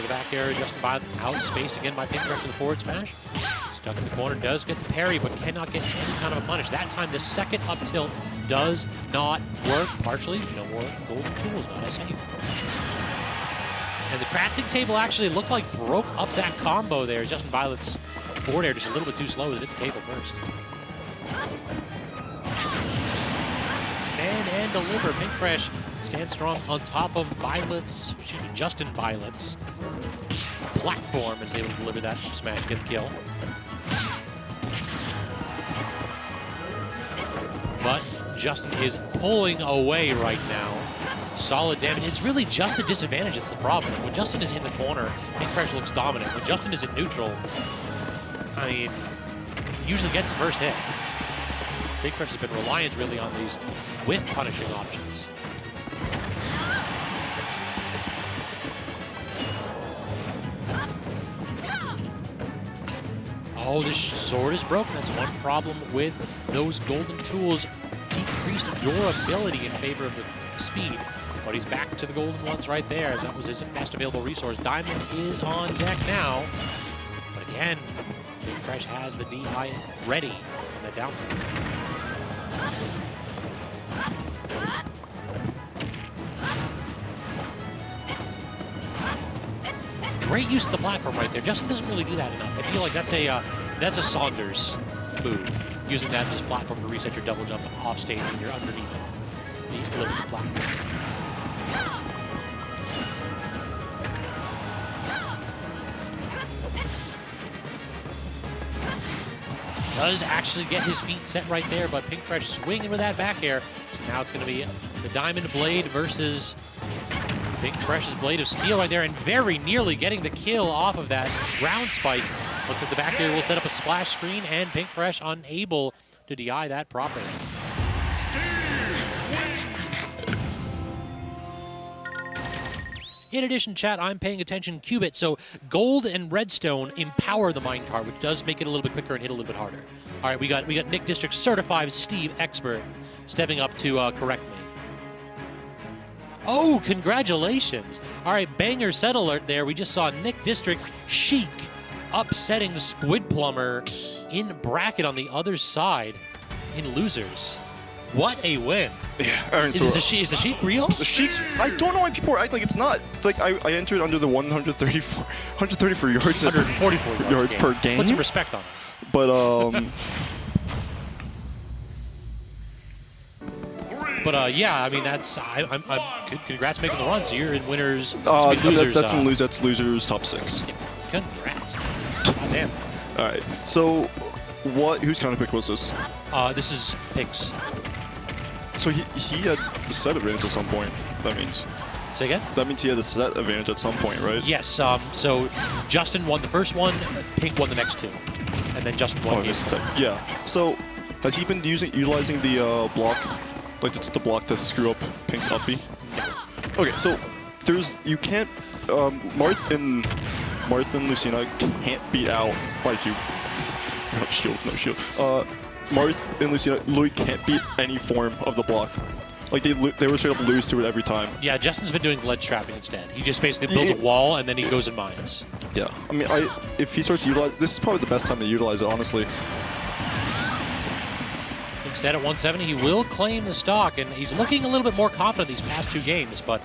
The back air, Justinbyleth outspaced again by Pinkfresh with the forward smash. Stuck in the corner, does get the parry, but cannot get any kind of a punish. That time, the second up tilt does not work. Partially, no more golden tools, not as safe. And the crafting table actually looked like broke up that combo there. Justinbyleth's forward air just a little bit too slow to hit the table first. stand and deliver. Pink Fresh stands strong on top of Byleth's, Justinbyleth's platform, is able to deliver that smash, get the kill. But Justin is pulling away right now. Solid damage. It's really just the disadvantage that's the problem. When Justin is in the corner, Pink Fresh looks dominant. When Justin is in neutral, I mean, usually gets the first hit. Pink Fresh has been reliant really on these with punishing options. Oh, this sword is broken. That's one problem with those golden tools. Decreased durability in favor of the speed. But he's back to the golden ones right there, as that was his best available resource. Diamond is on deck now. But again, Pink Fresh has the DI ready on the down. Great use of the platform right there. Justin doesn't really do that enough. I feel like that's a Saunders move. Using that just platform to reset your double jump off stage when you're underneath the elliptical platform. Does actually get his feet set right there, but Pink Fresh swinging with that back air. So now it's going to be the Diamond Blade versus Pink Fresh's Blade of Steel right there, and very nearly getting the kill off of that ground spike. Looks like the back air will set up a splash screen, and Pink Fresh unable to DI that properly. In addition, chat, I'm paying attention Qubit. So gold and redstone empower the minecart, which does make it a little bit quicker and hit a little bit harder. All right, we got Nick District certified Steve Expert stepping up to correct me. Oh, congratulations. All right, banger set alert there. We just saw Nick District's Sheik upsetting Squidplumber in bracket on the other side in losers. What a win. Yeah, I mean, is the Sheik real? The Sheik's, I don't know why people are acting like it's not. Like, I entered under the 134 yards. 144 yards per game. Put some respect on it. But, But yeah, I mean that's I'm congrats making the run. So you're in winners. Losers, that's losers top 6. Yeah, congrats. God damn. All right. So, whose counter pick was this? This is Pink's. So he had the set advantage at some point. That means. Say again? That means he had the set advantage at some point, right? Yes. So Justin won the first one, Pink won the next 2, and then Justin won game 4. Yeah. So has he been utilizing the block? Like it's the block to screw up Pink's up B? Okay, so you can't Marth and Lucina can't beat out like you. No shield. Marth and Lucina literally can't beat any form of the block. Like they were straight up lose to it every time. Yeah, Justin's been doing ledge trapping instead. He just basically builds a wall and then he goes in mines. Yeah, I mean, if he starts to utilize, this is probably the best time to utilize it, honestly. Instead, at 170, he will claim the stock, and he's looking a little bit more confident these past 2 games. But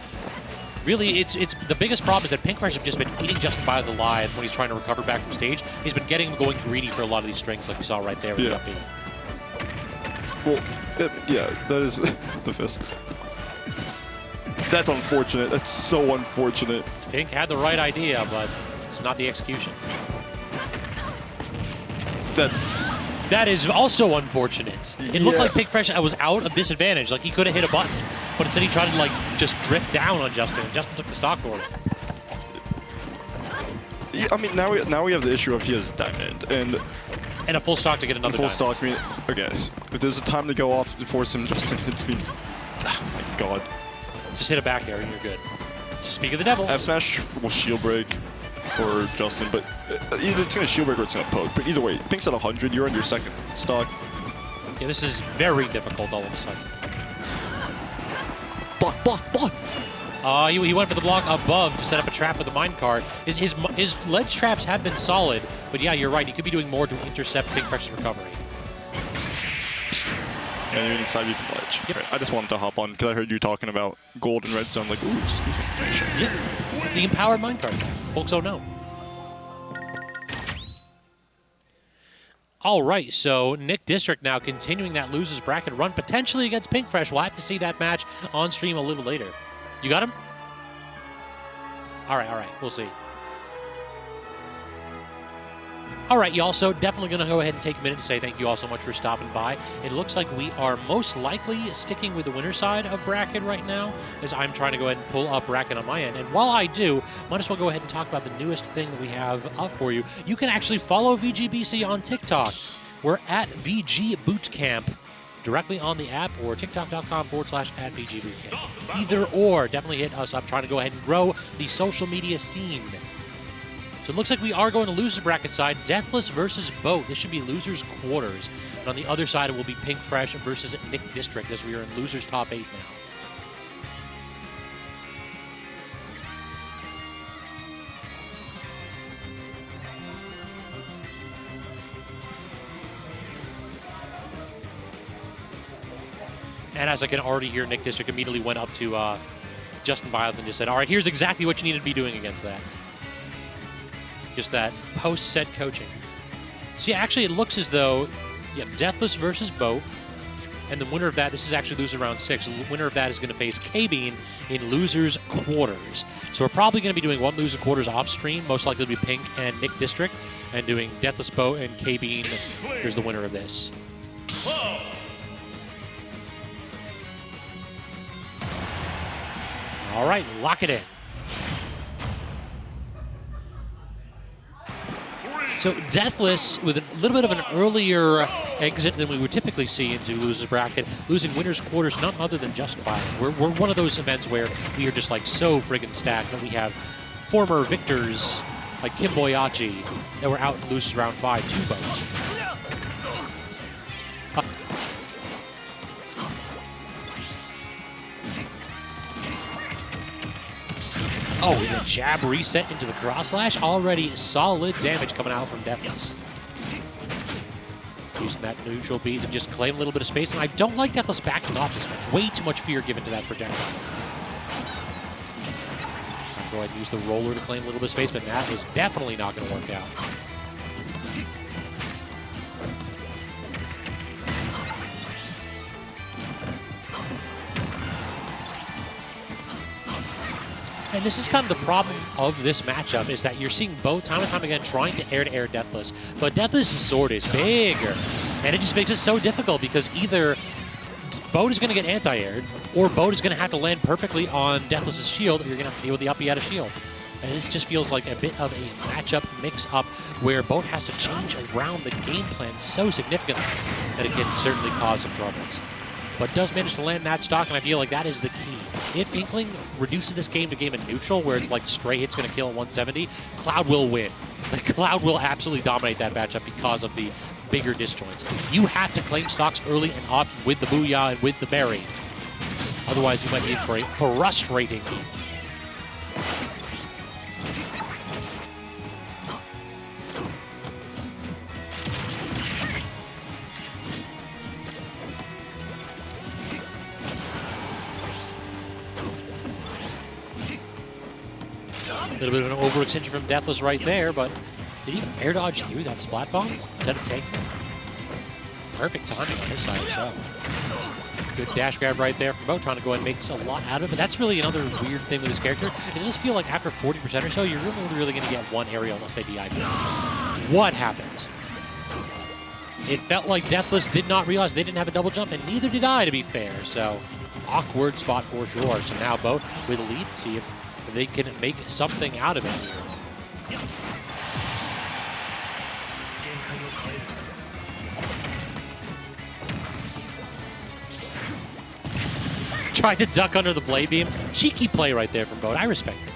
really, it's the biggest problem is that Pink Fresh have just been eating Justinbyleth alive when he's trying to recover back from stage. He's been getting him going greedy for a lot of these strings, like we saw right there with the up B. Well, yeah, that is the fist. That's unfortunate. That's so unfortunate. Pink had the right idea, but it's not the execution. That is also unfortunate. It looked like Pink Fresh was out of disadvantage. Like he could have hit a button, but instead he tried to like just drift down on Justin, and Justin took the stock for it. Yeah, I mean, now we have the issue of he has diamond and a full stock to get another full stock. I mean, okay, if there's a time to go off to force him, Justin, it's been, oh my god. Just hit a back air and you're good. So speak of the devil. F smash will shield break for Justin, but either it's gonna shield break or it's gonna poke. But either way, Pink's at 100. You're on your second stock. Yeah, this is very difficult all of a sudden. Block. He went for the block above to set up a trap with the minecart. His ledge traps have been solid, but yeah, you're right. He could be doing more to intercept Pink Fresh's recovery. And you're inside you from ledge. Yep. Right, I just wanted to hop on because I heard you talking about gold and redstone. Like, ooh, Steve information. Yeah, it's the empowered minecart. Folks don't know. All right, so Nick District now continuing that losers bracket run, potentially against Pink Fresh. We'll have to see that match on stream a little later. You got him? All right, we'll see. All right, y'all, so definitely going to go ahead and take a minute to say thank you all so much for stopping by. It looks like we are most likely sticking with the winner side of bracket right now, as I'm trying to go ahead and pull up bracket on my end. And while I do, might as well go ahead and talk about the newest thing that we have up for you. You can actually follow VGBC on TikTok. We're at VGBootCamp, directly on the app, or tiktok.com/@VGBootCamp. Either or, definitely hit us up, trying to go ahead and grow the social media scene. So it looks like we are going to loser bracket side, Deathless versus Boat. This should be losers quarters. And on the other side, it will be Pink Fresh versus Nick District, as we are in losers top 8 now. And as I can already hear, Nick District immediately went up to Justinbyleth and just said, all right, here's exactly what you need to be doing against that. Just that post-set coaching. So yeah, actually it looks as though, Deathless versus Boat. And the winner of that, this is actually loser round 6. The winner of that is going to face KBean in losers quarters. So we're probably going to be doing one loser quarters off stream. Most likely to be Pink and Nick District. And doing Deathless Boat and KBean. Here's the winner of this. All right, lock it in. So Deathless, with a little bit of an earlier exit than we would typically see into losers bracket, losing winners quarters, none other than Justinbyleth. We're one of those events where we are just like so friggin' stacked that we have former victors like Kim Boyachi that were out in losers round 5, 2 Boats. Oh, the jab reset into the cross slash. Already solid damage coming out from Deathless. Using that neutral beat to just claim a little bit of space. And I don't like Deathless backing off this much. Way too much fear given to that projectile. I'll go ahead and use the roller to claim a little bit of space, but that is definitely not going to work out. And this is kind of the problem of this matchup, is that you're seeing Bo time and time again trying to air Deathless. But Deathless' sword is bigger. And it just makes it so difficult because either Bo is going to get anti-aired, or Bo is going to have to land perfectly on Deathless' shield, or you're going to have to deal with the uppy out of shield. And this just feels like a bit of a matchup mix-up where Bo has to change around the game plan so significantly that it can certainly cause some troubles. But does manage to land that stock, and I feel like that is the key. If Inkling reduces this game to game in neutral, where it's like straight hits going to kill at 170, Cloud will win. Like, Cloud will absolutely dominate that matchup because of the bigger disjoints. You have to claim stocks early and often with the Booyah and with the Berry. Otherwise, you might be in for a frustrating game. A little bit of an overextension from Deathless right there, but did he air dodge through that splat bomb instead of taking it? Perfect timing on his side, so. Good dash grab right there from Bo, trying to go ahead and make a lot out of it. But that's really another weird thing with this character. It does feel like after 40% or so, you're really going to get one aerial unless they DI. What happened? It felt like Deathless did not realize they didn't have a double jump, and neither did I, to be fair. So, awkward spot for sure. So now Bo with a lead, see if they can make something out of it. Tried to duck under the blade beam. Cheeky play right there from Bo. I respect it.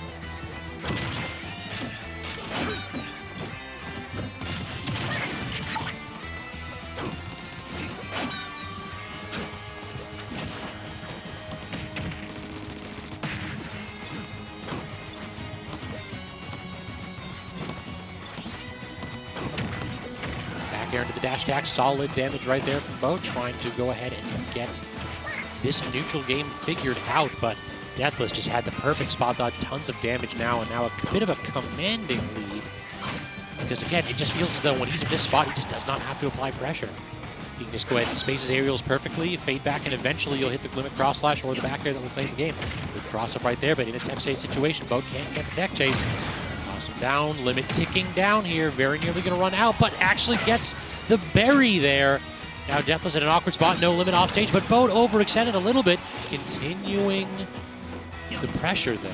Back air into the dash attack. Solid damage right there from Bo. Trying to go ahead and get this neutral game figured out, but Deathless just had the perfect spot dodge, tons of damage now, and now a bit of a commanding lead. Because again, it just feels as though when he's in this spot, he just does not have to apply pressure. He can just go ahead and space his aerials perfectly, fade back, and eventually you'll hit the limit cross slash or the back air that will claim the game. Good cross up right there, but in a tech chase situation, Boat can't get the tech chase. Toss him down, limit ticking down here, very nearly going to run out, but actually gets the berry there. Now Deathless at an awkward spot, no limit off stage, but Boat overextended a little bit, continuing the pressure though.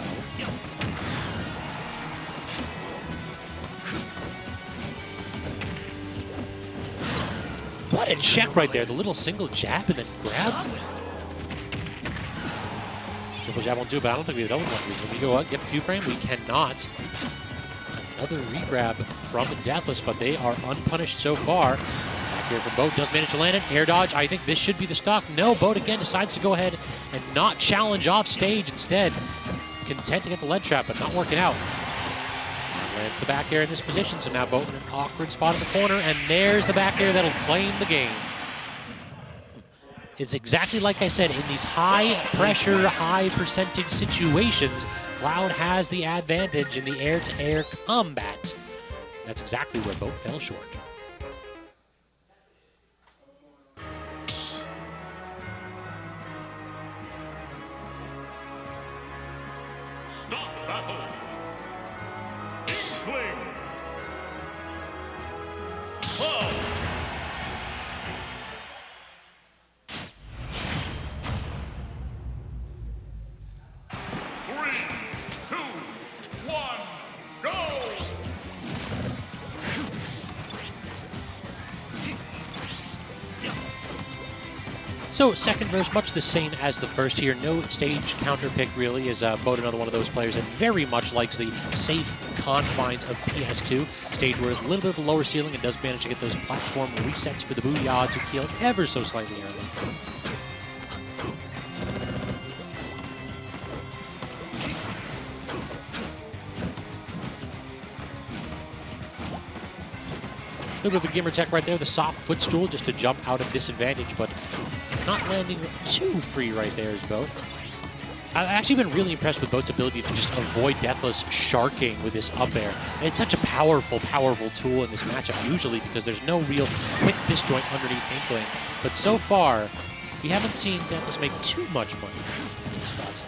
What a check right there. The little single jab and then grab. Triple jab won't do it, but I don't think we have double one. When we go out, get the 2-frame, we cannot. Another re-grab from Deathless, but they are unpunished so far. Back here from Boat, does manage to land it. Air dodge, I think this should be the stock. No, Boat again decides to go ahead and not challenge off stage. Instead, content to get the lead trap, but not working out. Lands the back air in this position, so now Boat in an awkward spot in the corner, and there's the back air that'll claim the game. It's exactly like I said, in these high pressure, high percentage situations, Cloud has the advantage in the air-to-air combat. That's exactly where Boat fell short. Stop battle. Inkling. Whoa. 3, 2, 1, go! So second verse, much the same as the first here. No stage counter pick really, as Boat another one of those players that very much likes the safe confines of PS2. Stage where a little bit of a lower ceiling and does manage to get those platform resets for the booty odds who killed ever so slightly early. A little bit of a gamer tech right there, the soft footstool just to jump out of disadvantage, but not landing too free right there is Boat. I've actually been really impressed with Boat's ability to just avoid Deathless sharking with this up air. It's such a powerful, powerful tool in this matchup usually because there's no real quick disjoint underneath Inkling. But so far, we haven't seen Deathless make too much money in these spots.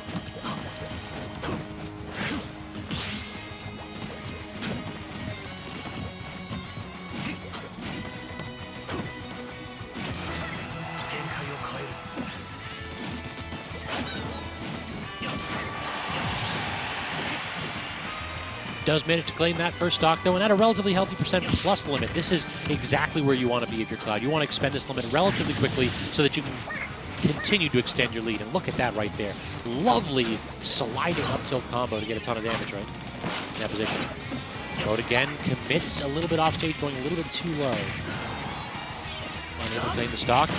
Does manage to claim that first stock, though, and at a relatively healthy percent plus limit. This is exactly where you want to be if you're Cloud. You want to expend this limit relatively quickly so that you can continue to extend your lead. And look at that right there. Lovely sliding up tilt combo to get a ton of damage, right? In that position. Boat again commits a little bit off stage, going a little bit too low. Unable to claim the stock.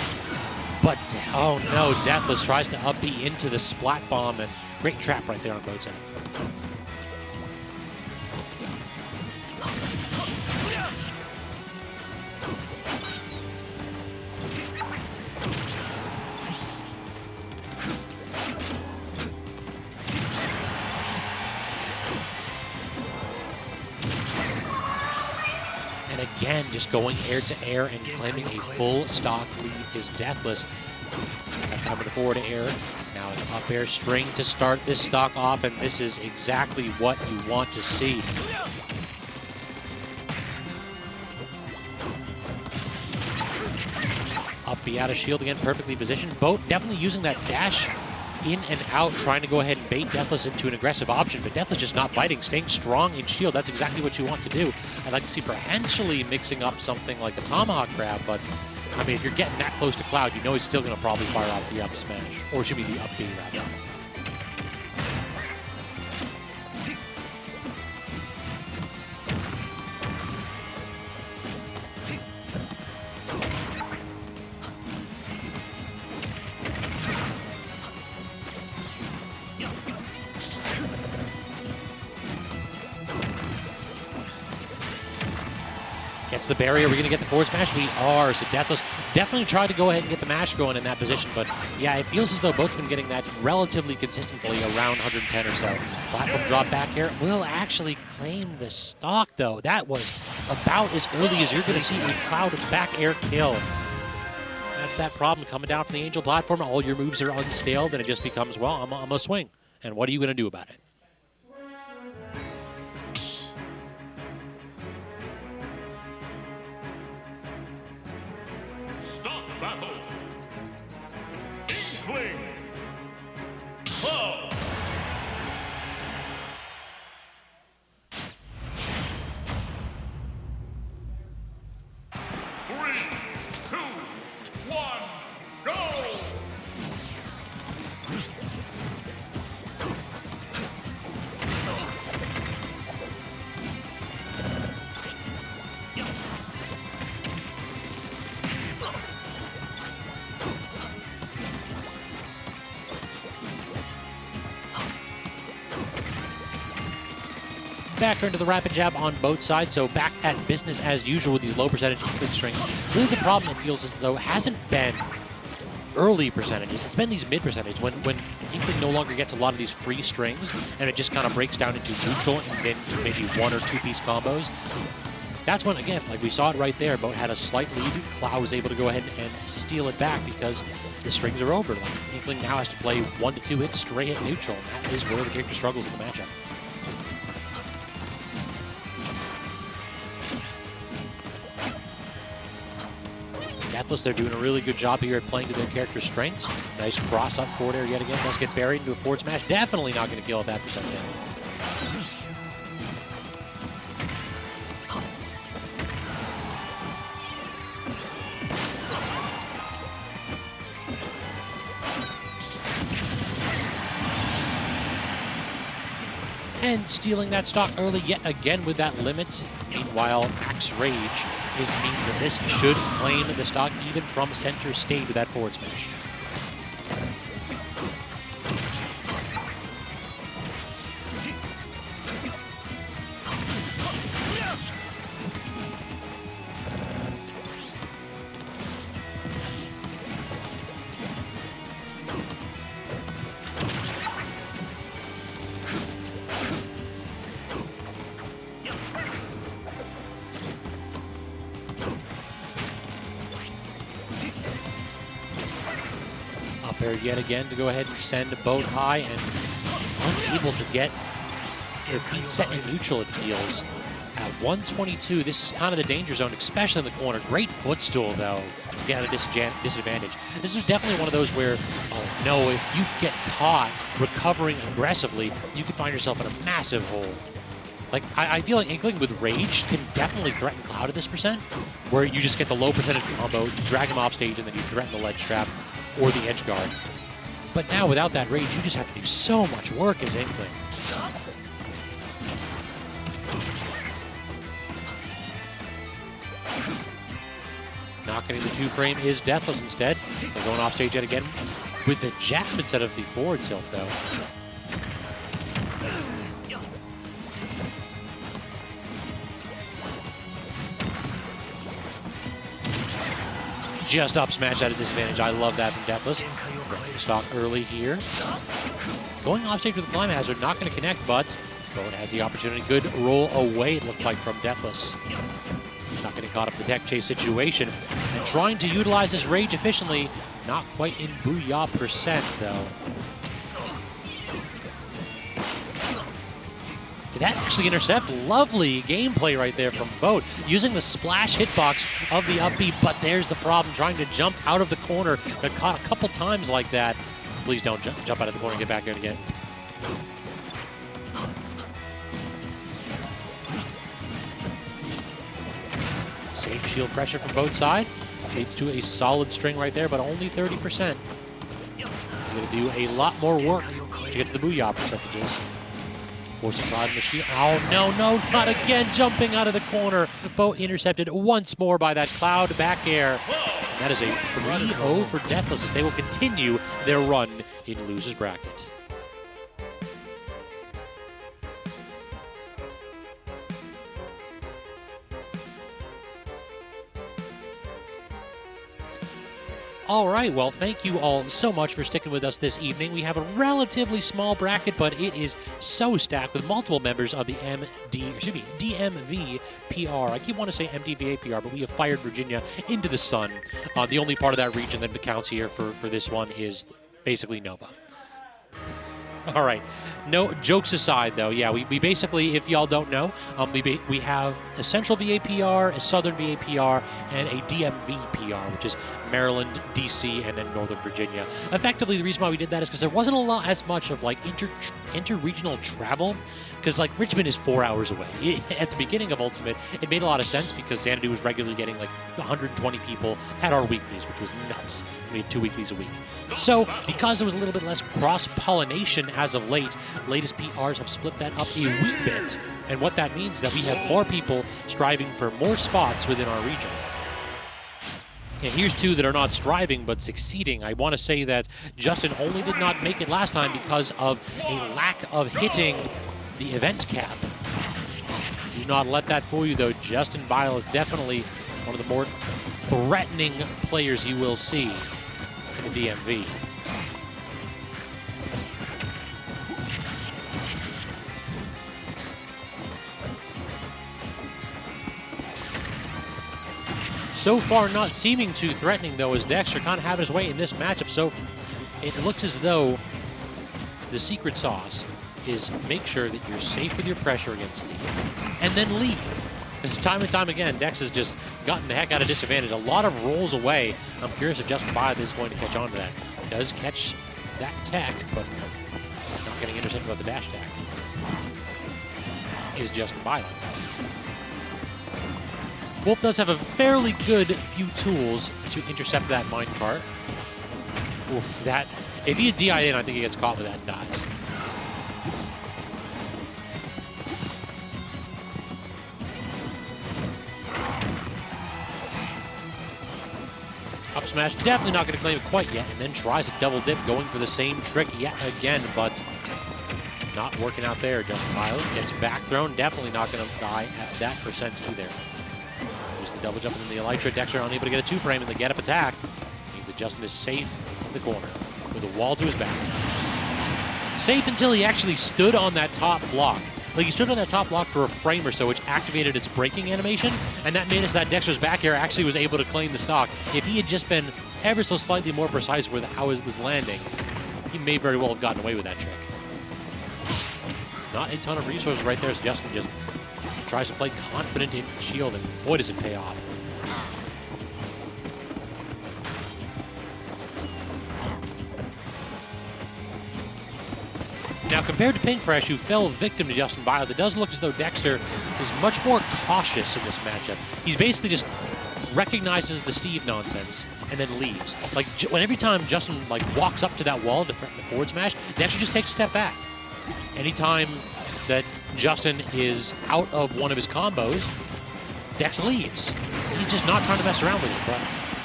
But, oh no, Deathless tries to up B into the splat bomb, and great trap right there on Boat's end. And again, just going air to air and claiming a full stock lead is Deathless. That time with the forward air. Now an up air string to start this stock off, and this is exactly what you want to see. Up B out of shield again, perfectly positioned. Boat definitely using that dash in and out, trying to go ahead and bait Deathless into an aggressive option, but Deathless just not biting, staying strong in shield. That's exactly what you want to do. I'd like to see potentially mixing up something like a tomahawk grab, but I mean, if you're getting that close to Cloud, you know he's still going to probably fire off the up smash, or it should be the up B rather. Gets the barrier. We're going to get the forward smash. We are. So Deathless definitely tried to go ahead and get the mash going in that position. But yeah, it feels as though boat's been getting that relatively consistently around 110 or so. Platform drop back here will actually claim the stock, though. That was about as early as you're going to see a cloud back air kill. That's that problem coming down from the Angel platform. All your moves are unstaled, and it just becomes, well, I'm going to swing. And what are you going to do about it? Stop battle. Inkling. Club. Three, two, one, go! Back into the rapid jab on both sides, so back at business as usual with these low percentage Inkling strings. Really the problem, it feels as though, hasn't been early percentages. It's been these mid percentage when Inkling no longer gets a lot of these free strings and it just kind of breaks down into neutral and then maybe one or two piece combos. That's when, again, like we saw it right there, Boat had a slight lead. Cloud was able to go ahead and steal it back because the strings are over. Like, Inkling now has to play 1 to 2 hits straight hit neutral, and that is where the character struggles in the matchup. Deathless, they're doing a really good job here at playing to their character's strengths. Nice cross up forward air yet again. Does get buried into a forward smash. Definitely not going to kill at that percent down. And stealing that stock early yet again with that limit. Meanwhile, Max Rage means that this should claim the stock even from center stage with that forward smash. Yet again to go ahead and send a Boat high and unable to get their feet set in neutral, it feels. At 122, this is kind of the danger zone, especially in the corner. Great footstool, though, to get a disadvantage. This is definitely one of those where, oh no, if you get caught recovering aggressively, you can find yourself in a massive hole. Like, I feel like Inkling with Rage can definitely threaten Cloud at this percent, where you just get the low percentage combo, drag him off stage, and then you threaten the ledge trap or the edge guard. But now, without that Rage, you just have to do so much work as Inkling. Not getting the 2-frame is Deathless instead. They're going off stage yet again with the jab instead of the forward tilt, though. Just up smash at a disadvantage. I love that from Deathless. Stock early here. Going off stage with the climb hazard, not going to connect, but Boat has the opportunity. Good roll away, it looked like, from Deathless. Not getting caught up in the tech chase situation. And trying to utilize this Rage efficiently. Not quite in Booyah percent, though. Did that actually intercept? Lovely gameplay right there from Boat. Using the splash hitbox of the up B, but there's the problem. Trying to jump out of the corner. Got caught a couple times like that. Please don't jump out of the corner and get back here again. Safe shield pressure from both sides. Leads to a solid string right there, but only 30%. Going to do a lot more work to get to the Booyah percentages. Forcing Cloud in the shield. Oh, no, not again. Jumping out of the corner. Boat intercepted once more by that Cloud back air. And that is a 3-0 for Deathless as they will continue their run in loser's bracket. All right, well, thank you all so much for sticking with us this evening. We have a relatively small bracket, but it is so stacked with multiple members of the DMV PR. I keep wanting to say MDVA PR, but we have fired Virginia into the sun. The only part of that region that counts here for this one is basically Nova. All right. No jokes aside, though. Yeah, we basically, if y'all don't know, we have a Central VA PR, a Southern VA PR, and a DMV PR, which is Maryland, DC, and then Northern Virginia. Effectively, the reason why we did that is because there wasn't as much of like inter-regional travel, because like Richmond is 4 hours away. At the beginning of Ultimate, it made a lot of sense because Xanadu was regularly getting like 120 people at our weeklies, which was nuts. We had 2 weeklies a week. So because there was a little bit less cross-pollination as of late, latest PRs have split that up a wee bit. And what that means is that we have more people striving for more spots within our region. And here's 2 that are not striving but succeeding. I want to say that Justin only did not make it last time because of a lack of hitting the event cap. Do not let that fool you, though. Justinbyleth definitely one of the more threatening players you will see in the DMV. So far, not seeming too threatening, though, as Dexter kind of having his way in this matchup. So it looks as though the secret sauce is make sure that you're safe with your pressure against Steve, and then leave. Because time and time again, Dex has just gotten the heck out of disadvantage. A lot of rolls away. I'm curious if Justinbyleth is going to catch on to that. He does catch that tech, but not getting intercepted by the dash tech is Justinbyleth. Wolf does have a fairly good few tools to intercept that minecart. Oof, that, if he had DI'd in, I think he gets caught with that and dies. Up smash, definitely not going to claim it quite yet, and then tries a double dip, going for the same trick yet again, but not working out there. Justinbyleth gets back thrown, definitely not going to die at that percent either. The double jump and then the Elytra. Dexter unable to get a 2-frame in the get-up attack. Means that Justin is safe in the corner with a wall to his back. Safe until he actually stood on that top block. Like, he stood on that top block for a frame or so, which activated its braking animation, and that made us that Dexter's back air actually was able to claim the stock. If he had just been ever so slightly more precise with how it was landing, he may very well have gotten away with that trick. Not a ton of resources right there, so Justin just tries to play confident in shield, and boy, does it pay off. Now, compared to Pinkfresh, who fell victim to Justinbyleth, it does look as though Dexter is much more cautious in this matchup. He's basically just recognizes the Steve nonsense and then leaves. Like, every time Justin walks up to that wall to threaten the forward smash, Dexter just takes a step back. Anytime that Justin is out of one of his combos, Dex leaves. He's just not trying to mess around with it, but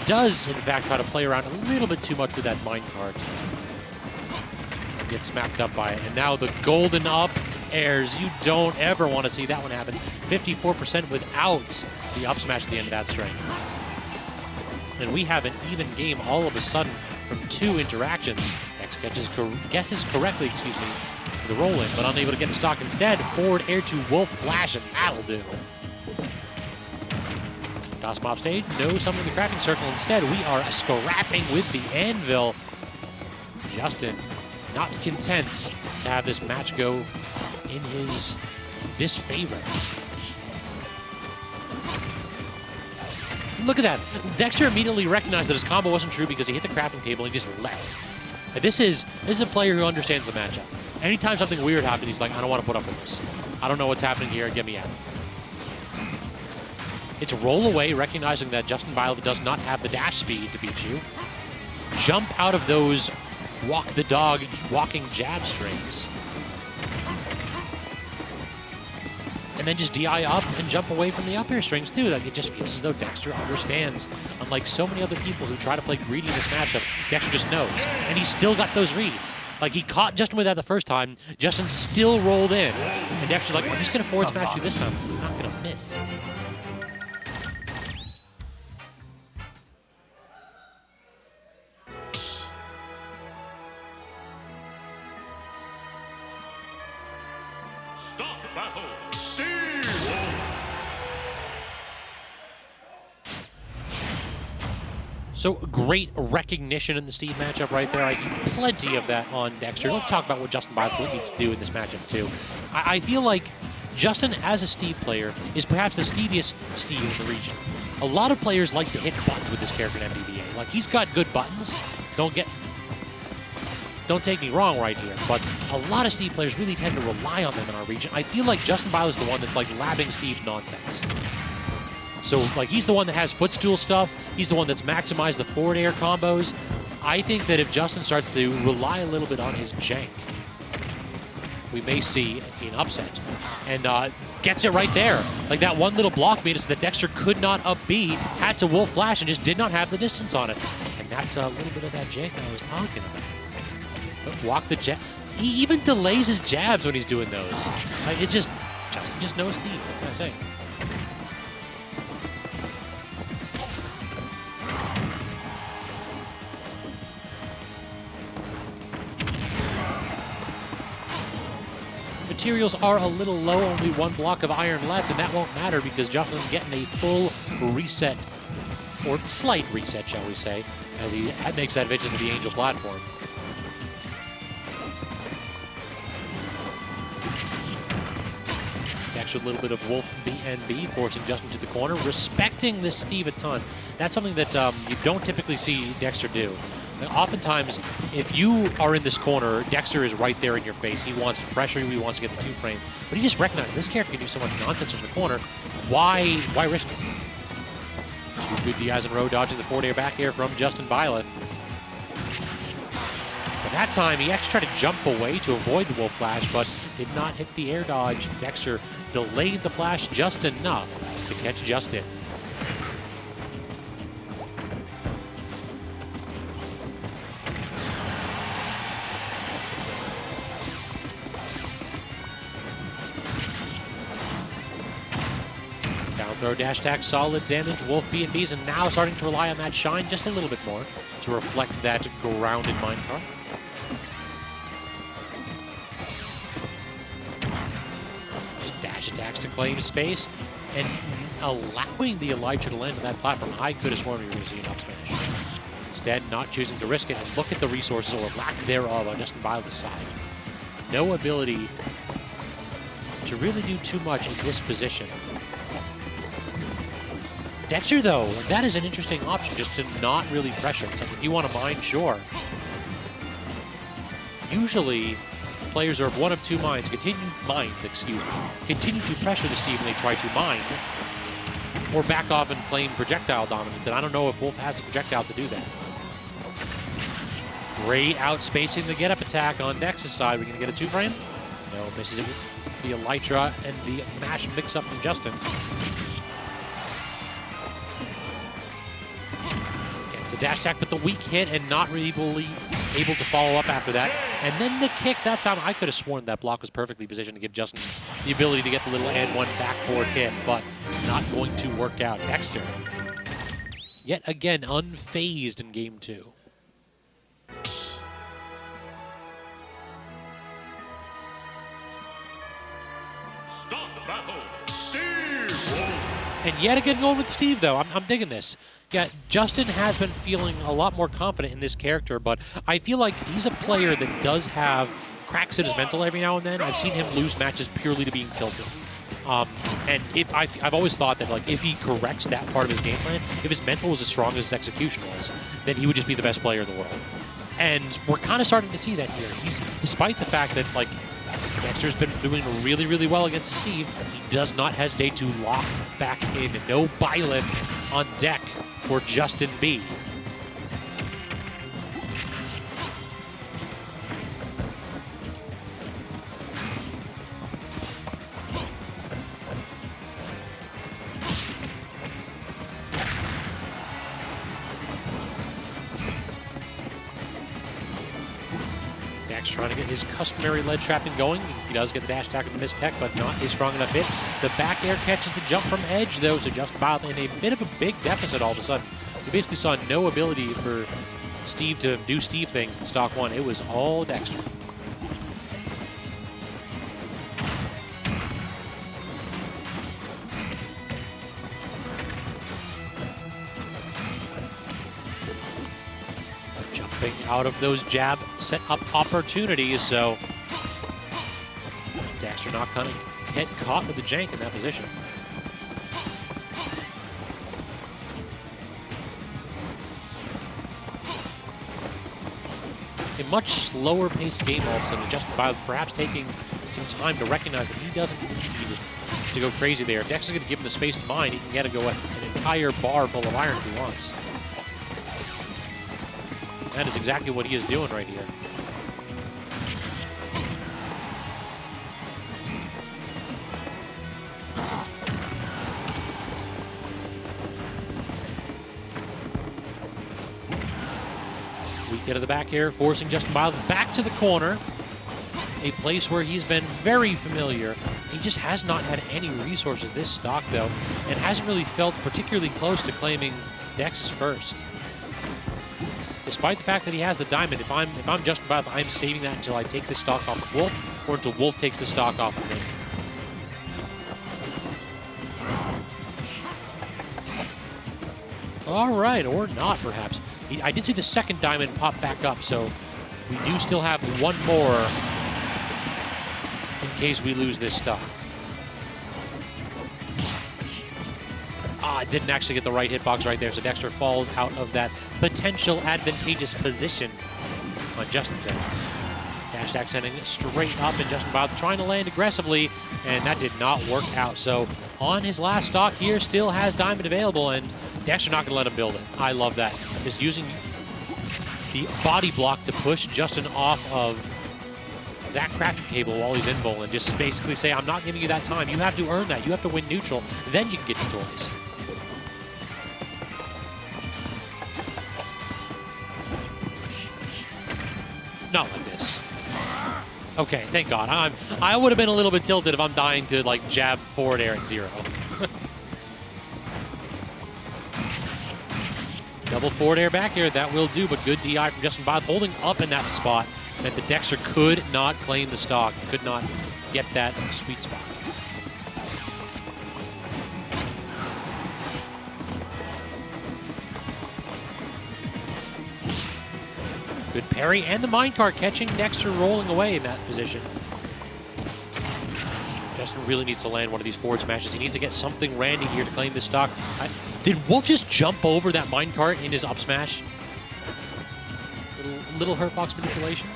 does, in fact, try to play around a little bit too much with that minecart. Gets smacked up by it, and now the golden up airs. You don't ever want to see that one happen. 54% without the up smash at the end of that string. And we have an even game all of a sudden from 2 interactions. Dex guesses correctly, the roll-in, but unable to get the stock. Instead, forward air to Wolf Flash, and that'll do. Toss him off stage. No summon the crafting circle. Instead, we are scrapping with the anvil. Justin not content to have this match go in his disfavor. Look at that. Dexter immediately recognized that his combo wasn't true because he hit the crafting table and he just left. And this is a player who understands the matchup. Anytime something weird happens, he's like, I don't want to put up with this. I don't know what's happening here. Get me out. It's roll away, recognizing that Justinbyleth does not have the dash speed to beat you. Jump out of those walk the dog, walking jab strings. And then just DI up and jump away from the up air strings too. Like, it just feels as though Dexter understands. Unlike so many other people who try to play greedy in this matchup, Dexter just knows. And he's still got those reads. Like, he caught Justin with that the first time. Justin still rolled in. And Dexter's like, I'm just going to forward smash you this time. I'm not going to miss. Stop battle. Steve. So great recognition in the Steve matchup right there. I see plenty of that on Dexter. Let's talk about what Justinbyleth needs to do in this matchup too. I feel like Justin, as a Steve player, is perhaps the steviest Steve in the region. A lot of players like to hit buttons with this character in MBVA. Like, he's got good buttons. Don't take me wrong right here, but a lot of Steve players really tend to rely on them in our region. I feel like Justinbyleth is the one that's like labbing Steve nonsense. So, like, he's the one that has footstool stuff. He's the one that's maximized the forward air combos. I think that if Justin starts to rely a little bit on his jank, we may see an upset. And gets it right there. Like, that one little block made it so that Dexter could not up B, had to wolf flash, and just did not have the distance on it. And that's a little bit of that jank I was talking about. But walk the jab. He even delays his jabs when he's doing those. Like, Justin just knows Steve. What can I say? Materials are a little low, only one block of iron left, and that won't matter because Justin's getting a full reset, or slight reset, shall we say, as he makes that vision to the Angel platform. Actually, a little bit of Wolf BNB, forcing Justin to the corner, respecting this Steve a ton. That's something that you don't typically see Dexter do. Oftentimes, if you are in this corner, Dexter is right there in your face. He wants to pressure you. He wants to get the two-frame. But he just recognizes this character can do so much nonsense in the corner. Why risk it? Two good DIs in a row, dodging the forward air back air from Justinbyleth. But that time, he actually tried to jump away to avoid the wolf flash, but did not hit the air dodge. Dexter delayed the flash just enough to catch Justin. Throw dash attack, solid damage, Wolf B&Bs, and now starting to rely on that shine just a little bit more to reflect that grounded minecart. Just dash attacks to claim space, and allowing the Elytra to land on that platform. I could have sworn we were going to see an up smash. Instead, not choosing to risk it, and look at the resources, or lack thereof, on Justinbyleth's side. No ability to really do too much in this position. Dexter, though, that is an interesting option, just to not really pressure. It's like, if you want to mine, sure. Usually, players are of one of two minds. Continue to pressure the Steve when they try to mine, or back off and claim projectile dominance. And I don't know if Wolf has the projectile to do that. Great outspacing the get-up attack on Dex's side. We're going to get a two-frame? No, misses it with the Elytra and the mash mix-up from Justin. Dash attack, but the weak hit and not really able to follow up after that. And then the kick, that time I could have sworn that block was perfectly positioned to give Justin the ability to get the little and one backboard hit, but not going to work out. Dexter, yet again, unfazed in game two. Stop battle. Steve Wolf. And yet again going with Steve, though. I'm digging this. Yeah, Justin has been feeling a lot more confident in this character, but I feel like he's a player that does have cracks in his mental every now and then. I've seen him lose matches purely to being tilted. And I've always thought that, like, if he corrects that part of his game plan, if his mental was as strong as his execution was, then he would just be the best player in the world. And we're kind of starting to see that here. Despite the fact that, like, Dexter's been doing really, really well against Steve, he does not hesitate to lock back in. No Byleth on deck for Justin B. Dax trying to get his customary lead trapping going. He does get the dash attack with the missed tech, but not a strong enough hit. The back air catches the jump from edge, though, so Justinbyleth in a bit of a big deficit all of a sudden. We basically saw no ability for Steve to do Steve things in stock one. It was all Dexter. jumping out of those jab set up opportunities. So Dexter not going to get caught with the jank in that position. A much slower paced game all of a sudden, Justinbyleth perhaps taking some time to recognize that he doesn't need to go crazy there. Dexter's going to give him the space to mine. He can get to go an entire bar full of iron if he wants. That is exactly what he is doing right here. Weak out of the back air, forcing Justinbyleth back to the corner. A place where he's been very familiar. He just has not had any resources this stock, though, and hasn't really felt particularly close to claiming Dex's first. Despite the fact that he has the diamond, if I'm Justinbyleth, I'm saving that until I take the stock off of Wolf, or until Wolf takes the stock off of me. All right, or not, perhaps. I did see the second diamond pop back up, so we do still have one more in case we lose this stock. Didn't actually get the right hitbox right there, so Dexter falls out of that potential advantageous position on Justin's end. Dash attack sending it straight up, and Justinbyleth trying to land aggressively, and that did not work out. So on his last stock here, still has diamond available, and Dexter not going to let him build it. I love that. Just using the body block to push Justin off of that crafting table while he's invul, and just basically say, I'm not giving you that time. You have to earn that. You have to win neutral. Then you can get your toys. Not like this. Okay, thank God. I would have been a little bit tilted if I'm dying to like jab forward air at 0. Double forward air back air, that will do, but good DI from Justinbyleth holding up in that spot that the Dexter could not claim the stock, could not get that sweet spot. Good parry, and the minecart catching Dexter rolling away in that position. Justin really needs to land one of these forward smashes. He needs to get something randy here to claim this stock. Did Wolf just jump over that minecart in his up smash? Little hurtbox manipulation?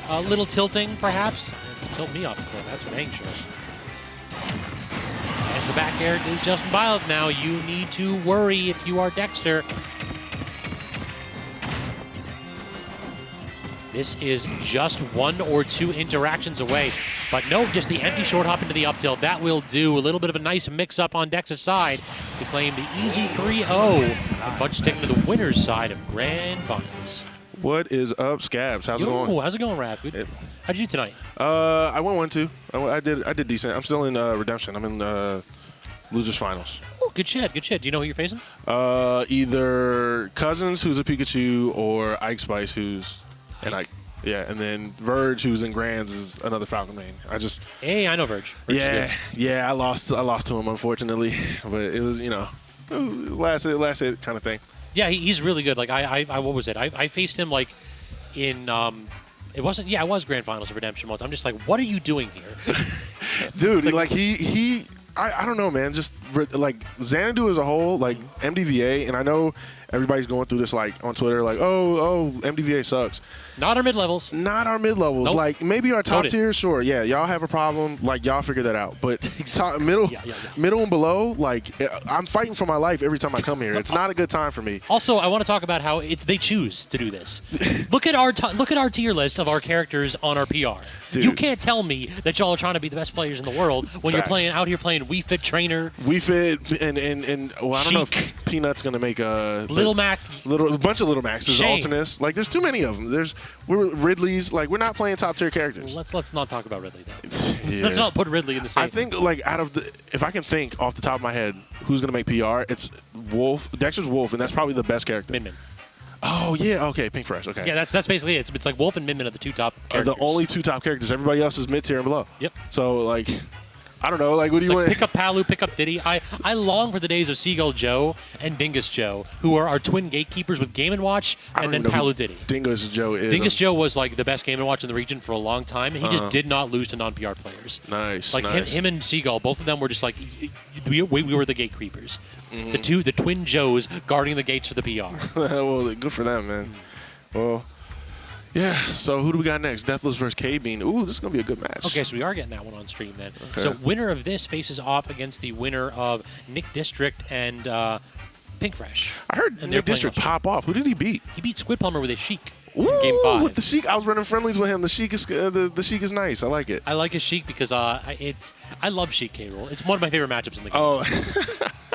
A little tilting, perhaps? Tilt me off the cliff, that's what Ang shows. And the back air is Justinbyleth now. You need to worry if you are Dexter. This is just 1 or 2 interactions away. But no, just the empty short hop into the up tilt. That will do. A little bit of a nice mix-up on Dex's side to claim the easy 3-0. And Bunch taking to the winner's side of Grand Finals. What is up, Scabs? How's it going? How's it going, Raph? Good. How'd you do tonight? I won 1-2. I did decent. I'm still in Redemption. I'm in Losers Finals. Oh, good shit, good shit. Do you know who you're facing? Either Cousins, who's a Pikachu, or Ike Spice, who's... And and then VurJe, who's in Grands, is another Falcon main. Hey, I know VurJe. I lost to him, unfortunately, but it was, it was last hit kind of thing. Yeah, he's really good. Like what was it? I faced him like in it was Grand Finals of Redemption once. I'm just like, what are you doing here, dude? Like I don't know, man. Just like Xanadu as a whole, like MDVA, and I know everybody's going through this like on Twitter, like, oh, MDVA sucks. Not our mid levels. Not our mid levels. Nope. Like maybe our top tier, sure. Yeah, y'all have a problem. Like y'all figure that out. But middle and below, like I'm fighting for my life every time I come here. It's not a good time for me. Also, I want to talk about how they choose to do this. Look at our tier list of our characters on our PR. Dude. You can't tell me that y'all are trying to be the best players in the world when you're playing out here playing Wii Fit Trainer. Wii Fit and well, I don't know if Peanut's gonna make a Little Mac, a bunch of Little Macs. There's Ultimus. Like there's too many of them. We're Ridley's. Like we're not playing top tier characters. Well, let's not talk about Ridley though. Yeah. Let's not put Ridley in the same. I think like if I can think off the top of my head who's gonna make PR, it's Wolf. Dexter's Wolf, and that's probably the best character. Min. Oh yeah, okay, Pink Fresh. Okay. Yeah, that's basically it. It's like Wolf and Min are the 2 top characters. The only 2 top characters. Everybody else is mid tier and below. Yep. So like, I don't know. Like, what do It's you like want? pick up Palu, pick up Diddy. I long for the days of Seagull Joe and Dingus Joe, who are our twin gatekeepers with Game & Watch, and then Palu Diddy. Dingus Joe is. Dingus Joe was like the best Game & Watch in the region for a long time, and he just did not lose to non-PR players. Nice. Like nice. him and Seagull, both of them were just like we were the gatekeepers. The twin Joes guarding the gates for the PR. Well, good for them, man. Well, yeah. So who do we got next? Deathless versus KBean. Ooh, this is gonna be a good match. Okay, so we are getting that one on stream then. Okay. So winner of this faces off against the winner of Nick District and Pink Fresh. I heard And Nick District pop off. Who did he beat? He beat Squidplumber with his Sheik Ooh, in Game 5. with the Sheik. I was running friendlies with him. The Sheik is the Sheik is nice. I like it. I like his Sheik because I love Sheik K-Roll. It's one of my favorite matchups in the game. Oh,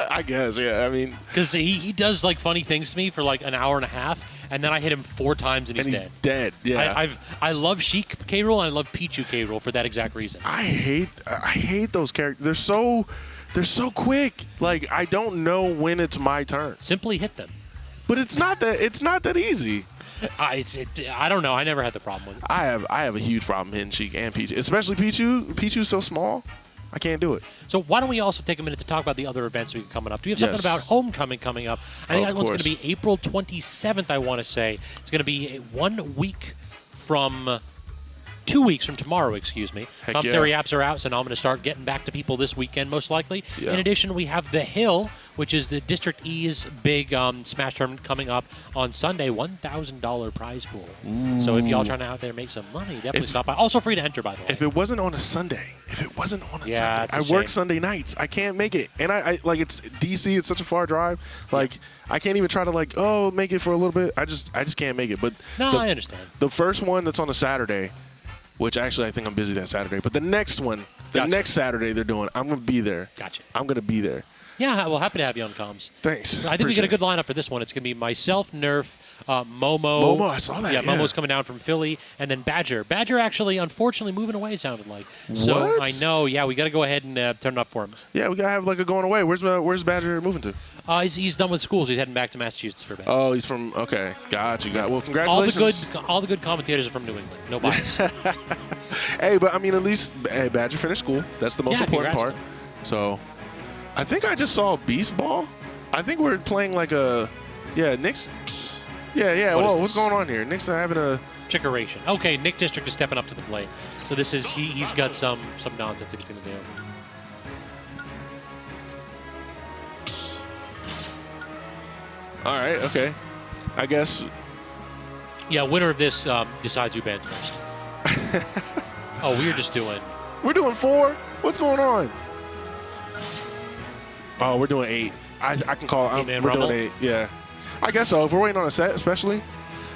I guess. Yeah. I mean, Because he does like funny things to me for like an hour and a half, and then I hit him 4 times and he's dead. dead. Yeah. I love Sheik K-Roll and I love Pichu K-Roll for that exact reason. I hate those characters. They're so quick. Like, I don't know when it's my turn. Simply hit them. But it's not that easy. I don't know. I never had the problem with it. I have a huge problem hitting Sheik and Pichu, especially Pichu. Pichu's so small. I can't do it. So why don't we also take a minute to talk about the other events we have coming up? Do we have something Yes. about Homecoming coming up? I think Of that one's going to course. be April 27th, I want to say. It's going to be 1 week from 2 weeks from tomorrow, excuse me. Heck Commentary yeah. apps are out, so now I'm going to start getting back to people this weekend, most likely. Yeah. In addition, we have The Hill, which is the District E's big Smash tournament coming up on Sunday, $1,000 prize pool. So if y'all trying to out there make some money, definitely stop by. Also free to enter, by the way. If it wasn't on a Sunday, Yeah, it's a I work shame. Sunday nights. I can't make it, and I like it's DC. It's such a far drive. Like I can't even try to make it for a little bit. I just can't make it. But No, the, I understand. The first one that's on a Saturday, which actually I think I'm busy that Saturday. But the next one, Gotcha. next Saturday they're doing. I'm gonna be there. Gotcha. I'm gonna be there. Yeah, well, happy to have you on comms. Thanks. I think we got a good lineup for this one. It's going to be myself, Nerf, Momo. Momo, I saw that, Yeah, yeah. Momo's coming down from Philly, and then Badger. Badger actually, unfortunately, moving away. It sounded like. So What? I know. Yeah, we got to go ahead and turn it up for him. Yeah, we gotta have like a going away. Where's Badger moving to? He's done with school. So he's heading back to Massachusetts for a bit. Oh, he's from. Okay, got you. Well, congratulations. all the good commentators are from New England. No bias. Hey, but I mean, at least Badger finished school. That's the most Yeah, important congrats part. to So, I think I just saw Beast Ball. I think we're playing like a, Nick's. Yeah. What is Whoa, this? what's going on here? Nick's having a. Chickeration. Okay, Nick District is stepping up to the plate. So this is he's got some nonsense that he's going to do. All right. Okay. I guess. Yeah, winner of this decides who bans first. Oh, we're just doing. We're doing 4. What's going on? Oh, we're doing 8. I can call. Eight-man We're rumble? doing 8. Yeah. I guess so. If we're waiting on a set, especially.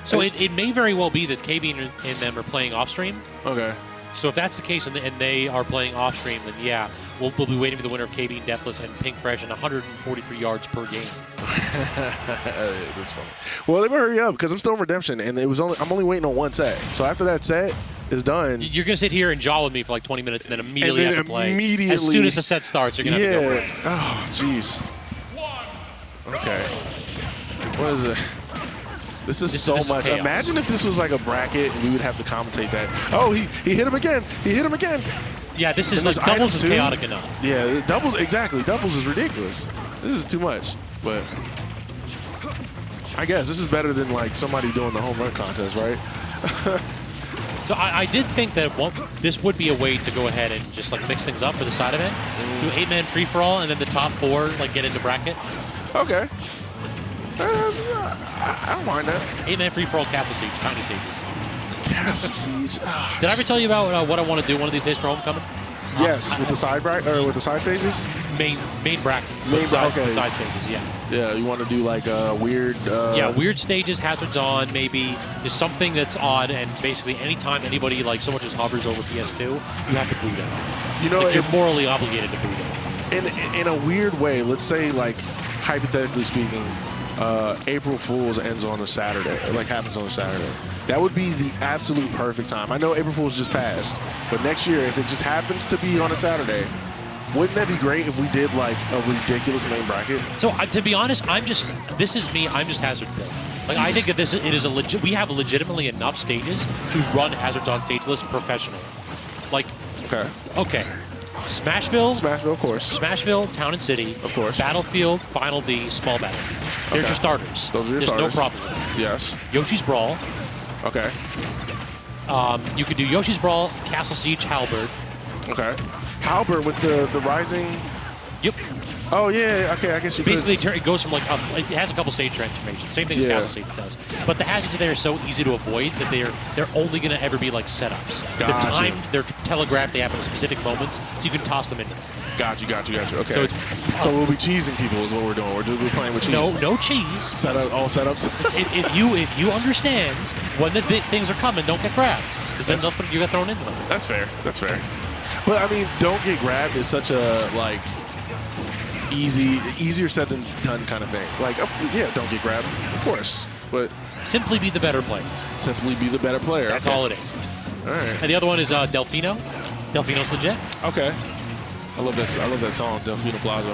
So it may very well be that KBean and them are playing off stream. Okay. So if that's the case and they are playing off stream, then yeah, we'll be waiting for the winner of KBean, Deathless, and Pink Fresh and 143 yards per game. That's funny. Well, they better hurry up because I'm still in redemption, and I'm only waiting on one set. So after that set is done, You're gonna sit here and jaw with me for like 20 minutes, and then immediately have to play. immediately- As soon as the set starts, you're gonna have to go for it. Oh, jeez. Okay. What is it? This is so This is much. chaos. Imagine if this was like a bracket and we would have to commentate that. Oh, he hit him again. He hit him again. Yeah, this is And like there's doubles is items, too? chaotic enough. Yeah, doubles, exactly. Doubles is ridiculous. This is too much. But I guess this is better than like somebody doing the home run contest, right? So I did think that this would be a way to go ahead and just like mix things up for the side event. Do 8-man free-for-all, and then the top 4 like get into bracket. Okay. I don't mind that. 8-man free-for-all Castle Siege, tiny stages. Castle Siege. Did I ever tell you about what I want to do one of these days for Homecoming? Yes, with the side bracket or with the side stages. Main bracket. Main With side, okay. side stages, yeah. Yeah, you want to do like a weird. Yeah, weird stages, hazards on, maybe just something that's odd, and basically anytime anybody like so much as hovers over PS2, you have to boot it. You know, Like, you're morally obligated to boot it. in a weird way, let's say like hypothetically speaking, April Fool's ends on a Saturday, or like happens on a Saturday. That would be the absolute perfect time. I know April Fool's just passed, but next year, if it just happens to be on a Saturday, wouldn't that be great if we did like a ridiculous main bracket? So to be honest, this is me. I'm just hazard built. Like I think that it is a legit. We have legitimately enough stages to run hazards on stage list professionally. Like Okay. okay, Smashville. Smashville, of course. Smashville, Town and City. Of course. Battlefield, Final D, Small Battlefield. There's Okay. your starters. Those are your There's starters. no problem with that. Yes. Yoshi's Brawl. Okay. You could do Yoshi's Brawl, Castle Siege, Halberd. Okay. Halberd with the rising. Yep. Oh yeah. Okay. I guess you Basically, could. it goes from like it has a couple stage transformations. Same thing as Yeah. Castle Siege does. But the hazards in there are so easy to avoid that they're only going to ever be like setups. They're Gotcha. timed. They're telegraphed. They happen at specific moments, so you can toss them in. Got you. Okay. So it's So we'll be cheesing people is what we're doing. We're playing with cheese. no cheese. All setups. if you understand when the big things are coming, don't get grabbed, because then you get thrown into them. That's fair. That's fair. But I mean, don't get grabbed is such a like easier said than done kind of thing. Like, yeah, don't get grabbed, of course, but Simply be the better player. simply be the better player. That's Okay. all it is. All right. And the other one is Delfino. Delfino's legit. Okay. I love that song, Delfino Plazo.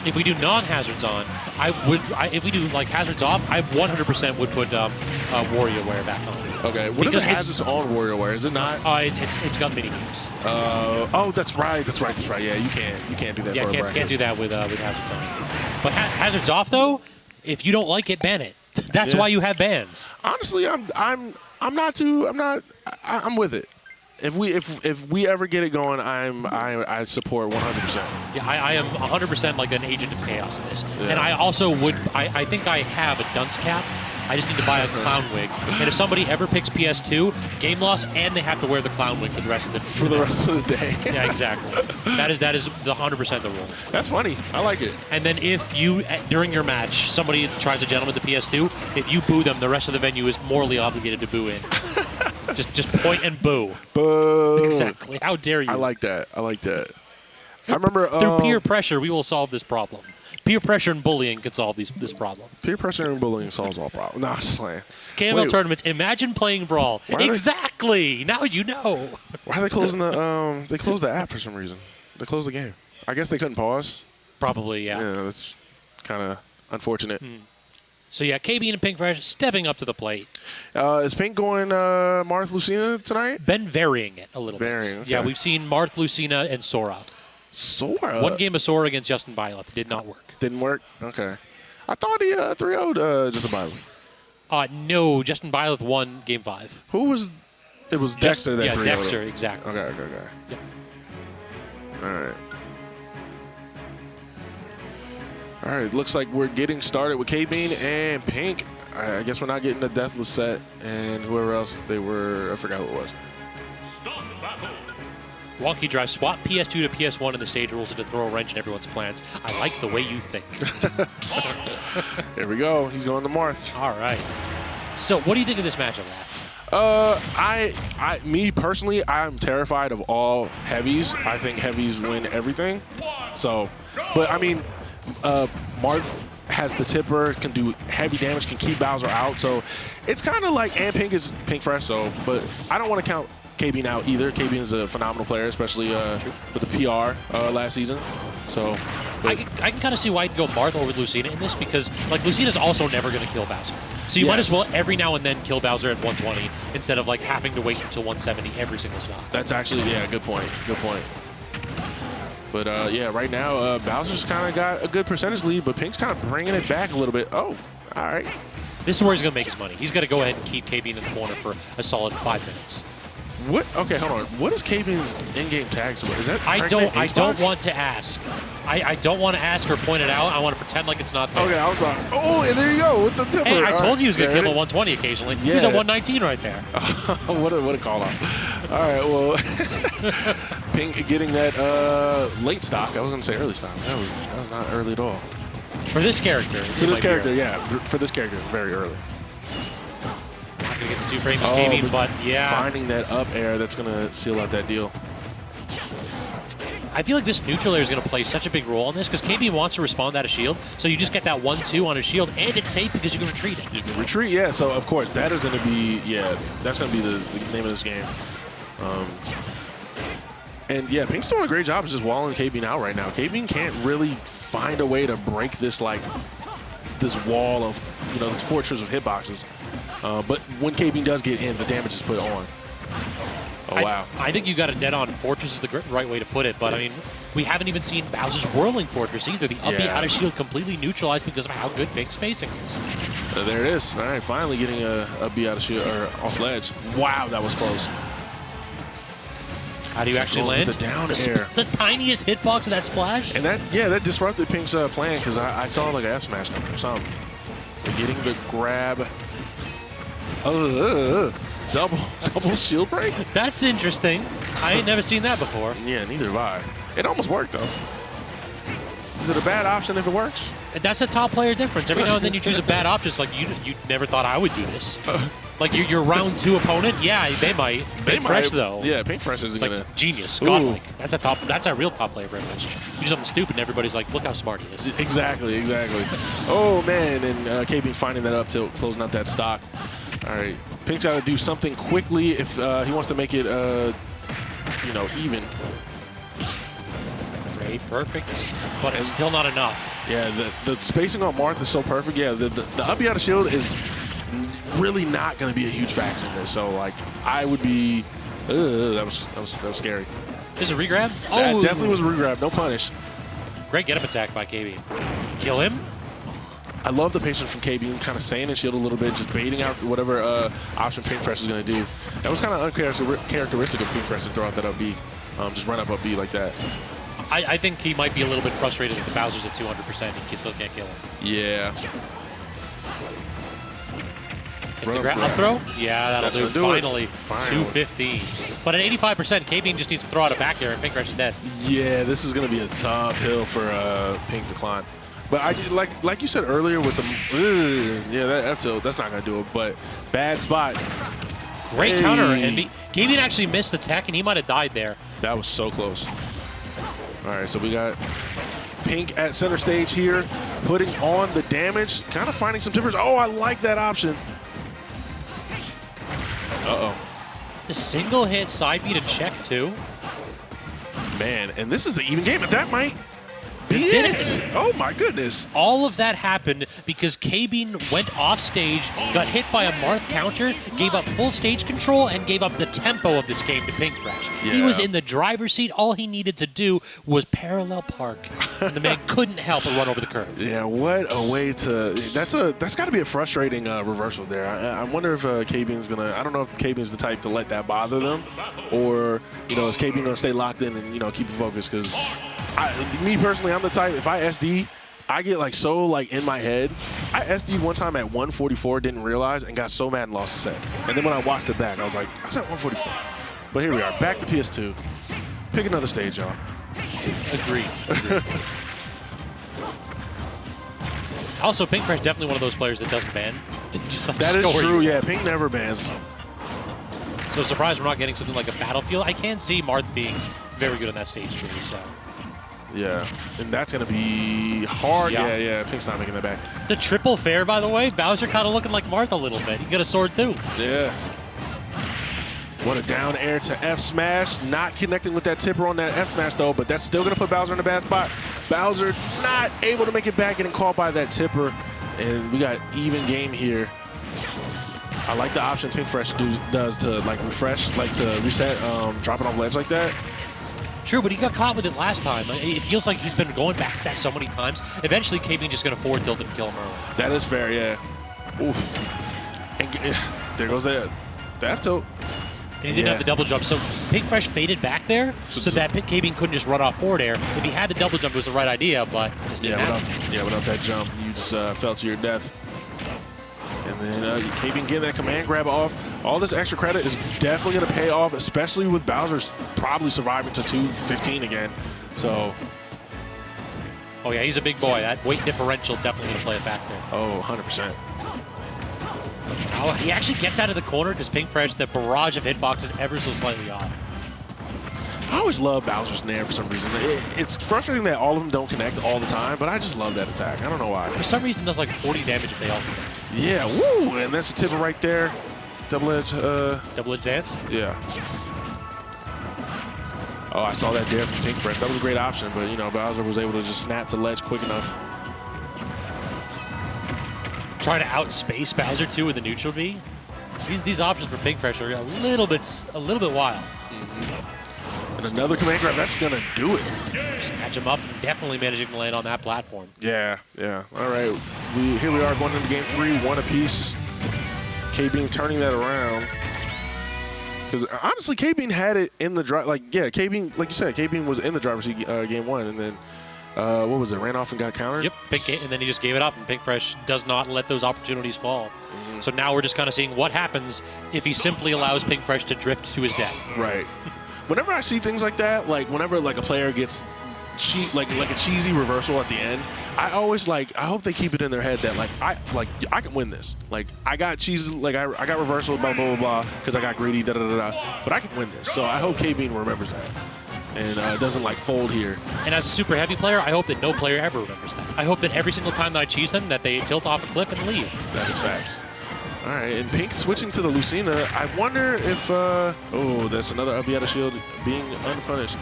If we do non-hazards on, if we do like hazards off, I 100% would put WarioWare back on. Okay. What Because are the hazards on WarioWare? Is it not? It's got mini games. Oh, that's right. Yeah, you can't do that. Yeah, for a can't bracket. do that with hazards on. But hazards off though, if you don't like it, ban it. That's Yeah. why you have bans. Honestly, I'm with it. If we ever get it going, I support 100%. Yeah, I am 100% like an agent of chaos in this. Yeah. And I also would, I think I have a dunce cap. I just need to buy a clown wig. And if somebody ever picks PS2, game loss, and they have to wear the clown wig for the rest of the day. Yeah, exactly. That is the 100% the rule. That's funny. I like it. And then if you, during your match, somebody tries a gentleman to PS2, if you boo them, the rest of the venue is morally obligated to boo in. just point and boo. Boo. Exactly. How dare you? I like that. I remember Through peer pressure, we will solve this problem. Peer pressure and bullying can solve this problem. peer pressure and bullying solves all problems. Nah, just playing. KML Wait, tournaments. Imagine playing Brawl. Why are they- Exactly. Now you know. Why are they closing the they closed the app for some reason? They closed the game. I guess they couldn't pause. Probably, yeah. Yeah, that's kind of unfortunate. So yeah, KBean and Pink Fresh stepping up to the plate. Is Pink going Marth Lucina tonight? Been varying it a little Varying, bit. Yeah, okay. we've seen Marth, Lucina, and Sora. Sora. One game of Sora against Justinbyleth did not work. Didn't work? Okay. I thought he 3-0'd Justinbyleth. No, Justinbyleth won game 5. Who was... It was Dexter that 3-0'd. Dexter, exactly. Okay. Yeah. All right, looks like we're getting started with KBean and Pink. I guess we're not getting the Deathless set and whoever else they were. I forgot who it was. Start battle. Wonky Drive, swap PS2 to PS1 in the stage rules to throw a wrench in everyone's plans. I like the way you think. There we go. He's going to Marth. All right. So what do you think of this matchup, Raph? Me personally, I'm terrified of all heavies. I think heavies win everything. So, but I mean, Marth has the tipper, can do heavy damage, can keep Bowser out. So it's kind of like, and Pink is Pink Fresh. So, but I don't want to count KBean out either. KBean is a phenomenal player, especially with the PR last season. So, I can kind of see why I'd go Marth over Lucina in this, because like Lucina's also never going to kill Bowser. So you might as well every now and then kill Bowser at 120 instead of like having to wait until 170 every single spot. That's actually, yeah, good point. Good point. But yeah, right now Bowser's kind of got a good percentage lead, but Pink's kind of bringing it back a little bit. Oh, all right. This is where he's going to make his money. He's got to go ahead and keep KBean in the corner for a solid 5 minutes. What? Okay, hold on. What is KBean's in-game tags? Is that? I don't want to ask. I don't want to ask or point it out. I want to pretend like it's not there. Okay, I was like, oh, and there you go with the tipper. Hey, I All told right. you he was going to There kill it him at 120 occasionally. Yeah. He's at 119 right there. what a call out. All right, well, Pink getting that late stock. I was going to say early stock. That was not early at all. For this character. For this character, yeah. For this character, very early. Not going to get the 2 frames KBean, but yeah. Finding that up air, that's going to seal out that deal. I feel like this neutral air is going to play such a big role in this because KBean wants to respond out of shield, so you just get that 1-2 on his shield, and it's safe because you can retreat it. You can retreat, yeah. So, of course, that is going to be, that's going to be the name of this game. And, yeah, Pink's doing a great job of just walling KBean out right now. KBean can't really find a way to break this, like, this wall of, this fortress of hitboxes. But when KBean does get in, the damage is put on. Oh, wow. I think you got it dead on. Fortress is the right way to put it, but I mean, we haven't even seen Bowser's Whirling Fortress either. The up B out of shield completely neutralized because of how good Pink spacing is. There it is. All right, finally getting a B out of shield or off ledge. Wow, that was close. How do you actually Going land? with the down air. The tiniest hitbox of that splash. And that, yeah, that disrupted Pink's plan because I saw like an F smash coming or something. They're getting the grab. Double shield break? That's interesting. I ain't never seen that before. Yeah, neither have I. It almost worked though. Is it a bad option if it works? That's a top player difference. Every now and then you choose a bad option. It's like you never thought I would do this. Like your round 2 opponent, yeah, they might. Pink Fresh though. Yeah, Pink Fresh is gonna genius, godlike. That's a real top player privilege. You do something stupid and everybody's like, look how smart he is. Exactly. Oh man, and KBean finding that up tilt, closing out that stock. All right, Pink's got to do something quickly if he wants to make it, you know, even. Great, perfect, but it's still not enough. Yeah, the spacing on Marth is so perfect. Yeah, the up B out of shield is really not going to be a huge factor in this. So like, I would be, that was scary. There's a regrab. That definitely was a regrab. No punish. Great get up attack by KBean. Kill him. I love the patience from KBean, kind of staying in shield a little bit, just baiting out whatever option Pink Fresh is going to do. That was kind of uncharacteristic of Pink Fresh to throw out that up B, just run up B like that. I think he might be a little bit frustrated that the Bowser's at 200%. He still can't kill him. Yeah. It's a grab up throw? Yeah, that'll do. Finally, 215. But at 85%, KBean just needs to throw out a back air and Pink Fresh is dead. Yeah, this is going to be a tough hill for Pink to climb. But I like you said earlier with the yeah, that F tilt, that's not going to do it. But bad spot. Great counter. And KBean actually missed the tech, and he might have died there. That was so close. All right, so we got Pink at center stage here, putting on the damage, kind of finding some tippers. Oh, I like that option. Uh-oh. The single hit side beat and check, too. Man, and this is an even game. That might be it. Oh, my goodness. All of that happened because KBean went off stage, got hit by a Marth counter, gave up full stage control, and gave up the tempo of this game to Pink Fresh. Yeah. He was in the driver's seat. All he needed to do was parallel park. And the man couldn't help but run over the curve. Yeah, what a way to... That's got to be a frustrating reversal there. I wonder if KBean's going to... I don't know if KBean's the type to let that bother them, or, you know, is KBean going to stay locked in and, you know, keep it focused? Because me personally, I'm the type, if I SD, I get like so like in my head. I SD'd one time at 144, didn't realize, and got so mad and lost the set. And then when I watched it back, I was like, I was at 144. But here we are, back to PS2. Pick another stage, y'all. Agreed. Also, Pink Fresh definitely one of those players that doesn't ban. Just like that is true, yeah. Pink never bans. So surprised we're not getting something like a Battlefield. I can see Marth being very good on that stage too, so. Yeah, and that's going to be hard. Yeah, Pink's not making that back. The triple fair, by the way, Bowser kind of looking like Marth a little bit. He got a sword too. Yeah. What a down air to F smash. Not connecting with that tipper on that F smash though, but that's still going to put Bowser in a bad spot. Bowser not able to make it back, getting caught by that tipper. And we got even game here. I like the option Pink Fresh does to like refresh, like to reset, drop it off ledge like that. True, but he got caught with it last time. It feels like he's been going back that so many times. Eventually, KBean just going to forward tilt and kill him early. That is fair, yeah. Oof. And there goes the F tilt. And he didn't have the double jump, so Pink Fresh faded back there so that KBean couldn't just run off forward air. If he had the double jump, it was the right idea, but it just didn't happen. Without that jump, you just fell to your death. And then KBean getting that command grab off. All this extra credit is definitely going to pay off, especially with Bowser's probably surviving to 215 again. So. Oh, yeah, he's a big boy. That weight differential definitely going to play a factor. Oh, 100%. Oh, he actually gets out of the corner because Pink Fresh, the barrage of hitboxes ever so slightly off. I always love Bowser's Nair for some reason. It's frustrating that all of them don't connect all the time, but I just love that attack. I don't know why. For some reason, it does like 40 damage if they all connect. Yeah, woo! And that's a tipper right there. Double edge. Double edge dance? Yeah. Oh, I saw that there from Pink Fresh. That was a great option, but, you know, Bowser was able to just snap to ledge quick enough. Trying to outspace Bowser, too, with the neutral B. These options for Pink Fresh are a little bit wild. And another command grab, that's going to do it. Just catch him up and definitely managing to land on that platform. Yeah, yeah. All right, here we are going into game 3, 1 apiece. KBean turning that around. Because honestly, KBean had it in the drive. Like, yeah, KBean, like you said, KBean was in the driver's seat game 1, and then what was it? Ran off and got countered. Yep, and then he just gave it up, and Pink Fresh does not let those opportunities fall. So now we're just kind of seeing what happens if he simply allows Pink Fresh to drift to his death. Right. Whenever I see things like that, like whenever like a player gets like a cheesy reversal at the end, I always I hope they keep it in their head that I can win this. Like I got cheesy, like I got reversal, blah blah blah blah, because I got greedy, da da da da. But I can win this. So I hope KBean remembers that and doesn't like fold here. And as a super heavy player, I hope that no player ever remembers that. I hope that every single time that I cheese them, that they tilt off a cliff and leave. That is facts. All right, and Pink switching to the Lucina. I wonder if, oh, that's another up out of shield being unpunished.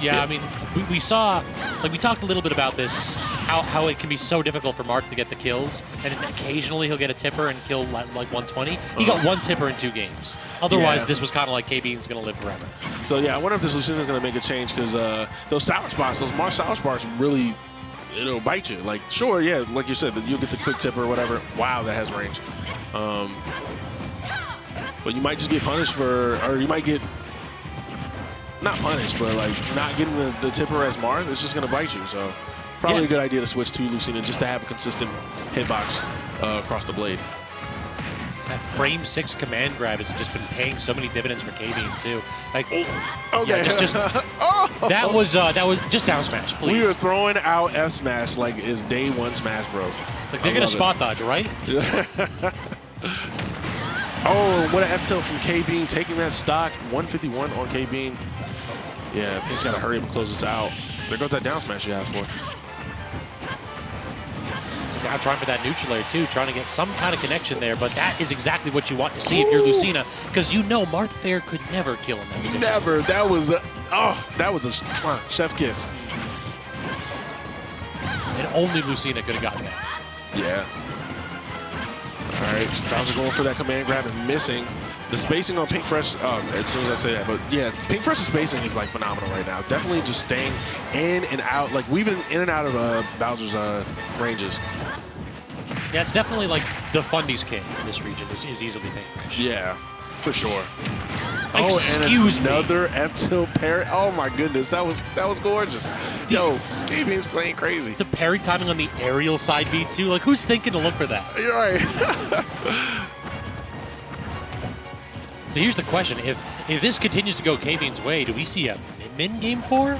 Yeah, I mean, we saw, like we talked a little bit about this, how it can be so difficult for Marth to get the kills, and occasionally he'll get a tipper and kill like 120. He got 1 tipper in 2 games. Otherwise, this was kind of like KBean's going to live forever. So yeah, I wonder if this Lucina's going to make a change, because those sour spots, those Marth sour spots really, it'll bite you. Like, sure, yeah, like you said, you'll get the quick tipper or whatever. Wow, that has range. But you might just get punished for, or you might get, not punished, but like not getting the tipper as Marth. It's just going to bite you. So probably a good idea to switch to Lucina just to have a consistent hitbox across the blade. That frame 6 command grab has just been paying so many dividends for KBean too. Like, okay, yeah, just that was just down smash, please. We were throwing out F smash like it's day 1 Smash Bros. It's like they're gonna spot dodge, right? Oh, what an F tilt from KBean, taking that stock. 151 on KBean. Yeah, Pink's got to hurry up and close this out. There goes that down smash you asked for. Now trying for that neutral layer too, trying to get some kind of connection there, but that is exactly what you want to see if you're Lucina, because you know Marth Fair could never kill in that position. Never. That was a, that was a chef kiss. And only Lucina could have gotten that. Yeah. All right, Bowser going for that command grab and missing. The spacing on Pink Fresh, as soon as I say that, but yeah, Pink Fresh's spacing is like phenomenal right now. Definitely just staying in and out, like weaving in and out of Bowser's ranges. Yeah, it's definitely like the fundies king in this region is easily Pink Fresh. Yeah, for sure. Excuse me. Another F-tilt parry. Oh my goodness, that was gorgeous. Yo, KBean's playing crazy. The parry timing on the aerial side B too. Like, who's thinking to look for that? You're right. So here's the question: If this continues to go KBean's way, do we see a min game 4?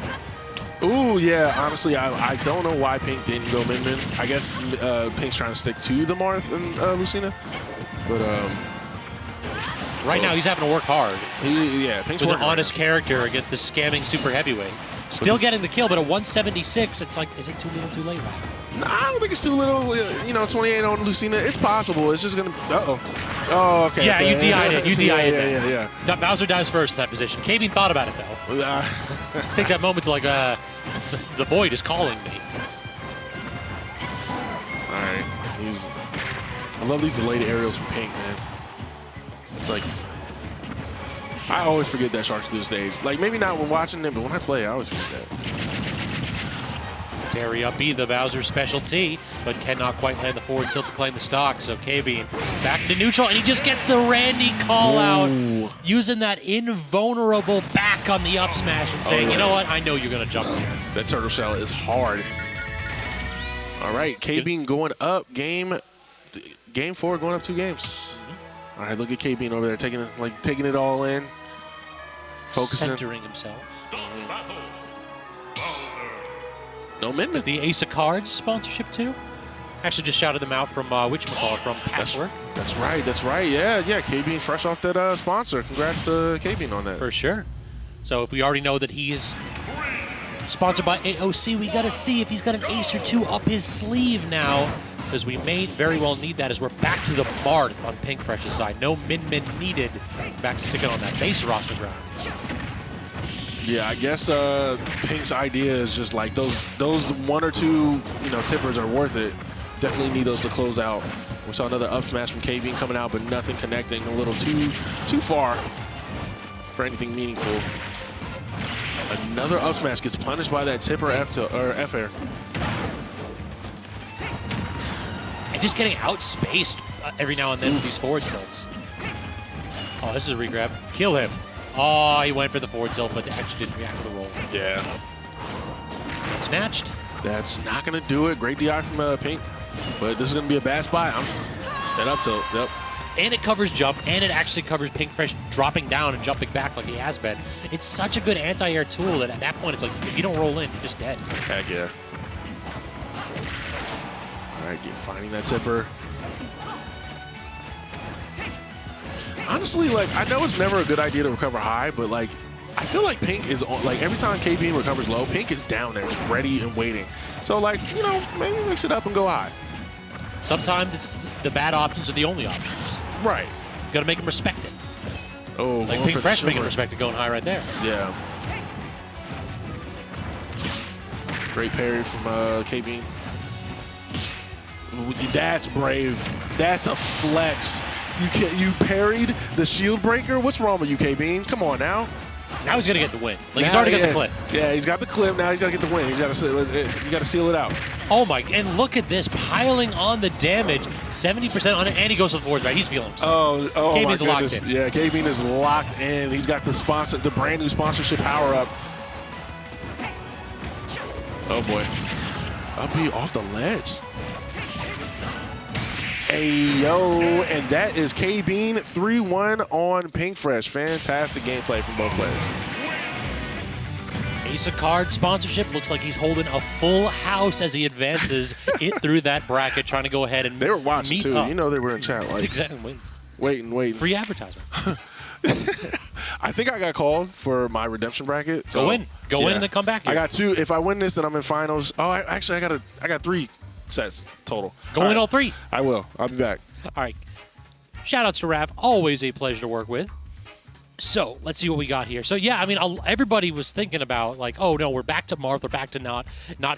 Ooh, yeah. Honestly, I don't know why Pink didn't go min. I guess Pink's trying to stick to the Marth and Lucina, but right now he's having to work hard. Pink's with an working honest character against the scamming super heavyweight. Still getting the kill, but at 176, it's like, is it too little, too late, Ralph? Nah, I don't think it's too little. You know, 28 on Lucina. It's possible. It's just gonna. Oh, okay. Yeah, you DI'd it. You DI'd it. Yeah. Bowser dies first in that position. KBean thought about it though. Take that moment to like, the void is calling me. All right, I love these delayed aerials from Pink, man. It's like, I always forget that Shark's through the stage. Like, maybe not when watching them, but when I play, I always forget that. Parry up B, the Bowser specialty, but cannot quite land the forward tilt to claim the stock. So KBean back into neutral, and he just gets the Randy call out, using that invulnerable back on the up smash and saying, you know what, I know you're going to jump there. That turtle shell is hard. All right, KBean going up, game 4, going up 2 games. All right, look at KBean over there taking it all in, focusing, centering himself. No min. The Ace of Cards sponsorship too. Actually, just shouted them out from from Patchwork. That's right. Yeah. KBean fresh off that sponsor. Congrats to KBean on that. For sure. So if we already know that he is sponsored by AOC, we got to see if he's got an ace or 2 up his sleeve now, because we may very well need that as we're back to the Marth on Pink Fresh's side. No min needed. Back to sticking on that base roster ground. Yeah, I guess Pink's idea is just like those 1 or 2 tippers are worth it. Definitely need those to close out We saw another up smash from KBean coming out, but nothing connecting. A little too far for anything meaningful. Another up smash gets punished by that tip or F air. And just getting outspaced every now and then with these forward tilts. Oh, this is a regrab. Kill him. Oh, he went for the forward tilt, but actually didn't react to the roll. Yeah. Snatched. That's not going to do it. Great DI from Pink. But this is going to be a bad spot. That up tilt. Yep. And it covers jump, and it actually covers Pink Fresh dropping down and jumping back like he has been. It's such a good anti-air tool that at that point, it's like, if you don't roll in, you're just dead. Heck yeah. All right, finding that tipper. Honestly, like, I know it's never a good idea to recover high, but, like, I feel like Pink is on, like, every time KBean recovers low, Pink is down there just ready and waiting. So, like, you know, maybe mix it up and go high. Sometimes it's the bad options are the only options. Right. You got to make them respect it. Oh, like Pink Fresh making them respect it going high right there. Yeah. Great parry from KBean. That's brave. That's a flex. You parried the shield breaker? What's wrong with you, KBean? Come on now. Now he's going to get the win. Like, he's already got the clip. Yeah, he's got the clip. Now he's got to get the win. He's got to you got to seal it out. Oh, my. And look at this. Piling on the damage. 70% on it. And he goes to the forward right. He's feeling himself. Oh KBean's my goodness. locked in. Yeah, KBean is locked in. He's got the brand new sponsorship power-up. Oh, boy. Up B off the ledge. Hey, yo, and that is KBean 3-1 on Pink Fresh. Fantastic gameplay from both players. Ace of Cards sponsorship looks like he's holding a full house as he advances it through that bracket, trying to go ahead and They were watching, too. Up. You know they were in chat. Like, Exactly. Waiting. Free advertisement. I think I got called for my redemption bracket. So, Go in and then come back here. I got 2. If I win this, then I'm in finals. Oh, I got 3 sets total. Go in all 3. I will. I'll be back. All right. Shout-outs to Rav. Always a pleasure to work with. So, let's see what we got here. So, yeah, I mean, everybody was thinking about, like, oh, no, we're back to Marth. We're back to not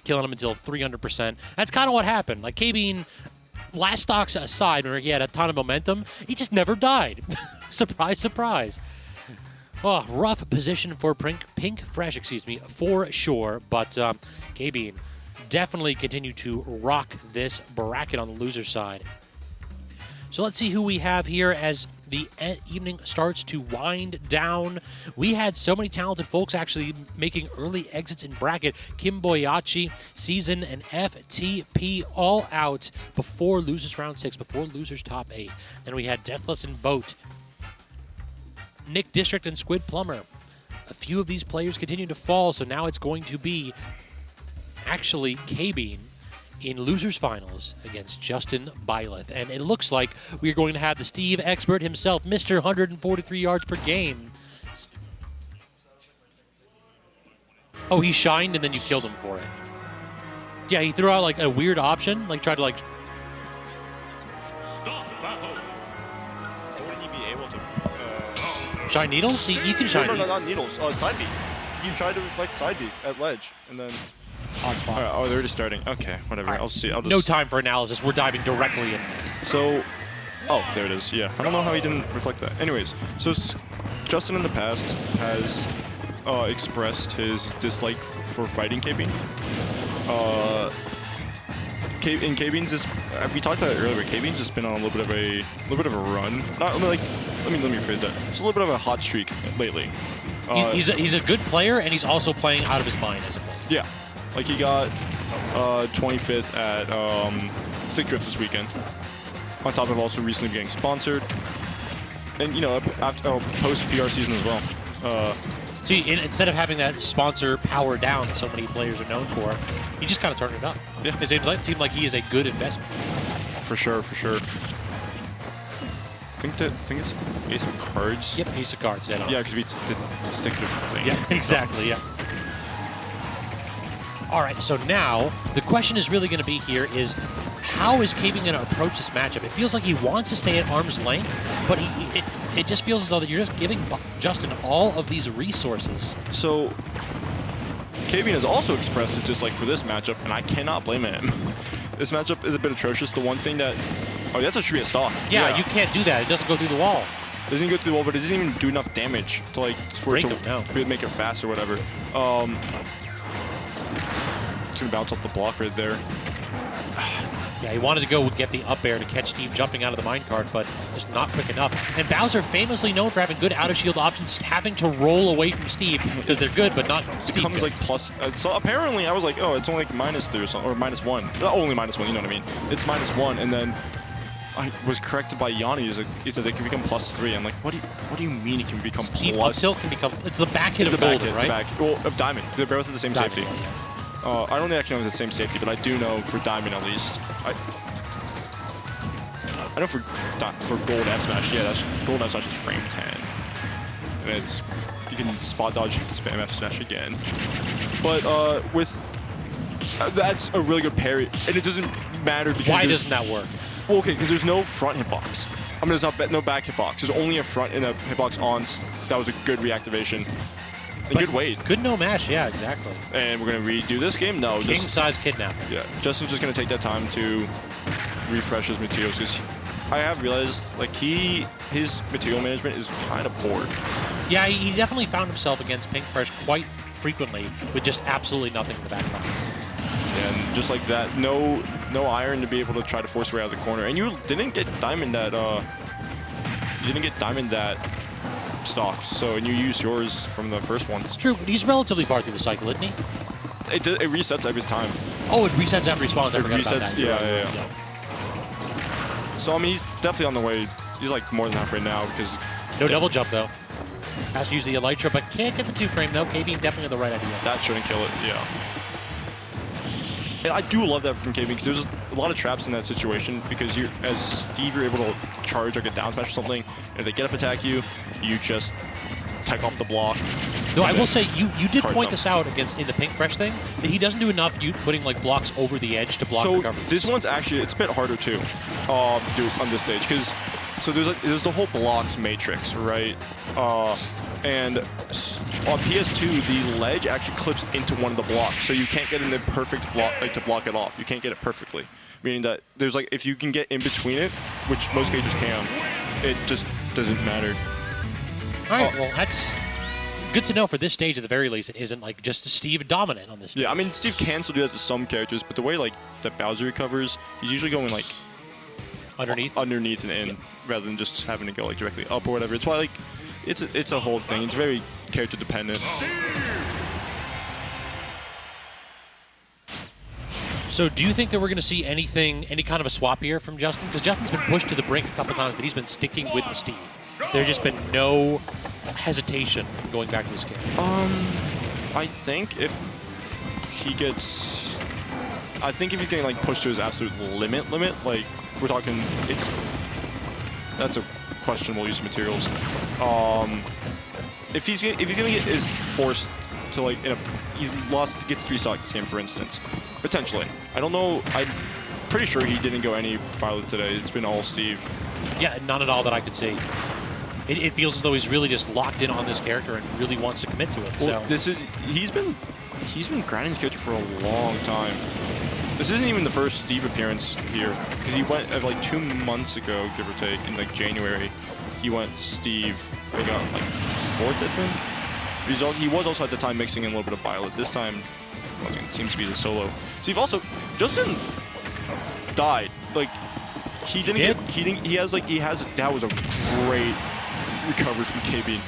killing him until 300%. That's kind of what happened. Like, KBean, last stocks aside, where he had a ton of momentum, he just never died. Surprise, surprise. Oh, rough position for Pink Fresh, for sure. But KBean definitely continue to rock this bracket on the loser side. So let's see who we have here as the evening starts to wind down. We had so many talented folks actually making early exits in bracket. Kim Boyachi, Season, and FTP all out before losers round 6, before losers top 8. Then we had Deathless and Boat, Nick District, and Squidplumber. A few of these players continue to fall, so now it's going to be actually KBean in losers finals against Justinbyleth. And it looks like we're going to have the Steve expert himself, Mr. 143 yards per game. Oh, he shined and then you killed him for it. Yeah, he threw out like a weird option, like tried to like... Wouldn't he be able to... Shine needles? He can shine no, needles. not needles. Side B. He tried to reflect side B at ledge, and then... Hot spot. Oh, they're already starting. Okay, whatever. Right. I'll see. I'll just... No time for analysis. We're diving directly in. So, oh, there it is. Yeah, I don't know how he didn't reflect that. Anyways, so Justin in the past has expressed his dislike for fighting KBean. In KBean's just we talked about it earlier. KBean's just been on a little bit of a run. Not like let me rephrase that. It's a little bit of a hot streak lately. He's a good player, and he's also playing out of his mind as a player. Yeah. Like, he got 25th at Stick Drift this weekend, on top of also recently getting sponsored. And, you know, after post-PR season as well. See, instead of having that sponsor power down that so many players are known for, he just kind of turned it up. Yeah. It seemed like he is a good investment. For sure, for sure. I think it's Ace of Cards. Yep, Ace of Cards. Yeah, because we did Stick Drift thing. Yeah, exactly, yeah. All right, so now the question is really going to be here is how is KBean going to approach this matchup? It feels like he wants to stay at arm's length, but it just feels as though that you're just giving Justin all of these resources. So KBean has also expressed his dislike for this matchup, and I cannot blame him. This matchup is a bit atrocious. The one thing that Oh, that should be a stock. Yeah, you can't do that. It doesn't go through the wall. It doesn't go through the wall, but it doesn't even do enough damage to like for it to make it fast or whatever. It's gonna bounce off the block right there. Yeah, he wanted to go get the up air to catch Steve jumping out of the minecart, but just not quick enough. And Bowser famously known for having good out-of-shield options, having to roll away from Steve because they're good, but not Steve. It comes like plus. So apparently, I was like, oh, it's only like -3 or something, or -1. Not only -1, you know what I mean? It's -1, and then I was corrected by Yanni. He says it can become +3. I'm like, what do you mean it can become Steve plus? Up tilt can become. It's the back hit of Golden, right? Well, of Diamond. They're both at the same safety. I don't actually know if it's the same safety, but I do know for Diamond at least. I know for Gold F Smash, yeah, Gold F Smash is frame 10, and it's you can spot dodge spam F Smash again. But with that's a really good parry, and it doesn't matter because why doesn't that work? Well, okay, because there's no front hitbox. I mean, there's no back hitbox. There's only a front and a hitbox on. That was a good reactivation. And good weight. Good no mash, yeah, exactly. And we're going to redo this game? No. King-size kidnapping. Yeah, Justin's just going to take that time to refresh his materials because I have realized like his material management is kind of poor. Yeah, he definitely found himself against Pink Fresh quite frequently with just absolutely nothing in the back pocket. And just like that, no iron to be able to try to force your way out of the corner. And you didn't get Diamond that stock, and you used yours from the first one. It's true, but he's relatively far through the cycle, isn't he? It resets every time. Oh, it resets every response. I forgot about that. Yeah. So I mean, he's definitely on the way. He's like more than halfway now because no double jump though. Has to use the Elytra, but can't get the 2-frame though. KBean definitely the right idea. That shouldn't kill it. Yeah. And I do love that from KBean because there's a lot of traps in that situation because as Steve, you're able to charge like a down smash or something. And if they get up attack you, you just take off the block. Though I will say, you did point this out in the Pink Fresh thing, that he doesn't do enough putting like blocks over the edge to block the cover. This one's actually, it's a bit harder too to do on this stage because there's the whole blocks matrix, right? And on PS2, the ledge actually clips into one of the blocks, so you can't get in the perfect block to block it off. You can't get it perfectly, meaning that there's like if you can get in between it, which most cases can, it just doesn't matter. All right, well that's good to know for this stage at the very least. It isn't like just Steve dominant on this stage. Yeah, I mean Steve can still do that to some characters, but the way like that Bowser recovers, he's usually going like underneath and in, rather than just having to go like directly up or whatever. It's why like. It's a whole thing. It's very character dependent. So do you think that we're going to see any kind of a swap here from Justin? Because Justin's been pushed to the brink a couple times, but he's been sticking with the Steve. There's just been no hesitation going back to this game. I think if he's getting like pushed to his absolute limit, like we're talking, that's a questionable use of materials. If he's gonna get is forced to like gets 3 stocks this game, for instance, potentially. I don't know. I'm pretty sure he didn't go any Byleth today. It's been all Steve. Yeah, none at all that I could see. It feels as though he's really just locked in on this character and really wants to commit to it. Well, so he's been grinding this character for a long time. This isn't even the first Steve appearance here, because he went like 2 months ago, give or take, in like January. He went Steve. He got like 4th, I think. He was also at the time mixing in a little bit of Byleth. This time, it seems to be the solo. Steve also Justin died. Like he didn't get. That was a great recovery from KBean.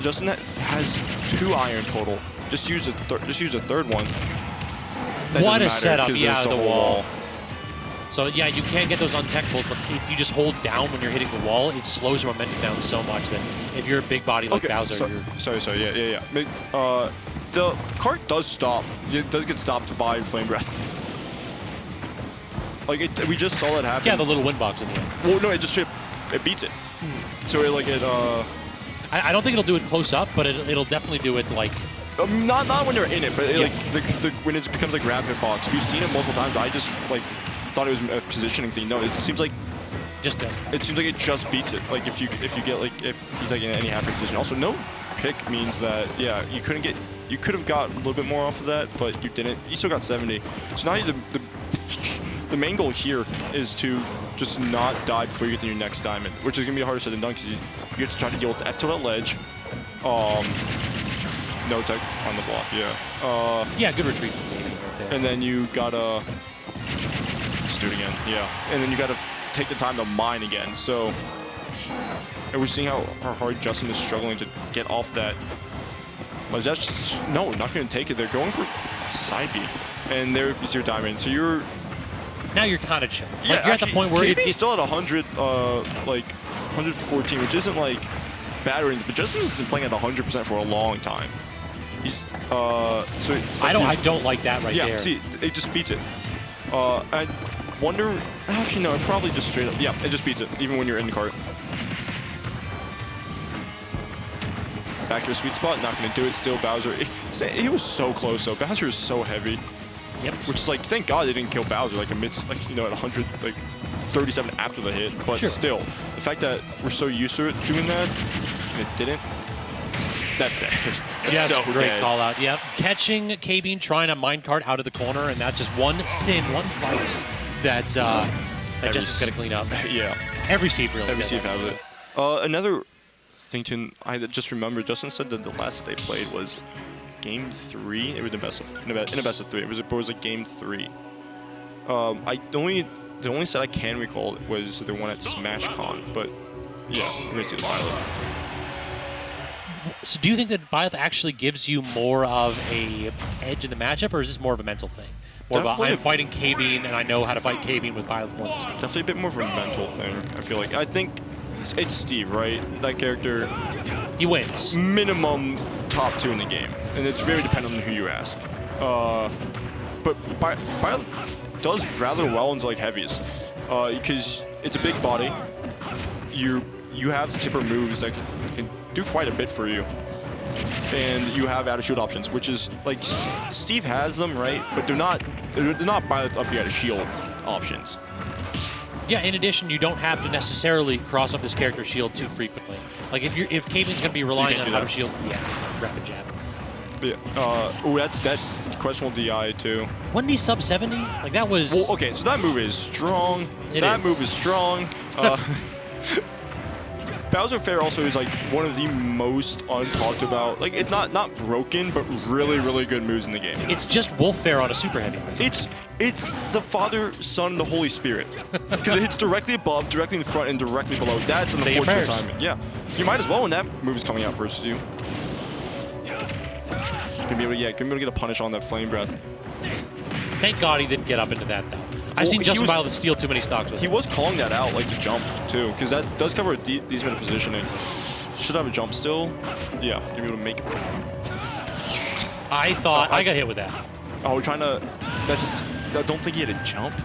Justin has 2 iron total. Just use a third one. What a setup, yeah, the wall. So yeah, you can get those untechables, but if you just hold down when you're hitting the wall, it slows your momentum down so much that if you're a big body like Bowser, Sorry, yeah. The cart does stop. It does get stopped by Flame Breath. Like we just saw that happen. Yeah, the little wind box in the end. Well, no, it beats it. So I don't think it'll do it close up, but it'll definitely do it like. Not when they're in it, but when it becomes like grab hitbox. We've seen it multiple times, but I just like thought it was a positioning thing. No, it seems like it seems like it just beats it. Like if he's like in any half position. Also, no pick means that you could have got a little bit more off of that, but you didn't. You still got 70. So now the the main goal here is to just not die before you get to your next diamond, which is going to be harder said than done because you have to try to deal with F tilt at ledge. No tech on the block, yeah. Yeah, good retreat from KBean right there. And then you gotta just do it again, yeah. And then you gotta take the time to mine again. So, and we're seeing how hard Justin is struggling to get off that. But that's just, no, not gonna take it. They're going for side B, and there is your diamond. So you're now you're kind of chill. yeah. Like, you're at the point where KBean's still at 100, like 114, which isn't like bad or anything. But Justin's been playing at 100% for a long time. He's so I don't like that right there. Yeah, see, it just beats it. I wonder. Actually, no, it probably just straight up. Yeah, it just beats it, even when you're in the cart. Back to your sweet spot, not going to do it. Still, Bowser. He was so close, though. Bowser is so heavy. Yep. Which is like, thank God they didn't kill Bowser like amidst, like, you know, at 100, like 37 after the hit. But sure. Still, the fact that we're so used to it doing that, and it didn't. That's bad. Just so great bad. call out. Yep. Catching KBean trying a minecart out of the corner, and that's just one sin, one vice that Justin's going to clean up. Yeah. Every Steve really Every does Steve that. has it. Another thing I just remembered, Justin said that the last that they played was game 3. It was in a best of 3. It was like game 3. The only set I can recall was the one at SmashCon, but yeah, we're gonna see the Byleth. So do you think that Byleth actually gives you more of a edge in the matchup, or is this more of a mental thing? More Definitely. about I'm fighting KBean and I know how to fight KBean with Byleth more than Steve. Definitely a bit more of a mental thing. I feel like. I think it's Steve, right? That character. He wins. Minimum top 2 in the game, and it's very dependent on who you ask. But Byleth does rather well into like heavies, because it's a big body. You have the tipper moves that can do quite a bit for you, and you have out of shield options, which is like Steve has them, right? But they're not Byleth up the out of shield options. Yeah, in addition, you don't have to necessarily cross up this character's shield too frequently. Like if KBean's gonna be relying on out of shield, yeah, rapid jab. Yeah. That's that questionable DI too. Wasn't he sub 70? Like that was. Well, okay, so that move is strong. Move is strong. Bowser Fair also is like one of the most untalked about. Like it's not broken, but really, really good moves in the game. It's just Wolf Fair on a super heavy. It's the Father, Son, the Holy Spirit. Because it hits directly above, directly in front, and directly below. That's an unfortunate timing. Yeah. You might as well when that move is coming out versus you. Gonna be able to get a punish on that Flame Breath. Thank God he didn't get up into that though. I've seen Justinbyleth steal too many stocks with He him. was calling that out, like the jump too, because that does cover a decent bit of positioning. Should have a jump still. Yeah, you'll be able to make it. I thought I got hit with that. Oh, we're trying to. I don't think he had a jump.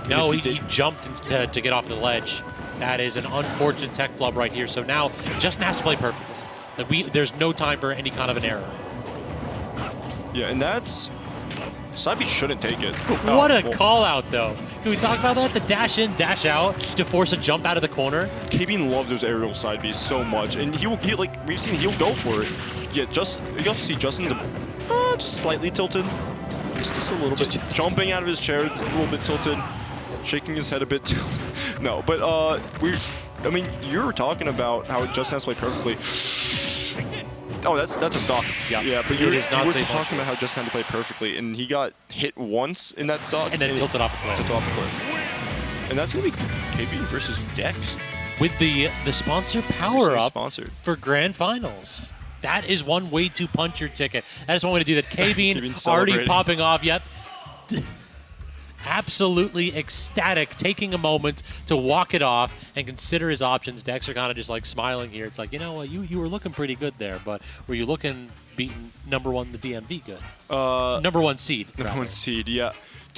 No, he jumped to get off the ledge. That is an unfortunate tech flub right here. So now Justin has to play perfectly. Like there's no time for any kind of an error. Yeah, and that's. Sabi shouldn't take it. What a call out, though. Can we talk about that? The dash in, dash out to force a jump out of the corner. KBean loves those aerial side Bs so much, and he'll go for it. Yeah, you also see Justin just slightly tilted, just a little bit, jumping out of his chair, a little bit tilted, shaking his head a bit. No, but I mean, you're talking about how Justin has to play perfectly. Oh, that's a stock. Yeah, but you were talking about how Justin had to play perfectly, and he got hit once in that stock. And then tilted off the cliff. And that's going to be KBean versus Dex. With the sponsor power-up sponsored for Grand Finals. That is one way to punch your ticket. That is one way to do that. KBean already popping off. Yep. Absolutely ecstatic, taking a moment to walk it off and consider his options. Dexter kind of just like smiling here. It's like, you know what, you were looking pretty good there, but were you looking beating #1 the DMV good? #1 seed. #1 seed, yeah.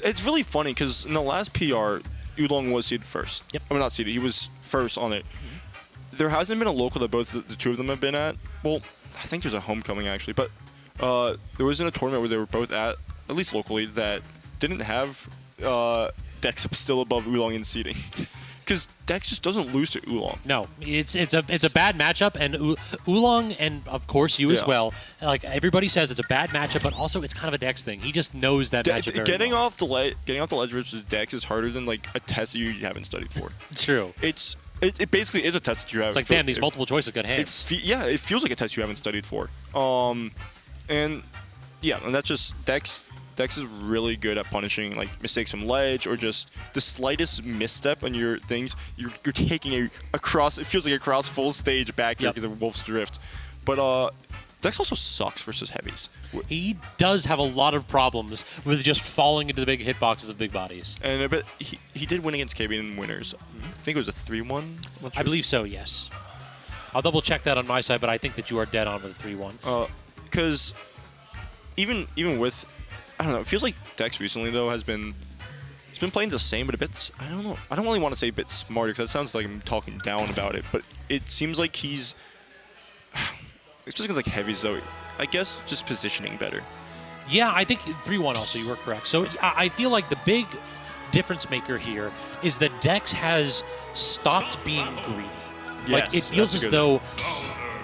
It's really funny because in the last PR, Oolong was seeded first. Yep. I mean, not seeded. He was first on it. There hasn't been a local that both the two of them have been at. Well, I think there's a homecoming actually, but there wasn't a tournament where they were both at least locally, that didn't have Dex still above Oolong in seeding. because Dex just doesn't lose to Oolong. No, it's a bad matchup, and Oolong and of course you as well. Like everybody says, it's a bad matchup, but also it's kind of a Dex thing. He just knows that matchup very getting well. off the ledge versus Dex is harder than like a test that you haven't studied for. True. It basically is a test that you have. It's like, damn, these multiple choices got hands. It feels like a test you haven't studied for. And that's just Dex. Dex is really good at punishing like mistakes from ledge or just the slightest misstep on your things. You're taking a cross. It feels like a cross full stage back here because of Wolf's Drift. But Dex also sucks versus heavies. He does have a lot of problems with just falling into the big hitboxes of big bodies. Mm-hmm. And he did win against KBean in winners. I think it was a 3-1. I believe so. Yes. I'll double check that on my side, but I think that you are dead on with a 3-1. Because even with, I don't know, it feels like Dex recently though he's been playing the same, but a bit, I don't know. I don't really want to say a bit smarter because that sounds like I'm talking down about it, but it seems like he's, especially against like heavies though, I guess just positioning better. Yeah, I think 3-1 also, you were correct. So I feel like the big difference maker here is that Dex has stopped being greedy. Yes, like it feels that's as good. though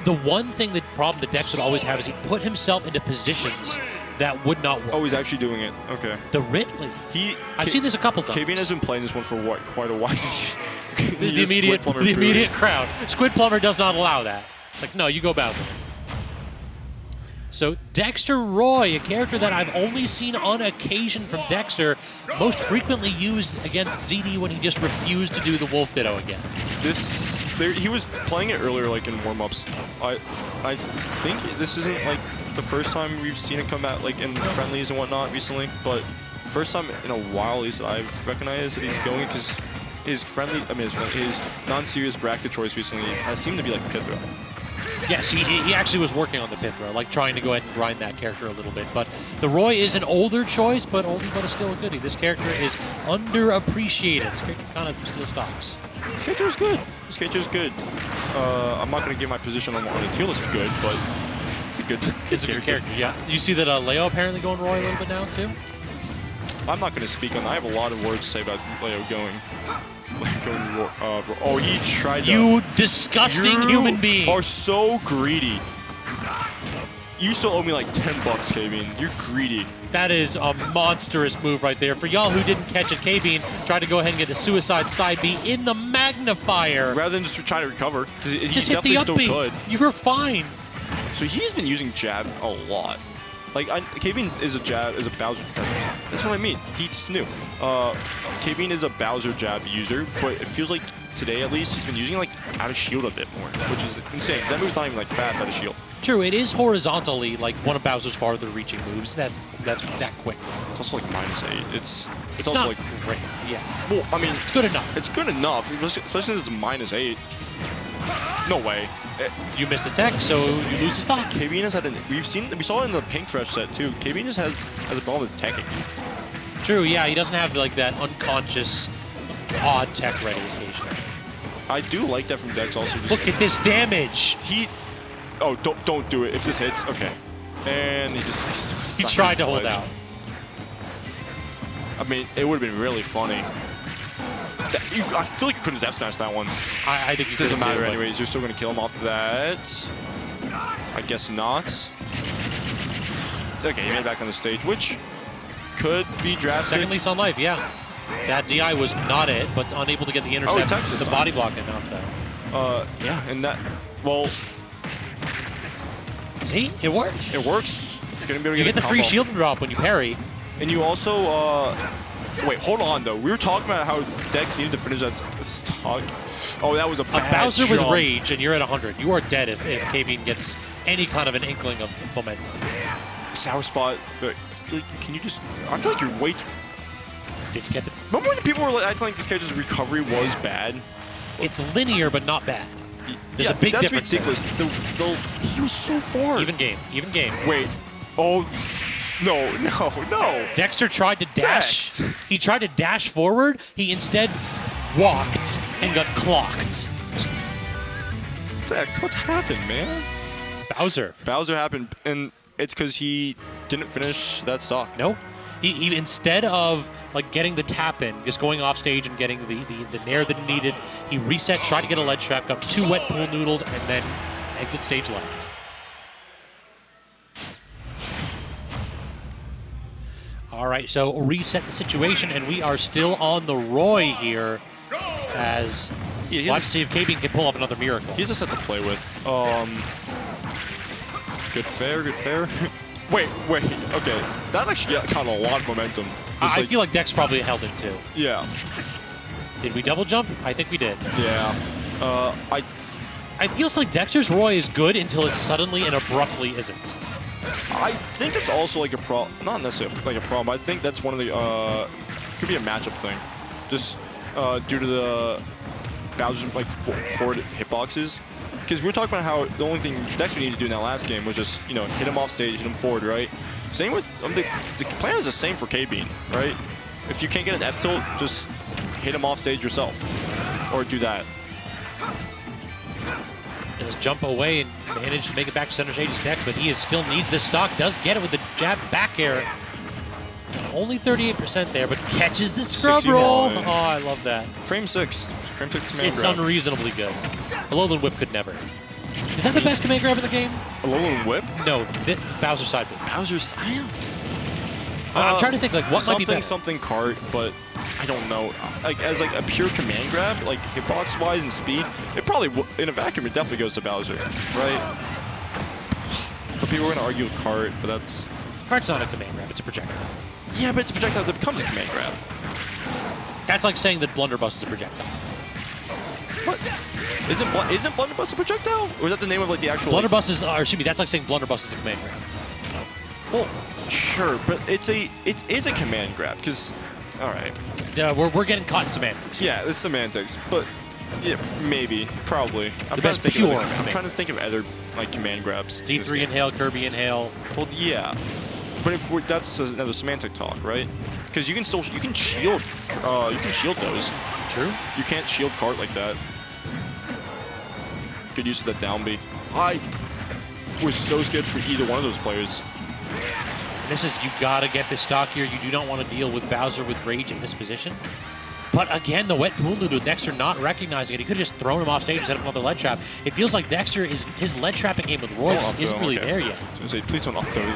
the one problem that Dex would always have is he put himself into positions that would not work. Oh, he's actually doing it. Okay. The Ridley. I've seen this a couple times. KBean has been playing this one for quite a while. the immediate crowd. Squidplumber does not allow that. It's like, no, you go Bowser. So Dexter Roy, a character that I've only seen on occasion from Dexter, most frequently used against ZD when he just refused to do the Wolf Ditto again. He was playing it earlier, like in warm-ups. I think this isn't like the first time we've seen it come out like in friendlies and whatnot recently, but first time in a while at least I've recognized that he's going because his non-serious bracket choice recently has seemed to be like Pithra. Yes, he actually was working on the Pithra, like trying to go ahead and grind that character a little bit. But the Roy is an older choice, but oldie but still a goodie. This character is underappreciated. This character kind of still stocks. This character is good. I'm not going to give my position on the tier list good, but it's a good character. Yeah. You see that Leo apparently going Roy a little bit now too? I'm not going to speak on that. I have a lot of words to say about Leo going. He tried to. You disgusting human being. You are so greedy. You still owe me like $10, KBean. You're greedy. That is a monstrous move right there. For y'all who didn't catch it, KBean tried to go ahead and get the suicide side B in the magnifier. Rather than just trying to recover, because he just hit definitely the still up could. You were fine. So he's been using jab a lot. Like, KBean is a Bowser. That's what I mean. He just knew. KBean is a Bowser jab user, but it feels like today at least he's been using like out of shield a bit more, which is insane. That move's not even like fast out of shield. True, it is horizontally like one of Bowser's farther reaching moves. That's that quick. It's also like -8. It's also not like great. Yeah. Well, I mean, it's good enough. It's good enough, especially since it's -8. No way. You missed the tech, so you lose the stock. KBean has had we saw it in the Pink Fresh set too. KBean just has a problem with teching. True, yeah, he doesn't have like that unconscious odd tech ready occasionally. I do like that from Dex also. Look at this damage. Oh, don't do it. If this hits, okay. And he tried to hold out. I mean, it would have been really funny. I feel like you couldn't zap smash that one. I think you doesn't matter anyways. You're still going to kill him off that. I guess not. Okay, he made it back on the stage, which could be drastic. Second lease on life, yeah. That DI was not it, but unable to get the intercept. It's a body block enough, though. Yeah, and that, well... See? It works. It works. You're gonna be able to get the free shield drop when you parry. And you also, wait, hold on, though. We were talking about how Dex needed to finish that stock. Oh, that was a bad Bowser jump. with rage, and you're at 100. You are dead if KBean gets any kind of an inkling of momentum. Sour spot. But I feel like, can you just... I feel like you're way too... Did you get the... Remember when people were like, acting like this character's recovery was bad? It's linear, but not bad. There's a big difference. That's ridiculous. He was so far. Even game. Wait. Oh... No. Dexter tried to dash. He tried to dash forward. He instead walked and got clocked. Dex, what happened, man? Bowser happened, and it's because he didn't finish that stock. No. He instead of like getting the tap in, just going off stage and getting the nair that he needed, he reset, tried to get a ledge trap, got 2 wet pool noodles, and then exit stage left. All right, so reset the situation, and we are still on the Roy here. As let's see if KBean can pull off another miracle. He's a set to play with. Good fair, good fair. wait, okay. That actually got kind of a lot of momentum. I feel like Dex probably held it too. Yeah. Did we double jump? I think we did. Yeah. I feel like Dexter's Roy is good until it suddenly and abruptly isn't. I think it's also like a problem, not necessarily like a problem. I think that's one of the, could be a matchup thing. Just due to the Bowser's like forward hitboxes. Because we were talking about how the only thing Dexter needed to do in that last game was just, you know, hit him off stage, hit him forward, right? Same with, the plan is the same for KBean, right? If you can't get an F tilt, just hit him off stage yourself. Or do that. Does jump away and manage to make it back to center stage's Dex, but he still needs this stock. Does get it with the jab back air. Only 38% there, but catches the scrub roll. Oh, I love that. Frame 6. Frame 6 command It's grab. Unreasonably good. A Lowland Whip could never. Is that the best command grab in the game? A Lowland Whip? No, Bowser's side B. Bowser's side? I'm trying to think, like, what might be better? Something cart, but I don't know. Like, as like a pure command grab, like hitbox-wise and speed, it probably, in a vacuum, it definitely goes to Bowser, right? But people are going to argue with cart, but that's... Cart's not a command grab, it's a projectile. Yeah, but it's a projectile that becomes a command grab. That's like saying that Blunderbuss is a projectile. What? Isn't Blunderbuss a projectile? Or is that the name of like the actual... Blunderbuss is, or excuse me, that's like saying Blunderbuss is a command grab. Well, sure, but it is a command grab, because... Alright. We're getting caught in semantics. Yeah, it's semantics, but... Yeah, maybe. Probably. I'm trying to think of other like command grabs. D3 inhale, Kirby inhale. Well, yeah. But if that's another semantic talk, right? Because you can shield those. True. You can't shield cart like that. Good use of that down B. I was so scared for either one of those players. This is, you gotta get this stock here. You do not want to deal with Bowser with rage in this position. But again, the wet pool noodle, Dexter not recognizing it. He could have just thrown him off stage and set up another lead trap. It feels like Dexter his lead trapping game with Roy isn't really there yet. I was gonna say, please don't off-throw.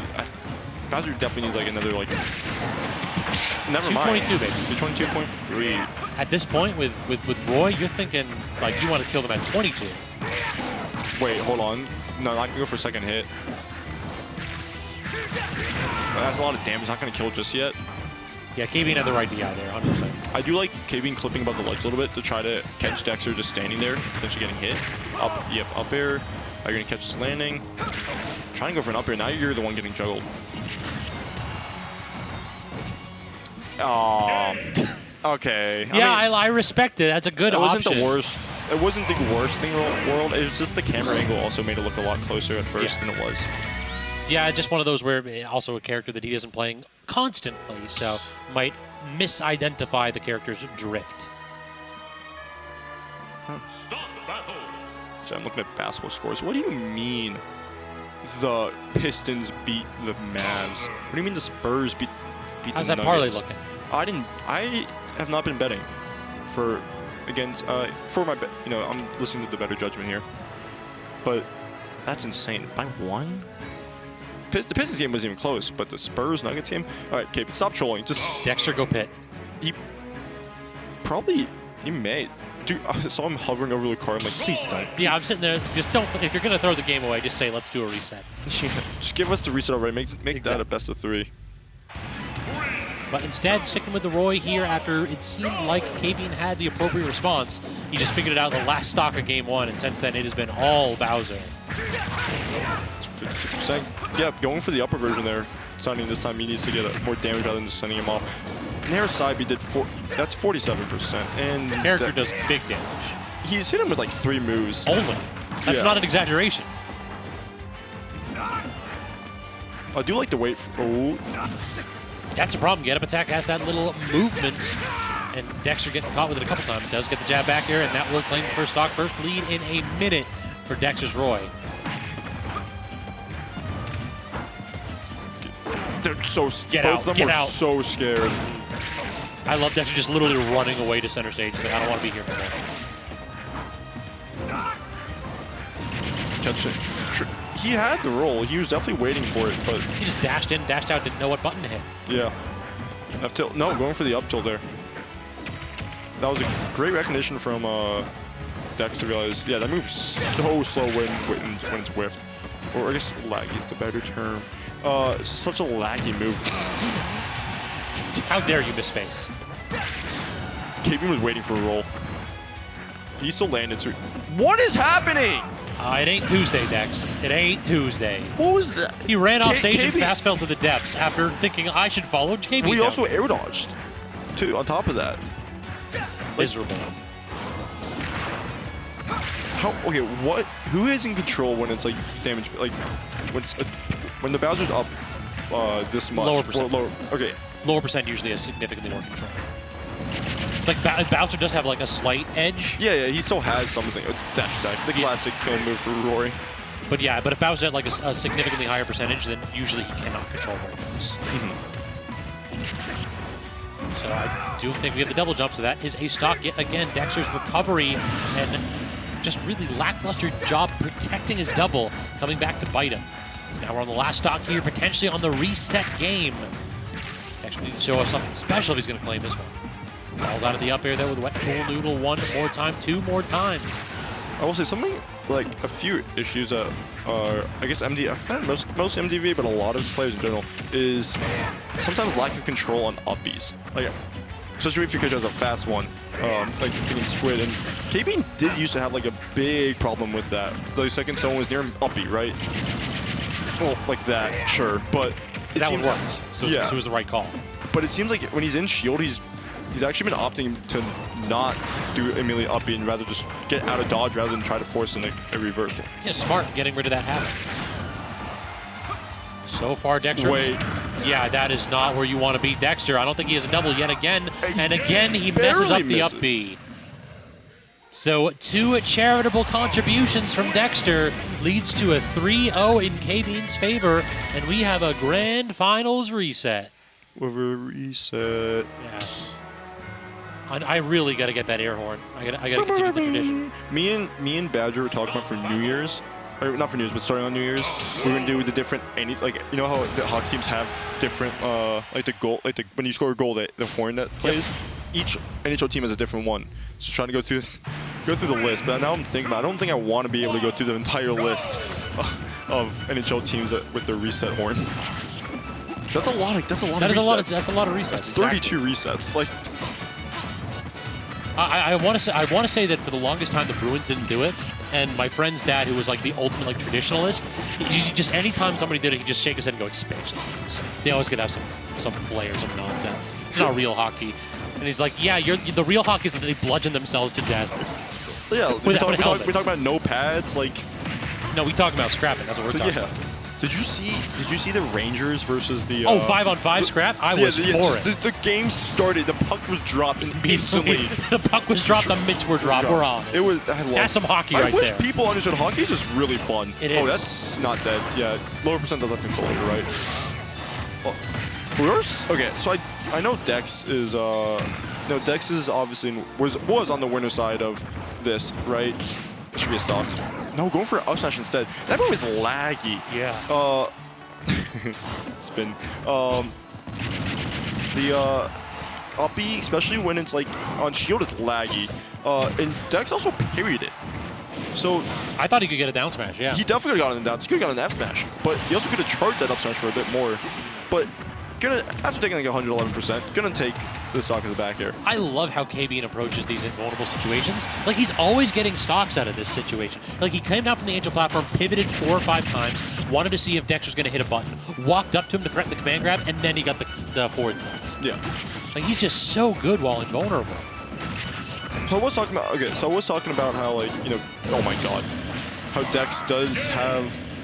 Bowser definitely needs like another like. Never mind. 222, baby. 222.3. At this point with Roy, you're thinking like you want to kill them at 22. Wait, hold on. No, not gonna go for a second hit. That's a lot of damage. Not gonna kill just yet. Yeah, KBean had the right DI there, 100%. I do like KBean clipping above the ledge a little bit to try to catch Dexter just standing there, potentially getting hit. Up air. Are you gonna catch this landing? Trying to go for an up air. Now you're the one getting juggled. Okay. Yeah, I respect it. That's a good option. It wasn't the worst. It wasn't the worst thing in the world. It was just the camera angle also made it look a lot closer at first than it was. Yeah, just one of those where also a character that he isn't playing constantly, so might misidentify the character's drift. So I'm looking at basketball scores. What do you mean the Pistons beat the Mavs? What do you mean the Spurs beat the Nuggets? How's that parlay looking? I have not been betting for my bet. You know, I'm listening to the better judgment here. But that's insane. By one? The Pistons game wasn't even close, but the Spurs Nuggets game. All right, KBean, stop trolling. Just Dexter, go pit. He may. Dude, I saw him hovering over the car. I'm like, please don't. Yeah, I'm sitting there. Just don't. If you're gonna throw the game away, just say, let's do a reset. Just give us the reset already. Make exactly. That a best of 3. But instead, sticking with the Roy here after it seemed like KBean had the appropriate response. He just figured it out in the last stock of game 1, and since then it has been all Bowser. 56%. Yeah, going for the upper version there. Sunny this time he needs to get more damage rather than just sending him off. Nair side B did that's 47%. And the character does big damage. He's hit him with like 3 moves. Only. That's not an exaggeration. I do like to wait for... Oh. That's a problem. Get Up attack has that little movement. And Dexter getting caught with it a couple times. Does get the jab back here, and that will claim the first stock. First lead in a minute for Dexter's Roy. They're so Get both out, of them get were out. so scared. I love Dexter just literally running away to center stage. He's like, I don't want to be here anymore. Catch it. Sure. He had the roll. He was definitely waiting for it, but He just dashed in, dashed out, didn't know what button to hit. yeah. F tilt. No, going for the up tilt there. That was a great recognition from Dex to realize, yeah, that move's so slow when it's whiffed. Or I guess laggy is the better term. Such a laggy move. How dare you miss space? KBean was waiting for a roll. He still landed. So what is happening? It ain't Tuesday, Dex. It ain't Tuesday. What was that? He ran off stage and KBean fast fell to the depths after thinking I should follow KBean. We also air dodged, too, on top of that. miserable. How, okay, what? Who is in control when it's like damage? Like when the Bowser's up this much? Lower percent. Lower, okay. Lower percent usually has significantly more control. Like Bowser does have like a slight edge. Yeah, he still has something. It's dash attack, the classic kill move for Rory. But yeah, but if Bowser had like a significantly higher percentage, then usually he cannot control where he goes. So I do think we have the double jump, so that is a stock yet again. Dexter's recovery and just really lackluster job protecting his double, coming back to bite him. Now we're on the last stock here, potentially on the reset game. Dexter needs to show us something special if he's going to claim this one. Falls out of the up air there with Wet Cool Noodle one more time, two more times. I will say something, like a few issues that are, I guess MD, I find most MDV, but a lot of players in general, is sometimes lack of control on upbeats. Like, especially if your character has a fast one, like thinking Squid. And KBean did used to have like a big problem with that. The second someone was near him upbeat, right? Well, like that, sure, but it That one seemed, works, so, yeah. so it was the right call. But it seems like when he's in shield, he's actually been opting to not do immediately upbeat and rather just get out of dodge rather than try to force a reversal. Yeah, smart getting rid of that habit. So far, Dexter. Wait. Yeah, that is not where you want to be, Dexter. I don't think he has a double yet again. And again, he messes up the up B. So 2 charitable contributions from Dexter leads to a 3-0 in KBean's favor, and we have a grand finals reset. With a reset. Yeah. I really got to get that air horn. I got to continue the tradition. Me and Badger were talking about for New Year's, or not for New Year's, but starting on New Year's, we're gonna do the different like you know how the hockey teams have different like the goal, like when you score a goal, the horn that plays. Each NHL team has a different one. So trying to go through the list, but now I'm thinking about I don't think I want to be able to go through the entire list of NHL teams with their reset horn. That's a lot of resets. That's a lot of resets. That's 32 resets. Like. I want to say that for the longest time the Bruins didn't do it, and my friend's dad, who was like the ultimate like traditionalist, he just anytime somebody did it, he'd just shake his head and go expansion teams. They always could have some flair, some nonsense. It's not real hockey, and he's like, yeah, the real hockey is that they bludgeon themselves to death. Yeah, we talk about no pads, like. No, we talk about scrapping. That's what we're talking about. Did you see the Rangers versus the? 5-on-5 scrap. I was for it. The game started. The puck was dropped instantly. The puck was dropped. The mitts were dropped. We're on. It was. That's some hockey right there. I wish people understood hockey is just really fun. It is. Oh, that's not dead. Yeah, lower percent of left control. You're right. Worse? Okay, so I know Dex is Dex is obviously was on the winner side of this, right? It should be a stock. No, going for an up smash instead. That move is laggy. Yeah. Spin. The up B, especially when it's like on shield, it's laggy. And Dex also parried it. So I thought he could get a down smash. Yeah. He definitely could have gotten it down. He could have gotten an F smash, but he also could have charged that up smash for a bit more. But after taking like 111%, gonna take the stock of the back air. I love how KBean approaches these invulnerable situations. Like, he's always getting stocks out of this situation. Like, he came down from the Angel platform, pivoted 4 or 5 times, wanted to see if Dexter's going to hit a button, walked up to him to threaten the command grab, and then he got the forward tilts. Yeah. Like, he's just so good while invulnerable. So I was talking about how, like, you know, oh my god, how Dex did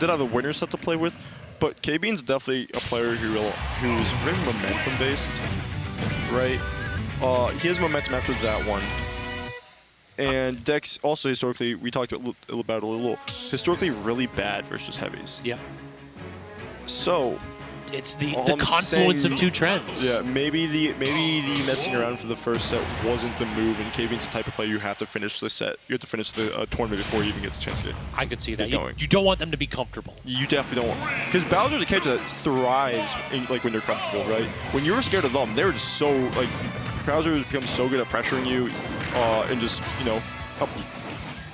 have a winner set to play with, but KBean's definitely a player who is very momentum based. Right, he has momentum after that one, and Dex also historically, we talked about it a little, historically really bad versus heavies. Yeah. So, It's the All I'm confluence saying- of two trends. Yeah, maybe the messing around for the first set wasn't the move, and KBean's the type of player you have to finish the set. You have to finish the tournament before you even get a chance to get. I could see that. Get going. You don't want them to be comfortable. You definitely don't want, because Bowser's a character that thrives like when they're comfortable, right? When you're scared of them, they're just so like Bowser has become so good at pressuring you, and just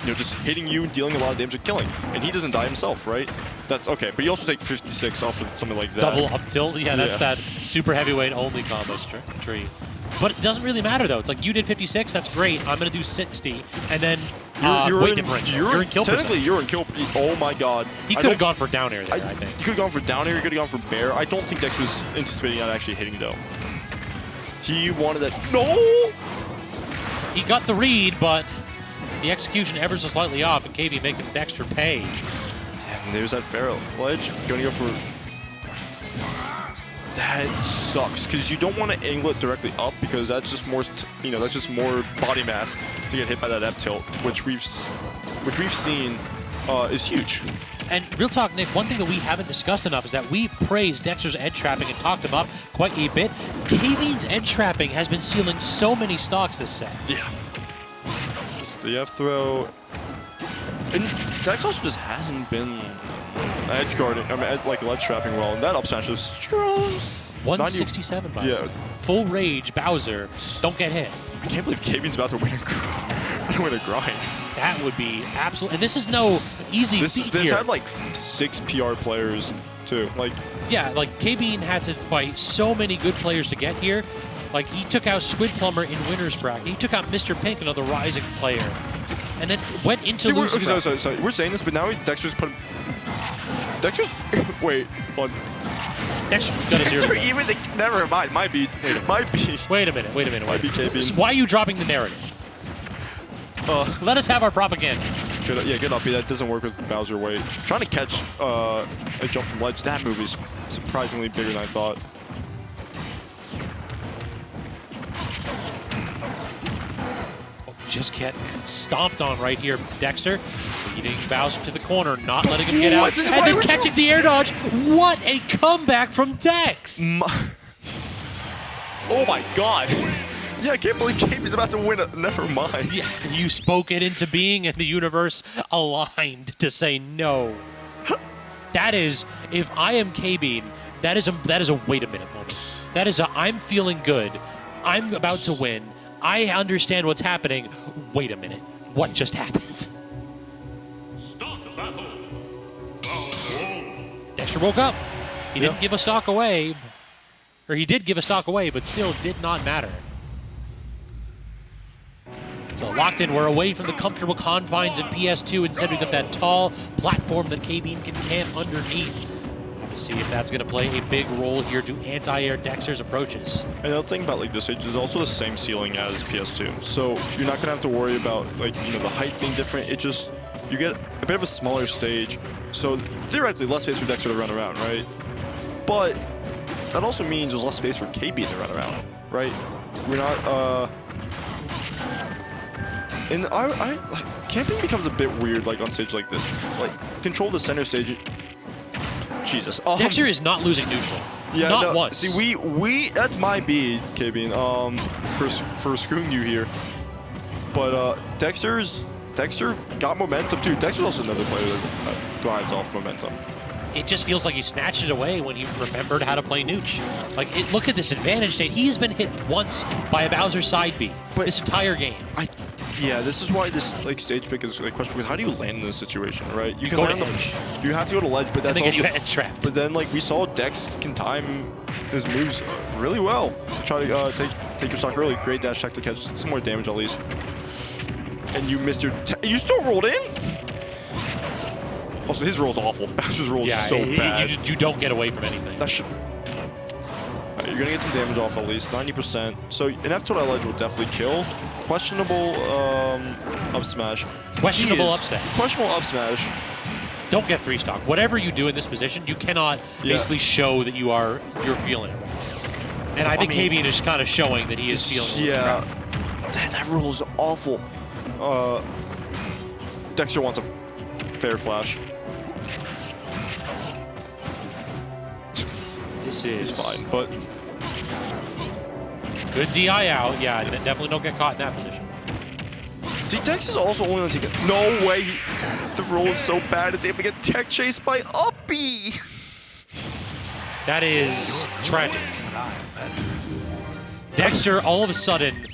just hitting you, dealing a lot of damage, and killing. And he doesn't die himself, right? That's okay. But you also take 56 off of something like that. Double up tilt. Yeah, that's Yeah. that super heavyweight only combo tree. But it doesn't really matter though. It's like you did 56. That's great. I'm gonna do 60, and then weight differential. You're in kill Technically, percent. you're in kill. Oh my God. He could have gone for down air there. I think. He could have gone for down air. He could have gone for bear. I don't think Dex was anticipating on actually hitting though. He wanted that. No. He got the read, but the execution ever so slightly off, and KBean making Dexter pay. And there's that Pharaoh ledge. Gonna go for. That sucks because you don't want to angle it directly up because that's just more, that's just more body mass to get hit by that F tilt, which we've seen is huge. And real talk, Nick, one thing that we haven't discussed enough is that we praised Dexter's edge trapping and talked him up quite a bit. KBean's edge trapping has been sealing so many stocks this set. Yeah. The F throw. And Dex also just hasn't been edge guarding, like ledge trapping well, and that up smash is strong. 167 by yeah. Full rage Bowser. Don't get hit. I can't believe KBean's about to win a grind. That would be absolute. And this is no easy feat This here. had like 6 PR players too. Like yeah, like KBean had to fight so many good players to get here. Like he took out Squidplumber in winner's bracket. He took out Mr. Pink, another rising player, and then went into losing. Sorry. We're saying this, but now Dexter's put. Dexter's wait. Hold on. Dexter got a 0. Even never mind. Might be. Wait a minute. Might be KBean. Why are you dropping the narrative? Let us have our propaganda. Good up. That doesn't work with Bowser weight. Trying to catch a jump from ledge. That move is surprisingly bigger than I thought. Just get stomped on right here, Dexter. Leading Bowser to the corner, not letting him get out, and then catching the air dodge. What a comeback from Dex! Oh my God! Yeah, I can't believe KBean's about to win it. Never mind. Yeah, you spoke it into being, and the universe aligned to say no. That is, if I am KBean, that is a wait a minute moment. That is a I'm feeling good. I'm about to win. I understand what's happening. Wait a minute. What just happened? Start the battle. Dexter woke up. He didn't give a stock away. Or he did give a stock away, but still did not matter. So locked in, we're away from the comfortable confines of PS2. Instead, we've got that tall platform that KBean can camp underneath. To see if that's going to play a big role here to anti-air Dexter's approaches. And the thing about like this stage is also the same ceiling as PS2, so you're not gonna have to worry about like the height being different. It just you get a bit of a smaller stage, so theoretically less space for Dexter to run around, right? But that also means there's less space for KBean to run around, right? We're not and camping becomes a bit weird like on stage like this. Like control the center stage. Jesus. Dexter is not losing neutral. Yeah, not once. See, we that's my B, KBean, for screwing you here. But Dexter got momentum too. Dexter's also another player that thrives off momentum. It just feels like he snatched it away when he remembered how to play Nooch. Like, look at this advantage state. He's been hit once by a Bowser side B this entire game. Yeah, this is why this stage pick is a question. How do you land in this situation, right? You can go land to on edge. You have to go to ledge, but that's and then also get you head trapped. But then we saw Dex can time his moves really well. Try to take your stock early. Great dash tech to catch some more damage at least. And you missed your. You still rolled in. Also, his roll's awful. Bowser's roll is so bad. You don't get away from anything. That should. You're gonna get some damage off at least 90%. So an F tilt ledge will definitely kill. Questionable up smash. Questionable up smash. Questionable up smash. Don't get 3 stock. Whatever you do in this position, you cannot basically show that you're feeling it. And I think KBean is kind of showing that he is feeling it. Yeah. That rule is awful. Dexter wants a fair flash. This is He's fine, but good DI out. Yeah, definitely don't get caught in that position. see, Dex is also only going to take it. No way. The roll is so bad. It's able to get tech chased by Uppy. That is tragic. Dexter, all of a sudden,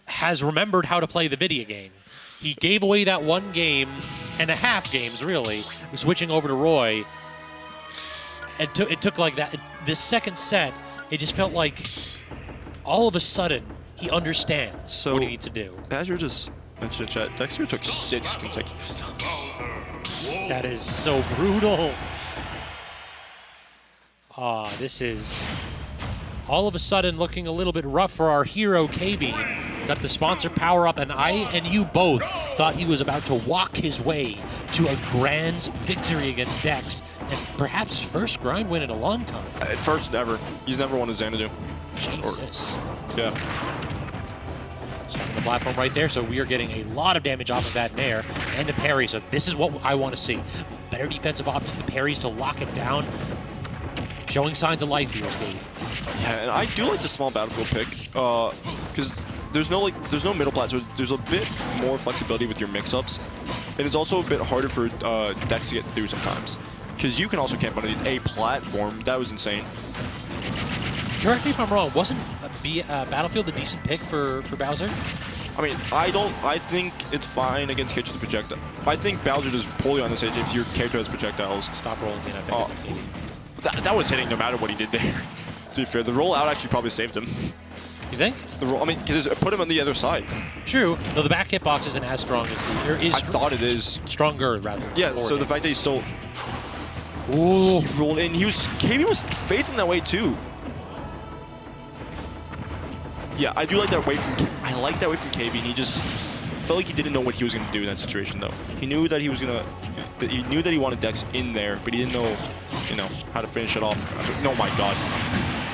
has remembered how to play the video game. He gave away that 1 game and a half games, really, switching over to Roy. It took like that. This second set, it just felt like all of a sudden he understands what he needs to do. Badger just mentioned in chat, Dexter took 6 consecutive stocks. That is so brutal. This is all of a sudden looking a little bit rough for our hero, KBean. Got the sponsor power up, and I and you both thought he was about to walk his way to a grand victory against Dex, and perhaps his first grind win in a long time. First ever. He's never won a Xanadu. Jesus. Yeah. Stuck on the platform right there, so we are getting a lot of damage off of that Nair and the parry. So this is what I want to see. Better defensive options, the parries to lock it down. Showing signs of life here, Steve. Yeah, and I do like the small battlefield pick, because there's no middle plat, so there's a bit more flexibility with your mix-ups, and it's also a bit harder for Dex to get through sometimes, because you can also camp underneath a platform. That was insane. Correct me if I'm wrong. Wasn't Battlefield a decent pick for Bowser? I mean, I think it's fine against characters with projectile. I think Bowser does poorly on this edge if your character has projectiles. Stop rolling in. I think That was hitting no matter what he did there. To be fair, the roll out actually probably saved him. You think? The roll, I mean, because it put him on the other side. True. No, the back hitbox isn't as strong as the. I thought it is. Stronger, rather. Yeah, so the fact that he's still. Ooh. He rolled in. KBean was facing that way too. Yeah, I do like that way from. I like that way from KBean. He just felt like he didn't know what he was going to do in that situation, though. He knew that he was gonna. He knew that he wanted Dex in there, but he didn't know, how to finish it off. Oh my God.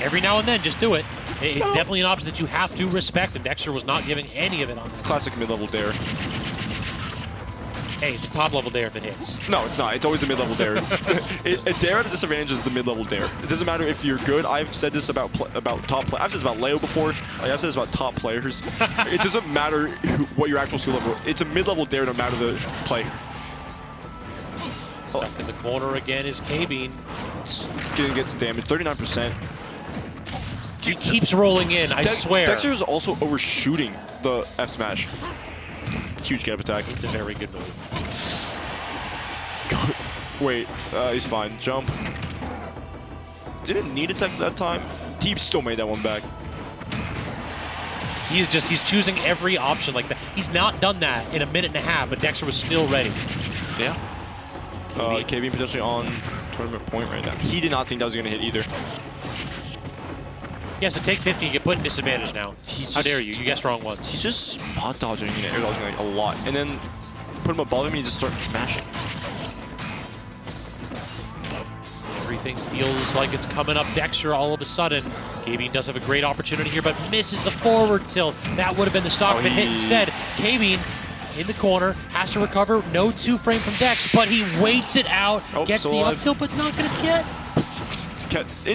Every now and then, just do it. It's definitely an option that you have to respect, and Dexter was not giving any of it on that. Classic mid-level dare. Hey, it's a top-level dare if it hits. No, it's not. It's always a mid-level dare. A dare at a disadvantage is the mid-level dare. It doesn't matter if you're good. I've said this about top players. I've said this about Leo before. I've said this about top players. It doesn't matter what your actual skill level is. It's a mid-level dare no matter the play. Stuck in the corner again is KBean. Gets damage, 39%. He keeps rolling in, I swear. Dexter is also overshooting the F smash. Huge gap attack. It's a very good move. Wait, he's fine. Jump. Didn't need a tech that time. He still made that one back. He's choosing every option like that. He's not done that in a minute and a half, but Dexter was still ready. Yeah. KBean potentially on tournament point right now. He did not think that was going to hit either. Yeah, so take 50 and get put in disadvantage now. How dare you? You guessed wrong once. He's just spot dodging and air dodging like a lot. And then put him above him and he just starts smashing. Everything feels like it's coming up Dexter all of a sudden. KBean does have a great opportunity here, but misses the forward tilt. That would have been the stock if it hit instead. KBean in the corner, has to recover. No 2-frame from Dex, but he waits it out. Gets the up tilt, but not going to get.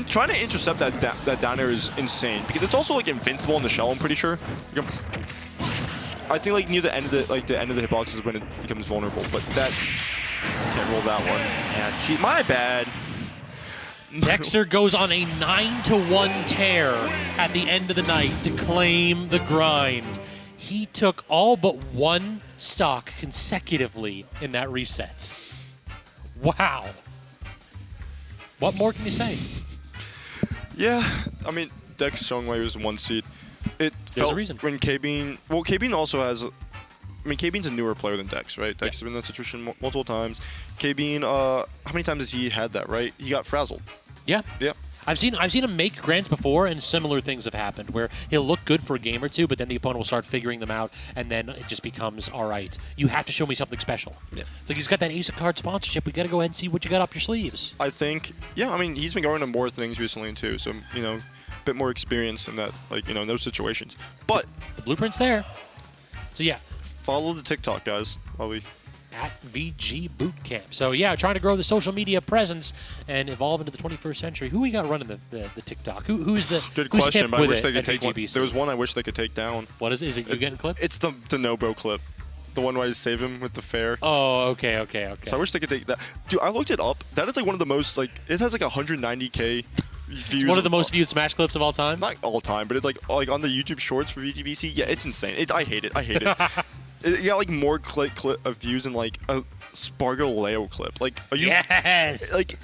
Trying to intercept that down air is insane because it's also like invincible in the shell. I'm pretty sure. I think like near the end of the hitbox is when it becomes vulnerable, but that's can't roll that one. Yeah, cheat. My bad. Dexter goes on a 9-1 tear at the end of the night to claim the grind. He took all but one stock consecutively in that reset. Wow. What more can you say? Yeah, I mean, Dex showing why he was 1 seed. There's a reason. When KBean, well, KBean also has, I mean, KBean's a newer player than Dex, right? Dex has been in that situation multiple times. KBean, how many times has he had that, right? He got frazzled. Yeah. Yeah. I've seen him make grands before, and similar things have happened where he'll look good for a game or two, but then the opponent will start figuring them out, and then it just becomes, all right, you have to show me something special. Yeah. It's like he's got that Ace of Cards sponsorship. We got to go ahead and see what you got up your sleeves. I think, yeah, I mean, he's been going to more things recently too, so, a bit more experience in that, like, in those situations. But the blueprint's there. So, yeah. Follow the TikTok, guys, while we at VGBootCamp. So yeah, trying to grow the social media presence and evolve into the 21st century. Who we got running the TikTok? Who's the Good who's question. hip But I with wish it they could at take one. VGBC? There was one I wish they could take down. What is it? Is it you getting clipped? It's the Nobo clip. The one where I save him with the fair. Oh, okay. So I wish they could take that. Dude, I looked it up. That is like one of the most, like, it has like 190K views. One of the most viewed Smash clips of all time. Not all time, but it's like on the YouTube Shorts for VGBC. Yeah, it's insane. I hate it. It got like more clip of views than like a Spargo Leo clip. Like, are you? Yes. Like,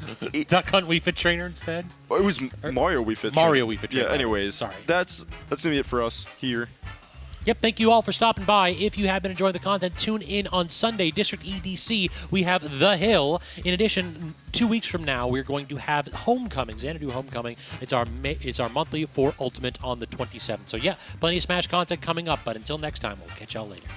Duck Hunt Wii Fit Trainer instead. it was Mario Wii Fit. Mario Wii Fit Trainer. Yeah. Anyways, Sorry. That's gonna be it for us here. Yep, thank you all for stopping by. If you have been enjoying the content, tune in on Sunday, District EDC. We have The Hill. In addition, 2 weeks from now, we're going to have Homecoming, Xanadu Homecoming. It's our monthly for Ultimate on the 27th. So yeah, plenty of Smash content coming up. But until next time, we'll catch y'all later.